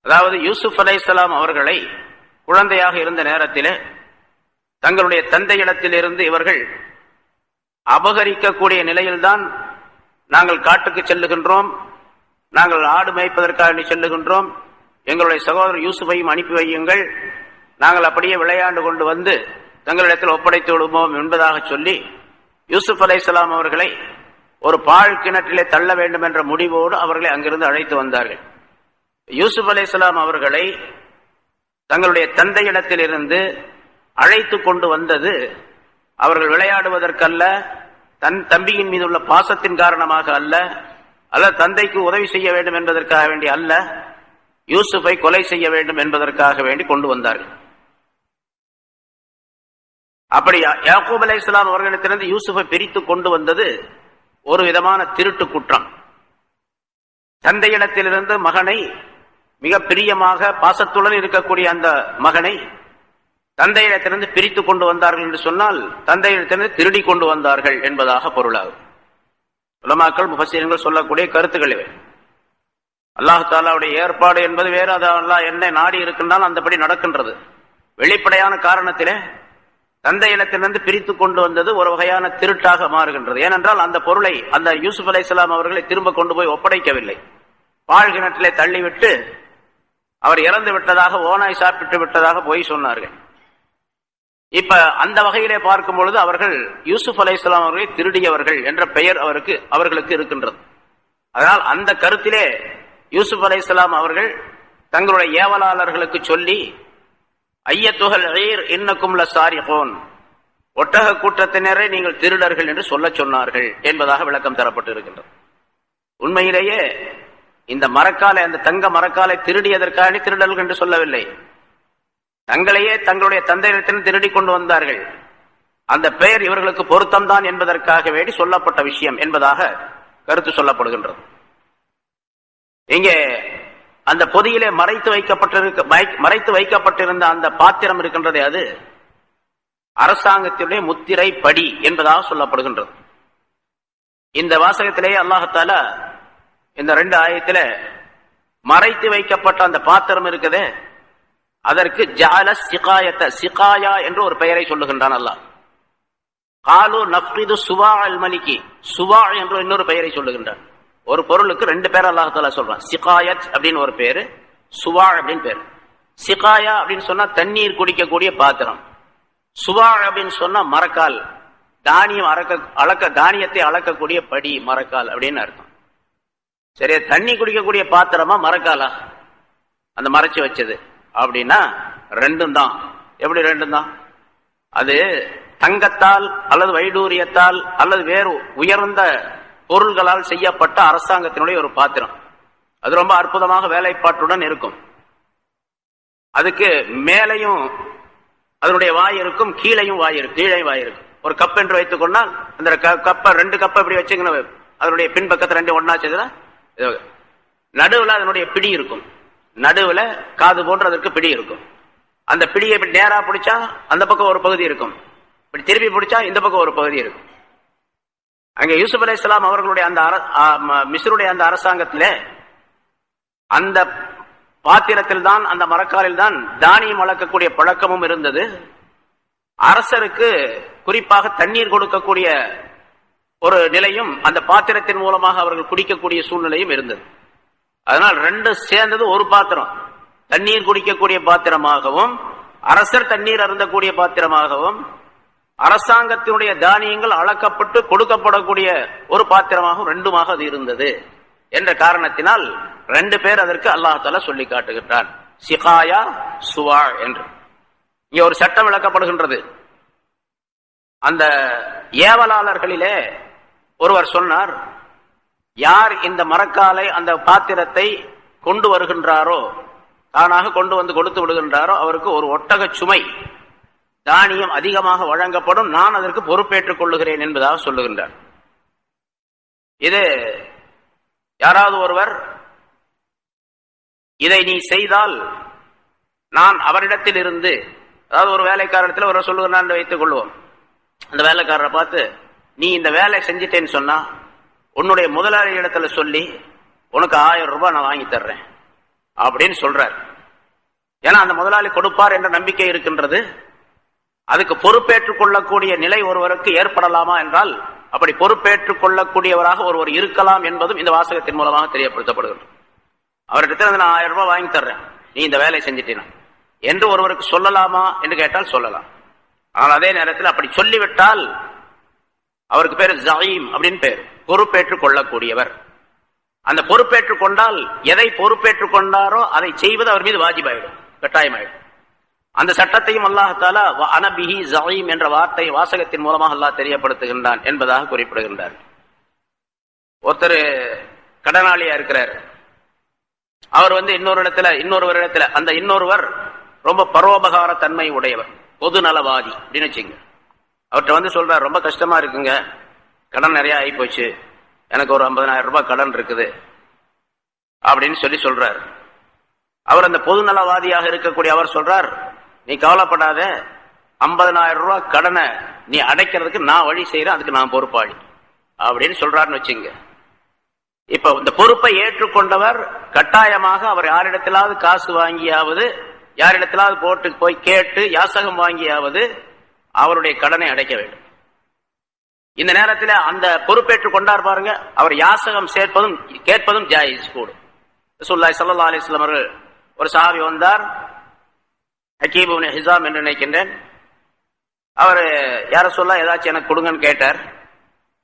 அதாவது யூசுப் அலைஹிஸ்ஸலாம் அவர்களை குழந்தையாக இருந்த நேரத்திலே தங்களுடைய தந்தையிடத்திலிருந்து இவர்கள் அபகரிக்கக்கூடிய நிலையில்தான் நாங்கள் காட்டுக்கு செல்லுகின்றோம், நாங்கள் ஆடு மேய்ப்பதற்காக செல்லுகின்றோம், எங்களுடைய சகோதரர் யூசுஃபையும் அனுப்பி வையுங்கள், நாங்கள் அப்படியே விளையாண்டு கொண்டு வந்து தங்களிடத்தில் ஒப்படைத்து விடுவோம் என்பதாக சொல்லி யூசுப் அலைஹிஸ்ஸலாம் அவர்களை ஒரு பாழ் கிணற்றிலே தள்ள வேண்டும் என்ற முடிவோடு அவர்களை அங்கிருந்து அழைத்து வந்தார்கள். யூசுப் அலைஹிஸ்ஸலாம் அவர்களை தங்களுடைய தந்தையிடத்திலிருந்து அழைத்து கொண்டு வந்தது அவர்கள் விளையாடுவதற்கல்ல, தன் தம்பியின் மீது உள்ள பாசத்தின் காரணமாக அல்ல, அல்லது தந்தைக்கு உதவி செய்ய வேண்டும் என்பதற்காக வேண்டி அல்ல, யூசுஃபை கொலை செய்ய வேண்டும் என்பதற்காக வேண்டி கொண்டு வந்தார்கள். அப்படி யாக்கூப் அலைஹிஸ்ஸலாம் அவர்களிடத்திலிருந்து யூசுஃபை பிரித்து கொண்டு வந்தது ஒரு விதமான திருட்டு குற்றம். தந்தையிடத்திலிருந்து மகனை மிக பிரியமாக பாசத்துடன் இருக்கக்கூடிய அந்த மகனை தந்தையிடத்திலிருந்து பிரித்து கொண்டு வந்தார்கள் என்று சொன்னால் தந்தையிடத்திலிருந்து திருடி கொண்டு வந்தார்கள் என்பதாக பொருளாகும். உலமாக்கள் முஃபஸ்ஸீர்கள் சொல்லக்கூடிய கருத்துக்கள் இவை. அல்லாஹ் தஆலாவுடைய ஏற்பாடு என்பது வேறு, அது அல்லாஹ் என்ன நாடி இருக்கின்றால் அந்தபடி நடக்கின்றது. வெளிப்படையான காரணத்திலே தந்தையிடத்திலிருந்து பிரித்து கொண்டு வந்தது ஒரு வகையான திருட்டாக மாறுகின்றது. ஏனென்றால் அந்த பொருளை அந்த யூசுப் அலைஹிஸ்ஸலாம் அவர்களை திரும்ப கொண்டு போய் ஒப்படைக்கவில்லை, பாழ் கிணற்றிலே தள்ளிவிட்டு அவர் இறந்து விட்டதாக, ஓனாய் சாப்பிட்டு விட்டதாக போய் சொன்னார்கள். இப்ப அந்த வகையிலே பார்க்கும் பொழுது அவர்கள் யூசுப் அலைஹிஸ்ஸலாம் அவர்களை திருடியவர்கள் என்ற பெயர் அவர்களுக்கு இருக்கின்றது. அதனால் அந்த கருத்திலே யூசுப் அலைஹிஸ்ஸலாம் அவர்கள் தங்களுடைய ஏவலாளர்களுக்கு சொல்லி ஐயத்துகள் இன்னக்கும் லசாரிகூன், ஒட்டக கூட்டத்தினரை நீங்கள் திருடர்கள் என்று சொல்ல சொன்னார்கள் என்பதாக விளக்கம் தரப்பட்டு இருக்கின்றது. உண்மையிலேயே இந்த மரக்காலை, அந்த தங்க மரக்காலை திருடியதற்காக திருடர்கள் என்று சொல்லவில்லை, தங்களையே தங்களுடைய தந்தையிடத்தில் திருடி கொண்டு வந்தார்கள். அந்த பெயர் இவர்களுக்கு பொருத்தம்தான் என்பதற்காக வேண்டி சொல்லப்பட்ட விஷயம் என்பதாக கருத்து சொல்லப்படுகின்றது. இங்கே அந்த பொதியிலே மறைத்து வைக்கப்பட்டிருந்த அந்த பாத்திரம் இருக்கின்றதே, அது அரசாங்கத்தினுடைய முத்திரை படி என்பதாக சொல்லப்படுகின்றது. இந்த வாசகத்திலேயே அல்லாஹ் தஆலா இந்த 2 ஆயத்தில மறைத்து வைக்கப்பட்ட அந்த பாத்திரம் இருக்குதே, அதற்கு ஜஅல சிகாயத, சிகாயா என்று ஒரு பெயரை சொல்லுகின்றான் அல்லாஹ். காலு நஃபிது சுவா அல் மலிகி, சுவா என்று இன்னொரு பெயரை சொல்லுகின்றான். ஒரு பொருளுக்கு 2 பேர் அல்லாஹ் தஆலா சொல்றான். சிகாயத் அப்படின்னு ஒரு பேரு, சுவா அப்படின்னு பேரு. சிகாயா அப்படின்னு சொன்னா தண்ணீர் குடிக்கக்கூடிய பாத்திரம், சுவா அப்படின்னு சொன்னா மரக்கால், தானியத்தை அளக்கக்கூடிய படி, மரக்கால் அப்படின்னு அர்த்தம். சரி, தண்ணி குடிக்கக்கூடிய பாத்திரமா மரக்காலா அந்த மறைச்சு வச்சது அப்படின்னா 2ம் தான். எப்படி 2ம் தான்? அது தங்கத்தால் அல்லது வைடூரியத்தால் அல்லது வேறு உயர்ந்த பொருள்களால் செய்யப்பட்ட அரசாங்கத்தினுடைய ஒரு பாத்திரம். அது ரொம்ப அற்புதமாக வேலைப்பாட்டுடன் இருக்கும். அதுக்கு மேலையும் அதனுடைய வாய் இருக்கும், கீழையும் வாய் இருக்கும், கீழே வாய் இருக்கும். ஒரு கப் என்று வைத்துக் கொண்டால் அந்த கப்பை 2 கப்பை இப்படி வச்சுக்கணும், அதனுடைய பின்பக்கத்தை 2 ஒன்னா செய்தா நடுவுல அதனுடைய பிடி இருக்கும், நடுவுல காது போன்ற அதற்கு பிடி இருக்கும். அந்த பிடியை இப்படி நேரா பிடிச்சா அந்த பக்கம் ஒரு பகுதி இருக்கும், இப்படி திருப்பி பிடிச்சா இந்த பக்கம் ஒரு பகுதி இருக்கும். அங்கே யூசுப் அலைஹிஸ்ஸலாம் அவர்களுடைய அந்த மிஸ்ருடைய அந்த அரசாங்கத்திலே அந்த பாத்திரத்தில் தான், அந்த மரக்காலில் தான் தானியம் வளர்க்கக்கூடிய பழக்கமும் இருந்தது. அரசருக்கு குறிப்பாக தண்ணீர் கொடுக்கக்கூடிய ஒரு நிலையும் அந்த பாத்திரத்தின் மூலமாக அவர்கள் குடிக்கக்கூடிய சூழ்நிலையும் இருந்தது. அதனால் ரெண்டு சேர்ந்தது ஒரு பாத்திரம், தண்ணீர் குடிக்கக்கூடிய பாத்திரமாகவும் அரசர் தண்ணீர் அருந்தக்கூடிய பாத்திரமாகவும் அரசாங்கத்தினுடைய தானியங்கள் அளக்கப்பட்டு கொடுக்கப்படக்கூடிய ஒரு பாத்திரமாகவும் ரெண்டுமாக அது இருந்தது என்ற காரணத்தினால் ரெண்டு பேர் அதற்கு அல்லாஹ் தஆலா சொல்லி காட்டுகின்றான், சிகாயா சுவா என்று. இங்க ஒரு சட்டம் விளக்கப்படுகின்றது. அந்த ஏவலாளர்களிலே ஒருவர் சொன்னார், யார் இந்த மரக்காலை அந்த பாத்திரத்தை கொண்டு வருகின்றாரோ, தானாக கொண்டு வந்து கொடுத்து விடுகின்றாரோ, அவருக்கு ஒரு ஒட்டக சுமை தானியம் அதிகமாக வழங்கப்படும், நான் அதற்கு பொறுப்பேற்றுக் கொள்ளுகிறேன் என்பதாக சொல்லுகின்றார். இது யாராவது ஒருவர் இதை நீ செய்தால் நான் அவரிடத்தில் இருந்து, அதாவது ஒரு வேலைக்காரத்தில் ஒரு சொல்லுகிறான் வைத்துக் கொள்வோம், அந்த வேலைக்காரரை பார்த்து நீ இந்த வேலை செஞ்சிட்டேன்னு சொன்னா உன்னுடைய முதலாளி இடத்துல சொல்லி உனக்கு 1000 ரூபாய் நான் வாங்கி தர்றேன் அப்படின்னு சொல்றார். ஏன்னா அந்த முதலாளி கொடுப்பார் என்ற நம்பிக்கை இருக்கின்றது. அதுக்கு பொறுப்பேற்றுக் கொள்ளக்கூடிய நிலை ஒருவருக்கு ஏற்படலாமா என்றால் அப்படி பொறுப்பேற்றுக் கொள்ளக்கூடியவராக ஒருவர் இருக்கலாம் என்பதும் இந்த வாசகத்தின் மூலமாக தெரியப்படுத்தப்படுகிறது. அவரிடத்தில் நான் 1000 ரூபாய் வாங்கி தர்றேன், நீ இந்த வேலை செஞ்சிட்டீனா என்று ஒருவருக்கு சொல்லலாமா என்று கேட்டால் சொல்லலாம். ஆனால் அதே நேரத்தில் அப்படி சொல்லிவிட்டால் அவருக்கு பேர் ஜயீம் அப்படின்னு பேர், பொறுப்பேற்றுக் கொள்ளக்கூடியவர். அந்த பொறுப்பேற்றுக் கொண்டால் எதை பொறுப்பேற்றுக் கொண்டாரோ அதை செய்வது அவர் மீது வாஜிபாயிடும், கட்டாயமாயிடும். அந்த சட்டத்தையும் அல்லாஹ் தஆலா அனபிஹி ஜயீம் என்ற வார்த்தை வாசகத்தின் மூலமாக அல்லாஹ் தெரியப்படுத்துகின்றான் என்பதாக குறிப்பிடுகின்றார். ஒருத்தர் கடனாளியா இருக்கிறார். அவர் இன்னொருவரிடத்துல அந்த இன்னொருவர் ரொம்ப பரோபகார தன்மை உடையவர், பொது நலவாதி அப்படின்னு வச்சுங்க. அவர்கிட்ட சொல்றார், ரொம்ப கஷ்டமா இருக்குங்க, கடன் நிறைய ஆகி போச்சு, எனக்கு ஒரு 50,000 ரூபாய் கடன் இருக்குது அப்படின்னு சொல்றார். அவர் அந்த பொது நலவாதியாக இருக்கக்கூடிய அவர் சொல்றார், நீ கவலைப்படாத, 50,000 ரூபாய் கடனை நீ அடைக்கிறதுக்கு நான் வழி செய்யறேன், அதுக்கு நான் பொறுப்பாளி அப்படின்னு சொல்றாருன்னு வச்சுங்க. இப்ப இந்த பொறுப்பை ஏற்றுக்கொண்டவர் கட்டாயமாக அவர் யாரிடத்திலாவது காசு வாங்கியாவது, யாரிடத்திலாவது போட்டு போய் கேட்டு யாசகம் வாங்கியாவது அவருடைய கடனை அடைக்க வேண்டும். இந்த நேரத்தில் அந்த பொறுப்பேற்றுக் கொண்டார் பாருங்க, அவர் யாசகம் சேர்ப்பதும் கேட்பதும் ஜாயிஸ் கூடும். ரசூலுல்லாஹி ஸல்லல்லாஹு அலைஹி வஸல்லம் அவர்கள் ஒரு சஹாபி வந்தார், ஹக்கீம் இப்னு ஹிஸாம் என்று நினைக்கின்றேன். அவர் யார சொல்ல ஏதாச்சும் எனக்கு கொடுங்கன்னு கேட்டார்.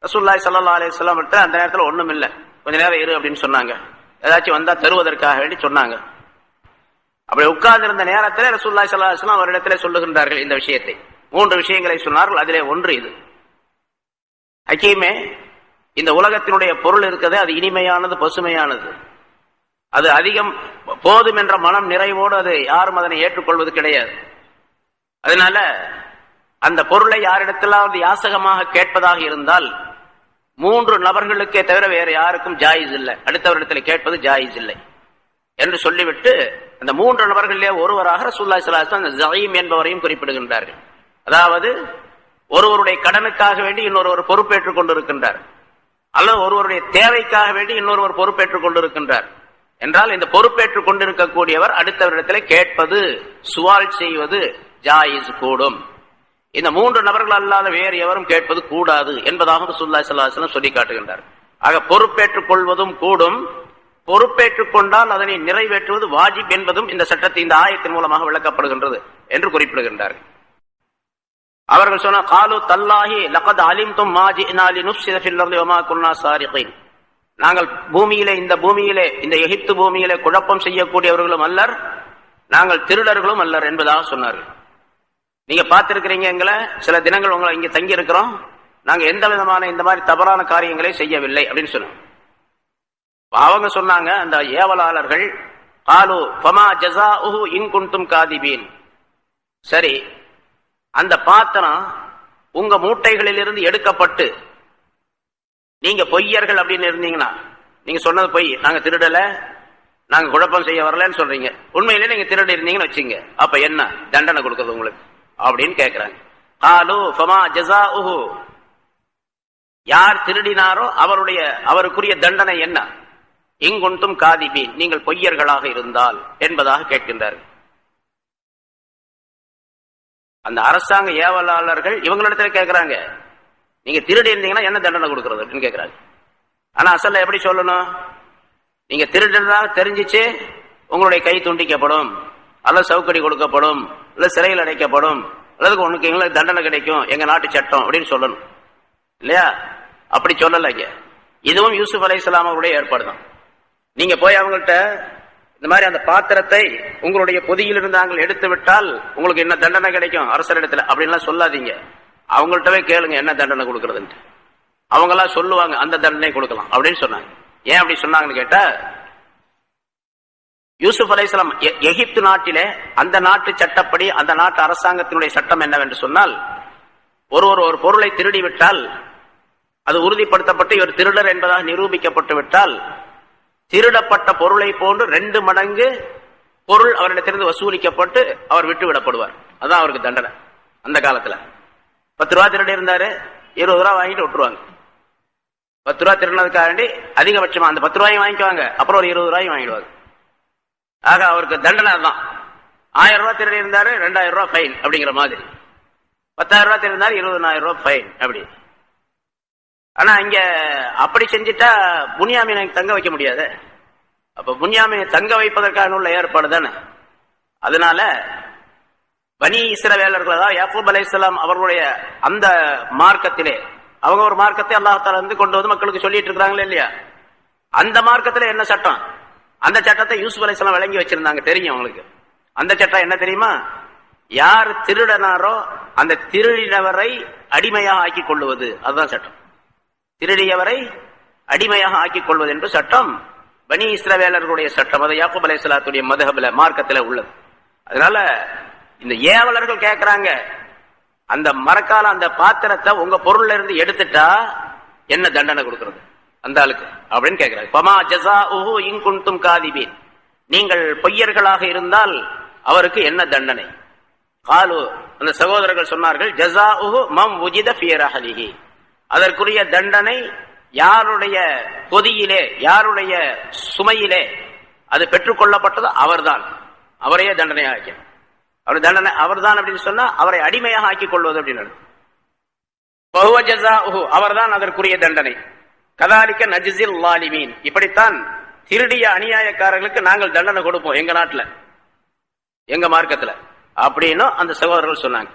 ரசூலுல்லாஹி ஸல்லல்லாஹு அலைஹி வஸல்லம் அந்த நேரத்தில் ஒண்ணும் இல்லை, கொஞ்ச நேரம் இரு அப்படின்னு சொன்னாங்க. ஏதாச்சும் வந்தா தருவதற்காக வேண்டி சொன்னாங்க. அப்படி உட்கார்ந்து இருந்த நேரத்தில் ரசூலுல்லாஹி ஸல்லல்லாஹு அலைஹி வஸல்லம் அவரிடத்திலே சொல்லுகின்றார்கள் இந்த விஷயத்தை. 3 விஷயங்களை சொன்னார்கள். அதிலே ஒன்று இது, ஹக்கீமே, இந்த உலகத்தினுடைய பொருள் இருக்கிறது, அது இனிமையானது, பசுமையானது, அது அதிகம் போதும் என்ற மனம் நிறைவோடு அது யாரும் அதனை ஏற்றுக்கொள்வது கிடையாது. அதனால அந்த பொருளை யாரிடத்திலாவது யாசகமாக கேட்பதாக இருந்தால் 3 நபர்களுக்கே தவிர வேற யாருக்கும் ஜாயிஸ் இல்லை, அடுத்தவரிடத்தில் கேட்பது ஜாயிஸ் இல்லை என்று சொல்லிவிட்டு அந்த 3 நபர்களிலே ஒருவராக ரசூலுல்லாஹி ஸல்லல்லாஹு அலைஹி வஸல்லம் ஜயீம் என்பவரையும் குறிப்பிடுகின்றார்கள். அதாவது ஒருவருடைய கடனுக்காக வேண்டி இன்னொருவர் பொறுப்பேற்றுக் கொண்டிருக்கின்றார், அல்லது ஒருவருடைய தேவைக்காக வேண்டி இன்னொருவர் பொறுப்பேற்றுக் கொண்டிருக்கின்றார் என்றால் இந்த பொறுப்பேற்றுக் கொண்டிருக்கக்கூடியவர் அடுத்தவரிடத்தில் கேட்பது, சுவால் செய்வது ஜாயிஸ் கூடும். இந்த 3 நபர்கள் அல்லாத வேறு எவரும் கேட்பது கூடாது என்பதாக ரசூலுல்லாஹி ஸல்லல்லாஹு அலைஹி வஸல்லம் சொல்லி காட்டுகின்றார். ஆக பொறுப்பேற்றுக் கொள்வதும் கூடும், பொறுப்பேற்றுக் கொண்டால் அதனை நிறைவேற்றுவது வாஜிப் என்பதும் இந்த சட்டத்தை இந்த ஆயத்தின் மூலமாக விளக்கப்படுகின்றது என்று குறிப்பிடுகின்றார்கள். அவர்கள் சொன்ன காலு தல்லாஹி லகத் அலிம்தும் மா ஜினா லினுஃப்ஸித ஃபில் அர்தி வமா குன்னா சாரிகீன், நாங்கள் இந்த பூமியிலே இந்த எகிப்து பூமியிலே குழப்பம் செய்யக்கூடியவர்களும் அல்லர், நாங்கள் திருடர்களும் அல்லர் என்பதாக சொன்னார்கள். நீங்க பார்த்திருக்கிறீங்க, எங்களை சில தினங்கள் உங்களை இங்க தங்கி இருக்கிறோம், நாங்க எந்த விதமான இந்த மாதிரி தவறான காரியங்களை செய்யவில்லை அப்படின்னு சொன்னோம். அவங்க சொன்னாங்க, அந்த ஏவலாளர்கள், காலு ஃபமா ஜஸாஉஹு இன் குன்தும் காதிபீன், சரி அந்த பாத்திரம் உங்க மூட்டைகளில் இருந்து எடுக்கப்பட்டு நீங்க பொய்யர்கள் அப்படின்னு இருந்தீங்கன்னா, நீங்க சொன்னது பொய், நாங்க திருடல, நாங்க குழப்பம் செய்ய வரலன்னு சொல்றீங்க, உண்மையிலே நீங்க திருடி இருந்தீங்கன்னு வச்சுங்க, அப்ப என்ன தண்டனை கொடுக்கறது உங்களுக்கு அப்படின்னு கேட்கிறாங்க. காலு ஃபமா ஜஸாஉஹு, யார் திருடினாரோ அவருக்குரிய தண்டனை என்ன, இங்குண்டும் காதிபீன், நீங்கள் பொய்யர்களாக இருந்தால் என்பதாக கேட்கின்றார்கள். அந்த அரசாங்க ஏவலாளர்கள் இவங்களிடத்துல கேட்கிறாங்க, நீங்க திருடி இருந்தீங்கன்னா என்ன தண்டனை கொடுக்கறது அப்படின்னு கேட்கிறாங்க. ஆனா அசல்ல எப்படி சொல்லணும், நீங்க திருடுறதாக தெரிஞ்சிச்சு உங்களுடைய கை துண்டிக்கப்படும், அல்லது சவுக்கடி கொடுக்கப்படும், அல்லது சிறையில் அடைக்கப்படும், அல்லது உனக்கு எங்களுக்கு தண்டனை கிடைக்கும், எங்க நாட்டு சட்டம் அப்படின்னு சொல்லணும் இல்லையா? அப்படி சொல்லலைங்க. இதுவும் யூசுப் அலைஹிஸ்ஸலாம் அவருடைய ஏற்பாடு தான். நீங்க போய் அவங்கள்ட்ட இந்த மாதிரி அந்த பாத்திரத்தை உங்களுடைய பொதியில் நாங்கள் எடுத்து விட்டால் உங்களுக்கு என்ன தண்டனை கிடைக்கும் அரசரிடத்துல அப்படின்லாம் சொல்லாதீங்க. அவங்கள்ட்டவே கேளுங்க என்ன தண்டனை கொடுக்கறதுன்ட்டு. அவங்களா சொல்லுவாங்க அந்த தண்டனை கொடுக்கலாம் அப்படின்னு சொன்னாங்க. ஏன் அப்படி சொன்னாங்கன்னு கேட்டா, யூசுப் அலைஹிஸ்ஸலாம் எகிப்து நாட்டிலே அந்த நாட்டு சட்டப்படி அந்த நாட்டு அரசாங்கத்தினுடைய சட்டம் என்னவென்று சொன்னால், ஒரு பொருளை திருடி விட்டால் அது உறுதிப்படுத்தப்பட்டு இவர் திருடர் என்பதாக நிரூபிக்கப்பட்டு விட்டால் திருடப்பட்ட பொருளை போன்று 2 மடங்கு பொருள் அவரிடத்திலிருந்து வசூலிக்கப்பட்டு அவர் விட்டு விடப்படுவார். அதான் அவருக்கு தண்டனை. அந்த காலத்துல 10 ரூபா திருடி இருந்தாரு, 20 ரூபா வாங்கிட்டு விட்டுருவாங்க. 10 ரூபா திருடினதுக்காண்டி அதிகபட்சமா அந்த 10 ரூபாயும் வாங்கிக்குவாங்க, அப்புறம் ஒரு 20 ரூபாயும் வாங்கிடுவாங்க. ஆக அவருக்கு தண்டனை தான். 1000 ரூபாய் திருடி இருந்தாரு, 2000 ரூபாய் ஃபைன் அப்படிங்கிற மாதிரி. 10,000 ரூபாய் திருடி இருந்தாரு, 20,000 ரூபாய் ஃபைன் அப்படி. ஆனா இங்க அப்படி செஞ்சுட்டா புன்யாமீனை தங்க வைக்க முடியாது. அப்ப புன்யாமீனை தங்க வைப்பதற்கான உள்ள ஏற்பாடு தானே. அதனால பனி இஸ்ரவேலர்கள், அதாவது யாக்கூப் அலைஹிஸ்ஸலாம் அவர்களுடைய அந்த மார்க்கத்திலே, அவங்க ஒரு மார்க்கத்தை அல்லாஹ் தஆலா வந்து கொண்டு வந்து மக்களுக்கு சொல்லிட்டு இருக்காங்களே இல்லையா, அந்த மார்க்கத்துல என்ன சட்டம், அந்த சட்டத்தை யூசுப் அலைஹிஸ்ஸலாம் விளங்கி வச்சிருந்தாங்க, தெரியும் அவங்களுக்கு. அந்த சட்டம் என்ன தெரியுமா, யார் திருடனாரோ அந்த திருடினவரை அடிமையாக ஆக்கிக் கொள்வது, அதுதான் சட்டம். திருடியவரை அடிமையாக ஆக்கிக் கொள்வது என்று சட்டம் பனி இஸ்ரவேலர்களுடைய சட்டம். அது யாக்கூப் அலைஹிஸ்ஸலாத்துடைய மதுஹப்ல மார்க்கத்துல உள்ளது. அதனால இந்த ஏவலர்கள் கேட்கிறாங்க, அந்த மரக்கால அந்த பாத்திரத்தை உங்க பொருள்ல இருந்து எடுத்துட்டா என்ன தண்டனை கொடுக்கிறது அந்த ஆளுக்கு அப்படின்னு கேட்கிறாங்க. ஃபமா ஜஸாஉஹு இன் குன்தும் காதிபீன், நீங்கள் பொய்யர்களாக இருந்தால் அவருக்கு என்ன தண்டனை. காலு, அந்த சகோதரர்கள் சொன்னார்கள், ஜஸாஉஹு மம் உஜித ஃபீ ரஹலிஹி, அதற்குரிய தண்டனை யாருடைய பொதியிலே யாருடைய சுமையிலே அது பெற்றுக் கொள்ளப்பட்டதோ அவர்தான், அவரையே தண்டனையாக அவர் தண்டனை அவர்தான் அப்படின்னு சொன்னா அவரை அடிமையாக ஆக்கிக் கொள்வது அப்படின்னு. அவர்தான் அதற்குரிய தண்டனை. கதாலிக்க நஜ்ஸில் லாலிமீன், இப்படித்தான் திருடிய அநியாயக்காரர்களுக்கு நாங்கள் தண்டனை கொடுப்போம் எங்க நாட்டுல எங்க மார்க்கத்துல அப்படின்னு அந்த சகோதரர்கள் சொன்னாங்க.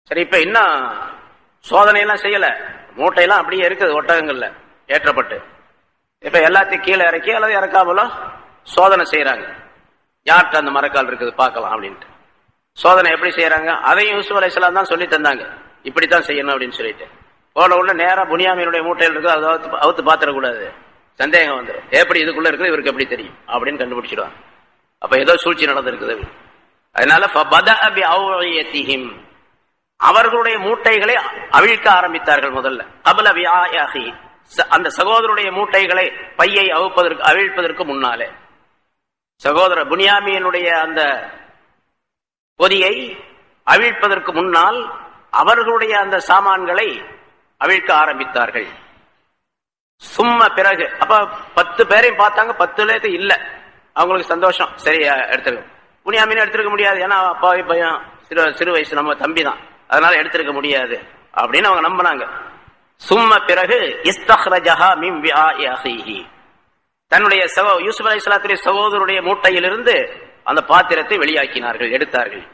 சரி, இப்ப இன்னும் சோதனை எல்லாம் செய்யல, மூட்டையெல்லாம் அப்படியே இருக்குது ஒட்டகங்கள்ல ஏற்றப்பட்டு. இப்ப எல்லாத்தையும் கீழே இறக்கி அல்லது இறக்காமலோ சோதனை செய்யறாங்க, யார்கிட்ட அந்த மரக்கால் இருக்குது பார்க்கலாம் அப்படின்ட்டு. சோதனை எப்படி செய்யறாங்க அதையும் யூசுப் அலைஹிஸ்ஸலாம் தான் சொல்லி தந்தாங்க, இப்படித்தான் செய்யணும் அப்படின்னு சொல்லிட்டு. போன உடனே நேரா புனியாமீனுடைய மூட்டையில் இருக்கு, அதை அவுத்து பாத்திரக்கூடாது, சந்தேகம் வந்துடும், எப்படி இதுக்குள்ள இருக்குது இவருக்கு எப்படி தெரியும் அப்படின்னு கண்டுபிடிச்சிடுவாங்க. அப்ப ஏதோ சூழ்ச்சி நடந்திருக்குது. அதனால அவர்களுடைய மூட்டைகளை அவிழ்க்க ஆரம்பித்தார்கள். முதல்ல கபல வியாஹி, அந்த சகோதரருடைய மூட்டைகளை பையை அவிழ்ப்பதற்கு முன்னாலே சகோதரர் புனியாமீனுடைய அந்த பொதியை அவிழ்ப்பதற்கு முன்னால் அவர்களுடைய அந்த சாமான்களை அவிழ்க்க ஆரம்பித்தார்கள். சும்மா பிறகு அப்ப 10 பேரையும் பார்த்தாங்க, 10 இல்ல. அவங்களுக்கு சந்தோஷம், சரியா எடுத்துருக்க. புனியாமீன் எடுத்திருக்க முடியாது, ஏன்னா அப்பாவி பையன், சிறு வயசு நம்ம தம்பி தான், அதனால எடுத்திருக்க முடியாது அப்படின்னு அவங்க நம்பினாங்க. சும்மா பிறகு இஸ்தக்ரஜஹா மின் விஆஇ அஹீஹி, தன்னுடைய யூசுப் அலைஹிஸ்ஸலாத்துடைய சகோதரருடைய மூட்டையிலிருந்து அந்த பாத்திரத்தை வெளியாக்கினார்கள், எடுத்தார்கள்.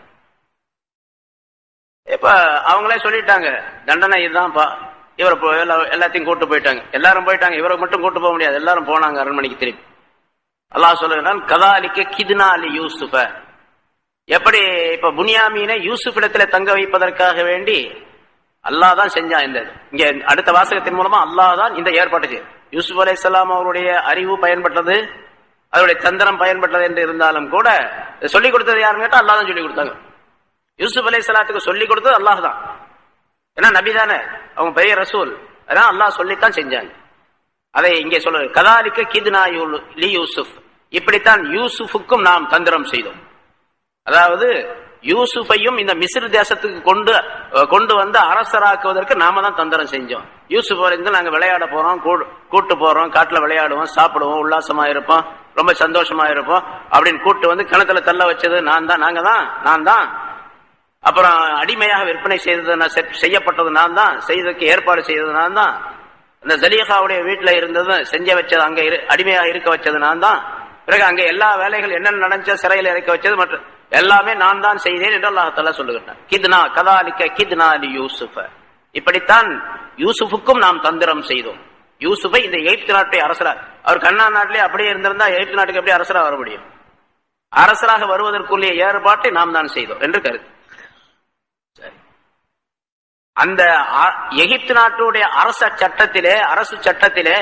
இப்ப அவங்களே சொல்லிட்டாங்க, தண்டனை இதுதான்ப்பா, இவரை எல்லாத்தையும் கூட்டு போயிட்டாங்க. எல்லாரும் போயிட்டாங்க, இவரை மட்டும் கூட்டு போக முடியாது, எல்லாரும் போனாங்க அரண்மனைக்கு திருப்பி. அல்லாஹ் சொல்லுகிறான், கதாலிக்க கித்னா லி யூசுஃப, எப்படி இப்ப புனியாமீனை யூசுப் இடத்துல தங்க வைப்பதற்காக வேண்டி அல்லாஹ் தான் செஞ்சான். இந்த இங்க அடுத்த வாசகத்தின் மூலமா அல்லாஹ் தான் இந்த ஏற்பாடு செய்யும். யூசுப் அலைஹிஸ்ஸலாம் அவருடைய அறிவு பயன்பட்டது, அவருடைய தந்திரம் பயன்பட்டது என்று இருந்தாலும் கூட சொல்லிக் கொடுத்தது யாருன்னு கேட்டா அல்லாஹ் தான் சொல்லிக் கொடுத்தாங்க. யூசுப் அலைஹிஸ்ஸலாத்துக்கு சொல்லிக் கொடுத்தது அல்லாஹ் தான், ஏன்னா நபி தானே, அவங்க பெரிய ரசூல், அதனால அல்லாஹ் சொல்லித்தான் செஞ்சாங்க. அதை இங்கே சொல்ல, கதாலிக்க கித்னா லி யூசுப், இப்படித்தான் யூசுஃபுக்கும் நாம் தந்திரம் செய்தோம். அதாவது யூசுஃபையும் இந்த மிஸ்ர் தேசத்துக்கு கொண்டு வந்து அரசராக்குவதற்கு நாம தான் தந்திரம் செஞ்சோம். யூசுப் இருந்து நாங்க விளையாட போறோம், கூட்டு போறோம், காட்டுல விளையாடுவோம், சாப்பிடுவோம், உல்லாசமா இருப்போம், ரொம்ப சந்தோஷமா இருப்போம் அப்படின்னு கூட்டு வந்து கிணத்துல தள்ள வச்சது நான் தான். அப்புறம் அடிமையாக விற்பனை செய்யப்பட்டது நான் தான், செய்ததுக்கு ஏற்பாடு செய்தது நான் தான். அந்த ஜலீஹாவுடைய வீட்டுல இருந்தது செஞ்ச வச்சது, அங்க அடிமையாக இருக்க வச்சது நான் தான். பிறகு அங்க எல்லா வேலைகள் என்னென்ன நடந்துச்ச சிறையில் இறக்க வச்சது மற்ற எல்லாமே நான் தான் செய்தேன் என்று அல்லாஹ் தஆலா சொல்லுகிறார். கித்னா கதாலிக கித்னா லி யூசுஃப, இப்படித்தான் யூசுஃபுக்கும் நாம் தந்திரம் செய்தோம். யூசுஃபை இந்த எகிப்து நாட்டை அரசரா, அவர் கண்ணா நாட்டிலே அப்படியே இருந்திருந்தா எகிப்து நாட்டுக்கு எப்படி அரசராக வர முடியும்? அரசராக வருவதற்குரிய ஏற்பாட்டை நாம் தான் செய்தோம் என்று கருத்து. அந்த எகிப்து நாட்டுடைய அரசு சட்டத்திலே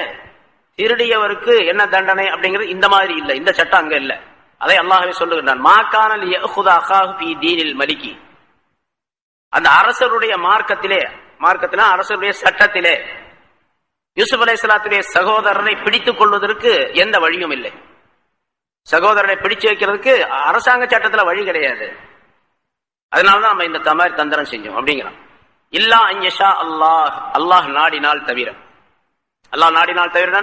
திருடியவருக்கு என்ன தண்டனை அப்படிங்கிறது இந்த மாதிரி இல்லை, இந்த சட்டம் அங்க இல்லை. அதை அல்லாஹ்வே சொல்லுகின்றான், மாகானல் யஅஹுத அகாஹு ஃபீ தீனில் மலிகி. அந்த அரசருடைய மார்க்கத்திலே அரசருடைய சட்டத்திலே யூசுப் அலைஹிஸ்ஸலாத்துடைய சகோதரனை பிடித்துக் கொள்வதற்கு எந்த வழியும் இல்லை. சகோதரனை பிடிச்சு வைக்கிறதுக்கு அரசாங்க சட்டத்துல வழி கிடையாது. அதனாலதான் நம்ம இந்த மாதிரி தந்திரம் செஞ்சோம் அப்படிங்கிறான். இல்லா அன்யஷா அல்லாஹ் நாடினால் தவிர, அல்லாஹ் நாடினால் தவிர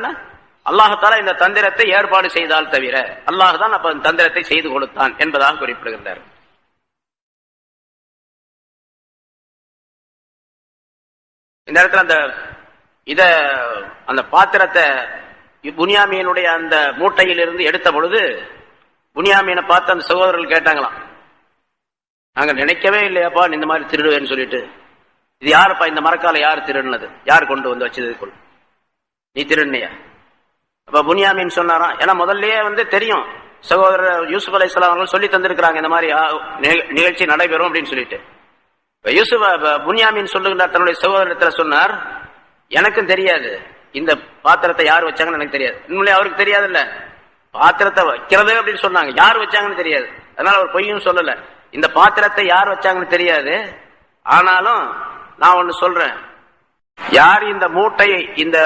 அல்லாஹ் தஆலா இந்த தந்திரத்தை ஏற்பாடு செய்தால் தவிர, அல்லாஹ் தான் அப்ப தந்திரத்தை செய்து கொடுத்தான் என்பதாக குறிப்பிடுகின்றார். இந்த இடத்துல அந்த பாத்திரத்தை புனியாமீனுடைய அந்த மூட்டையில் இருந்து எடுத்த பொழுது புனியாமீனை பார்த்து அந்த சகோதரர்கள் கேட்டாங்களாம், நாங்க நினைக்கவே இல்லையாப்பா இந்த மாதிரி திருடுவேன்னு சொல்லிட்டு, இது யாருப்பா இந்த மரக்கால யார் திருடுனது, யார் கொண்டு வந்து வச்சது, நீ திருடுனியா? அப்ப புனியாமீன் சொன்னாராம், ஏன்னா முதல்லயே தெரியும் சகோதரர் யூசுப் அலைஹிஸ்ஸலாம் அவர்கள் சொல்லி தந்திருக்கிறாங்க இந்த மாதிரி நிகழ்ச்சி நடைபெறும் அப்படின்னு சொல்லிட்டு. புனியாமீன் சொல்லுகின்றார் தன்னுடைய சகோதரத்துல சொன்னார், எனக்கும் தெரியாது இந்த பாத்திரத்தை யார் வச்சாங்கன்னு எனக்கு தெரியாது. உண்மையிலே அவருக்கு தெரியாது இல்ல, பாத்திரத்தை வைக்கிறது அப்படின்னு சொன்னாங்க, யார் வச்சாங்கன்னு தெரியாது. அதனால அவர் பொய்யும் சொல்லல, இந்த பாத்திரத்தை யார் வச்சாங்கன்னு தெரியாது. ஆனாலும் நான் ஒண்ணு சொல்றேன், யார் இந்த மூட்டையை இந்த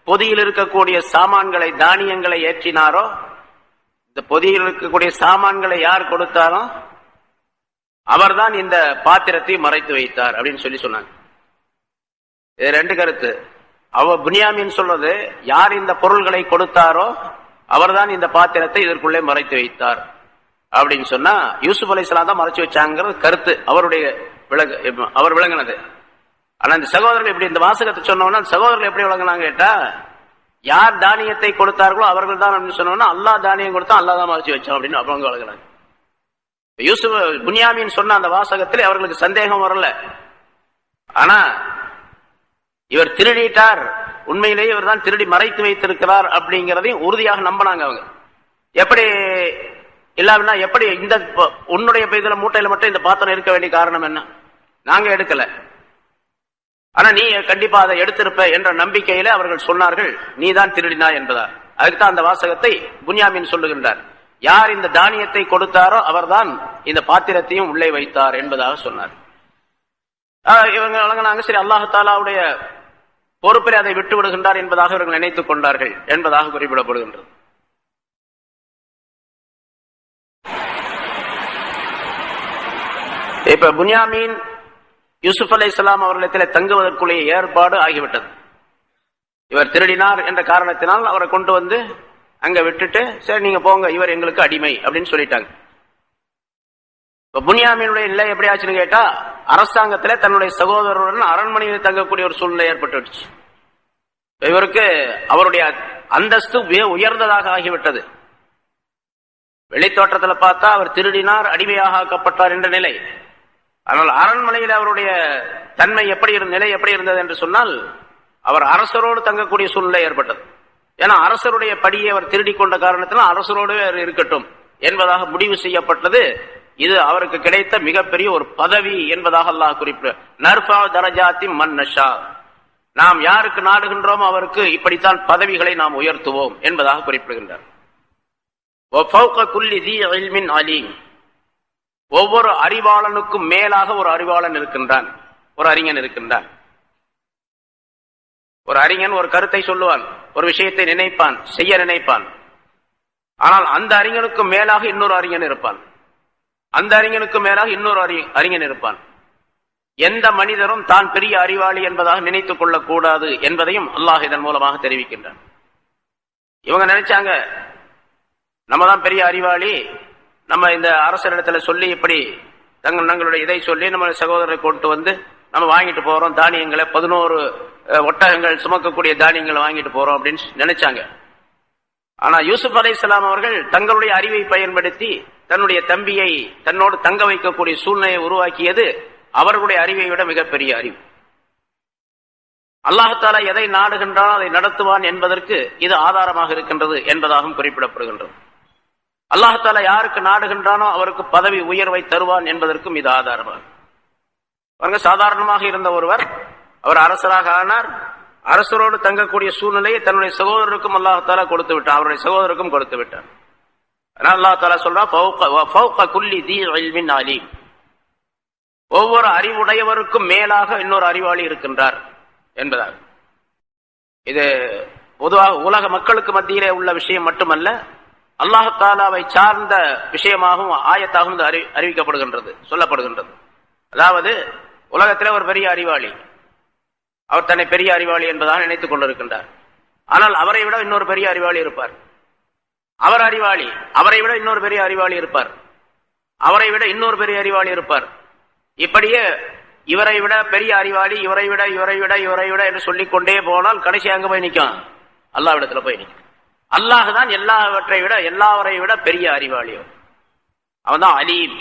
பொதியில் இருக்கக்கூடிய சாமான்களை தானியங்களை ஏற்றினாரோ, இந்த பொதியில் இருக்கக்கூடிய சாமான்களை யார் கொடுத்தாரோ அவர்தான் இந்த பாத்திரத்தை மறைத்து வைத்தார் அப்படின்னு சொல்லி சொன்னாங்க. இது ரெண்டு கருத்து. புனியாமீன் சொல்றது, யார் இந்த பொருள்களை கொடுத்தாரோ அவர்தான் இந்த பாத்திரத்தை இதற்குள்ளே மறைத்து வைத்தார் அப்படின்னு சொன்னா யூசுப் அலைஹிஸ்ஸலாம் தான் மறைச்சு வச்சாங்கிறது கருத்து, அவர் விளங்கினது. ஆனா இந்த சகோதரர்கள் இப்படி இந்த வாசகத்தை சொன்னோம்னா சகோதரர்கள் எப்படி விளங்கினாங்க கேட்டா, யார் தானியத்தை கொடுத்தார்களோ அவர்கள் தான் அப்படின்னு சொன்னோம்னா அல்லாஹ் தானியம் கொடுத்தா அல்லாஹ் தான் மறைச்சு வச்சான் அப்படின்னு அவங்க விளங்கினாங்க. யூசுப் புனியாமீன் சொன்ன அந்த வாசகத்தில் அவர்களுக்கு சந்தேகம் வரல. ஆனா இவர் திருடிட்டார், உண்மையிலேயே இவர் தான் திருடி மறைத்து வைத்திருக்கிறார் அப்படிங்கிறதையும் உறுதியாக நம்பினாங்க அவங்க. எப்படி இல்லாம எப்படி இந்த உன்னுடைய இதுல மூட்டையில மட்டும் இந்த பாத்திரம் இருக்க வேண்டிய காரணம் என்ன? நாங்க எடுக்கல, ஆனா நீ கண்டிப்பா அதை எடுத்திருப்ப என்ற நம்பிக்கையில அவர்கள் சொன்னார்கள் நீ தான் திருடினா என்பதா. அதுக்குதான் அந்த வாசகத்தை புனியாமீன் சொல்லுகின்றார், யார் இந்த தானியத்தை கொடுத்தாரோ அவர்தான் இந்த பாத்திரத்தையும் உள்ளே வைத்தார் என்பதாக சொன்னார். இவங்க வழங்கினாங்க, சரி அல்லாஹ் தஆலாவுடைய பொறுப்பில் அதை விட்டு விடுகின்றார் என்பதாக இவர்கள் நினைத்துக் கொண்டார்கள் என்பதாக குறிப்பிடப்படுகின்றது. இப்ப புனியாமீன் யூசுப் அலைஹிஸ்ஸலாம் அவர்களிடத்தில் தங்குவதற்குரிய ஏற்பாடு ஆகிவிட்டது. இவர் திருடினார் என்ற காரணத்தினால் அவரை கொண்டு வந்து அங்க விட்டுட்டு, சரி நீங்க போங்க, இவர் எங்களுக்கு அடிமை அப்படின்னு சொல்லிட்டாங்க. இப்ப புனியாமீனுடைய நிலை எப்படி ஆச்சுன்னு கேட்டா, அரசாங்கத்திலே தன்னுடைய சகோதரருடன் அரண்மனையில் தங்கக்கூடிய ஒரு சூழ்நிலை ஏற்பட்டுச்சு. இவருக்கு அவருடைய அந்தஸ்து உயர்ந்ததாக ஆகிவிட்டது. வெளித்தோற்றத்தில் பார்த்தா அவர் திருடினார், அடிமையாக ஆக்கப்பட்டார் என்ற நிலை. ஆனால் அரண்மனையில் அவருடைய தன்மை நிலை எப்படி இருந்தது என்று சொன்னால், அவர் அரசரோடு தங்கக்கூடிய சூழ்நிலை ஏற்பட்டது. ஏன்னா அரசருடைய படியை அவர் திருடி கொண்ட காரணத்தினால் அரசரோடு இருக்கட்டும் என்பதாக முடிவு செய்யப்பட்டது. இது அவருக்கு கிடைத்த மிகப்பெரிய ஒரு பதவி என்பதாக அல்லாஹ் குறிப்பிட, நர்ஃபா தரஜாத்தி மன் நஷா, நாம் யாருக்கு நாடுகின்றோம் அவருக்கு இப்படித்தான் பதவிகளை நாம் உயர்த்துவோம் என்பதாக குறிப்பிடுகின்றார். ஒவ்வொரு அறிவாளனுக்கும் மேலாக ஒரு அறிவாளன் இருக்கின்றான், ஒரு அறிஞன் இருக்கின்றான். ஒரு அறிஞன் ஒரு கருத்தை சொல்லுவான், ஒரு விஷயத்தை நினைப்பான், செய்ய நினைப்பான். ஆனால் அந்த அறிஞனுக்கு மேலாக இன்னொரு அறிஞன் இருப்பான், அந்த அறிஞனுக்கு மேலாக இன்னொரு அறிஞன் இருப்பான். எந்த மனிதரும் தான் பெரிய அறிவாளி என்பதாக நினைத்துக் கொள்ளக்கூடாது என்பதையும் அல்லாஹ் இதன் மூலமாக தெரிவிக்கின்றான். இவங்க நினைச்சாங்க நம்ம தான் பெரிய அறிவாளி, நம்ம இந்த அரசரிடத்துல சொல்லி இப்படி தங்களுடைய இதை சொல்லி நம்ம சகோதரரை கொண்டு வந்து நம்ம வாங்கிட்டு போறோம், தானியங்களை 11 ஒட்டகங்கள் சுமக்கக்கூடிய தானியங்களை வாங்கிட்டு போறோம் அப்படின்னு நினைச்சாங்க. ஆனா யூசுப் அலைஹிஸ்ஸலாம் அவர்கள் தங்களுடைய அறிவை பயன்படுத்தி தன்னுடைய தம்பியை தன்னோடு தங்க வைக்கக்கூடிய சூழ்நிலையை உருவாக்கியது அவர்களுடைய அறிவை விட மிகப்பெரிய அறிவு. அல்லாஹ் தஆலா எதை நாடுகின்றான் அதை நடத்துவான் என்பதற்கு இது ஆதாரமாக இருக்கின்றது என்பதாகவும் குறிப்பிடப்படுகின்றது. அல்லாஹ் தஆலா யாருக்கு நாடுகின்றானோ அவருக்கு பதவி உயர்வை தருவான் என்பதற்கும் இது ஆதாரமாக. சாதாரணமாக இருந்த ஒருவர் அவர் அரசராக ஆனார். அரசரோடு தங்கக்கூடிய சூழ்நிலையை தன்னுடைய சகோதரருக்கும் அல்லாஹ் தஆலா கொடுத்து விட்டார், அவருடைய சகோதரருக்கும் கொடுத்து விட்டார். அல்லாஹ் தஆலா சொல்றான், ஃபௌக குல்லி தீ இல்மின் அலீம், ஒவ்வொரு அறிவுடையவருக்கும் மேலாக இன்னொரு அறிவாளி இருக்கின்றார் என்பதாக. இது பொதுவாக உலக மக்களுக்கு மத்தியிலே உள்ள விஷயம் மட்டுமல்ல, அல்லாஹ் தஆலாவை சார்ந்த விஷயமாகவும் ஆயத்தாகவும் அறிவிக்கப்படுகின்றது, சொல்லப்படுகின்றது. அதாவது உலகத்திலே ஒரு பெரிய அறிவாளி, அவர் தன்னை பெரிய அறிவாளி என்பதாக நினைத்துக் கொண்டிருக்கின்றார். ஆனால் அவரை விட இன்னொரு பெரிய அறிவாளி இருப்பார். அவர் அறிவாளி, அவரை விட இன்னொரு பெரிய அறிவாளி இருப்பார், அவரை விட இன்னொரு பெரிய அறிவாளி இருப்பார். இப்படியே இவரை விட பெரிய அறிவாளி, இவரை விட இவரை விட இவரை விட என்று சொல்லிக்கொண்டே போனால் கடைசி அங்க போய் நிற்கும், அல்லாஹ்விடத்துல போய் நிற்கும். அல்லாஹ் தான் எல்லாவற்றை விட எல்லாவரை விட பெரிய அறிவாளி. அவன் தான் அலீம்.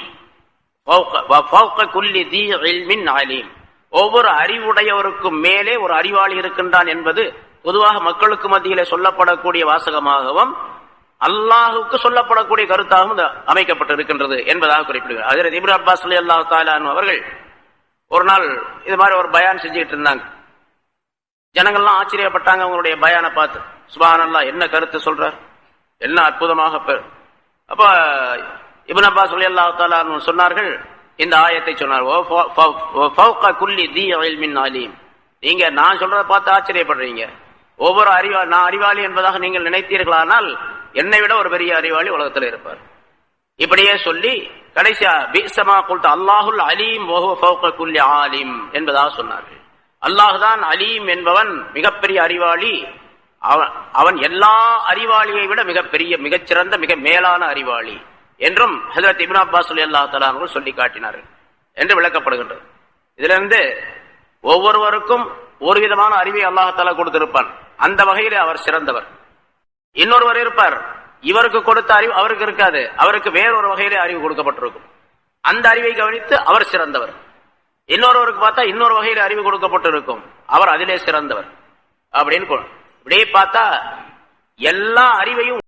அலீம், ஒவ்வொரு அறிவுடையவருக்கும் மேலே ஒரு அறிவாளி இருக்கின்றான் என்பது பொதுவாக மக்களுக்கு மத்தியிலே சொல்லப்படக்கூடிய வாசகமாகவும் அல்லாஹுக்கு சொல்லப்படக்கூடிய கருத்தாகவும் அமைக்கப்பட்டிருக்கின்றது என்பதாக குறிப்பிடுகிறார். ஹஜ்ரத் இப்னு அப்பாஸ் ரலியல்லாஹு தஆலா அன்ஹு அவர்கள் ஒரு நாள் இது மாதிரி ஒரு பயான் செஞ்சுக்கிட்டு இருந்தாங்க. ஜனங்கள்லாம் ஆச்சரியப்பட்டாங்க அவங்களுடைய பயானை பார்த்து. சுப்ஹானல்லாஹ், என்ன கருத்து சொல்றார், என்ன அற்புதமாக. அப்ப இப்னு அப்பாஸ் ரலியல்லாஹு தஆலா அன்ஹு சொன்னார்கள், இந்த ஆயத்தை சொன்னார், ஃபௌக குல்லி தீ இல்மின் அலீம். நீங்க நான் சொல்றதை பார்த்து ஆச்சரியப்படுறீங்க. ஒவ்வொரு நான் அறிவாளி என்பதாக நீங்கள் நினைத்தீர்களானால் என்னை விட ஒரு பெரிய அறிவாளி உலகத்தில் இருப்பார். இப்படியே சொல்லி கடைசியா பிஸமா குல்த அல்லாஹுல் அலீம் வஹுவ ஃபௌக குல்லி ஆலிம் என்பதாக சொன்னார்கள். அல்லாஹ்தான் அலீம் என்பவன் மிகப்பெரிய அறிவாளி, அவன் எல்லா அறிவாளியை விட மிகப்பெரிய மிகச்சிறந்த மிக மேலான அறிவாளி என்றும் ஹஜ்ரத் இப்னு அப்பாஸ் ரலியல்லாஹு தஆலா அவர்கள் சொல்லி காட்டினார்கள் என்று விளக்கப்படுகின்றது. இதிலிருந்து ஒவ்வொருவருக்கும் ஒரு விதமான அறிவை அல்லாஹ் தஆலா கொடுத்திருப்பான். அந்த வகையிலே அவர் சிறந்தவர். இன்னொருவர் இருப்பார், இவருக்கு கொடுத்த அறிவு அவருக்கு இருக்காது, அவருக்கு வேறொரு வகையிலே அறிவு கொடுக்கப்பட்டிருக்கும். அந்த அறிவை கவனித்து அவர் சிறந்தவர். இன்னொருவருக்கு பார்த்தா இன்னொரு வகையில அறிவு கொடுக்கப்பட்டிருக்கும், அவர் அதிலே சிறந்தவர் அப்படின்னு. இப்படியே பார்த்தா எல்லா அறிவையும்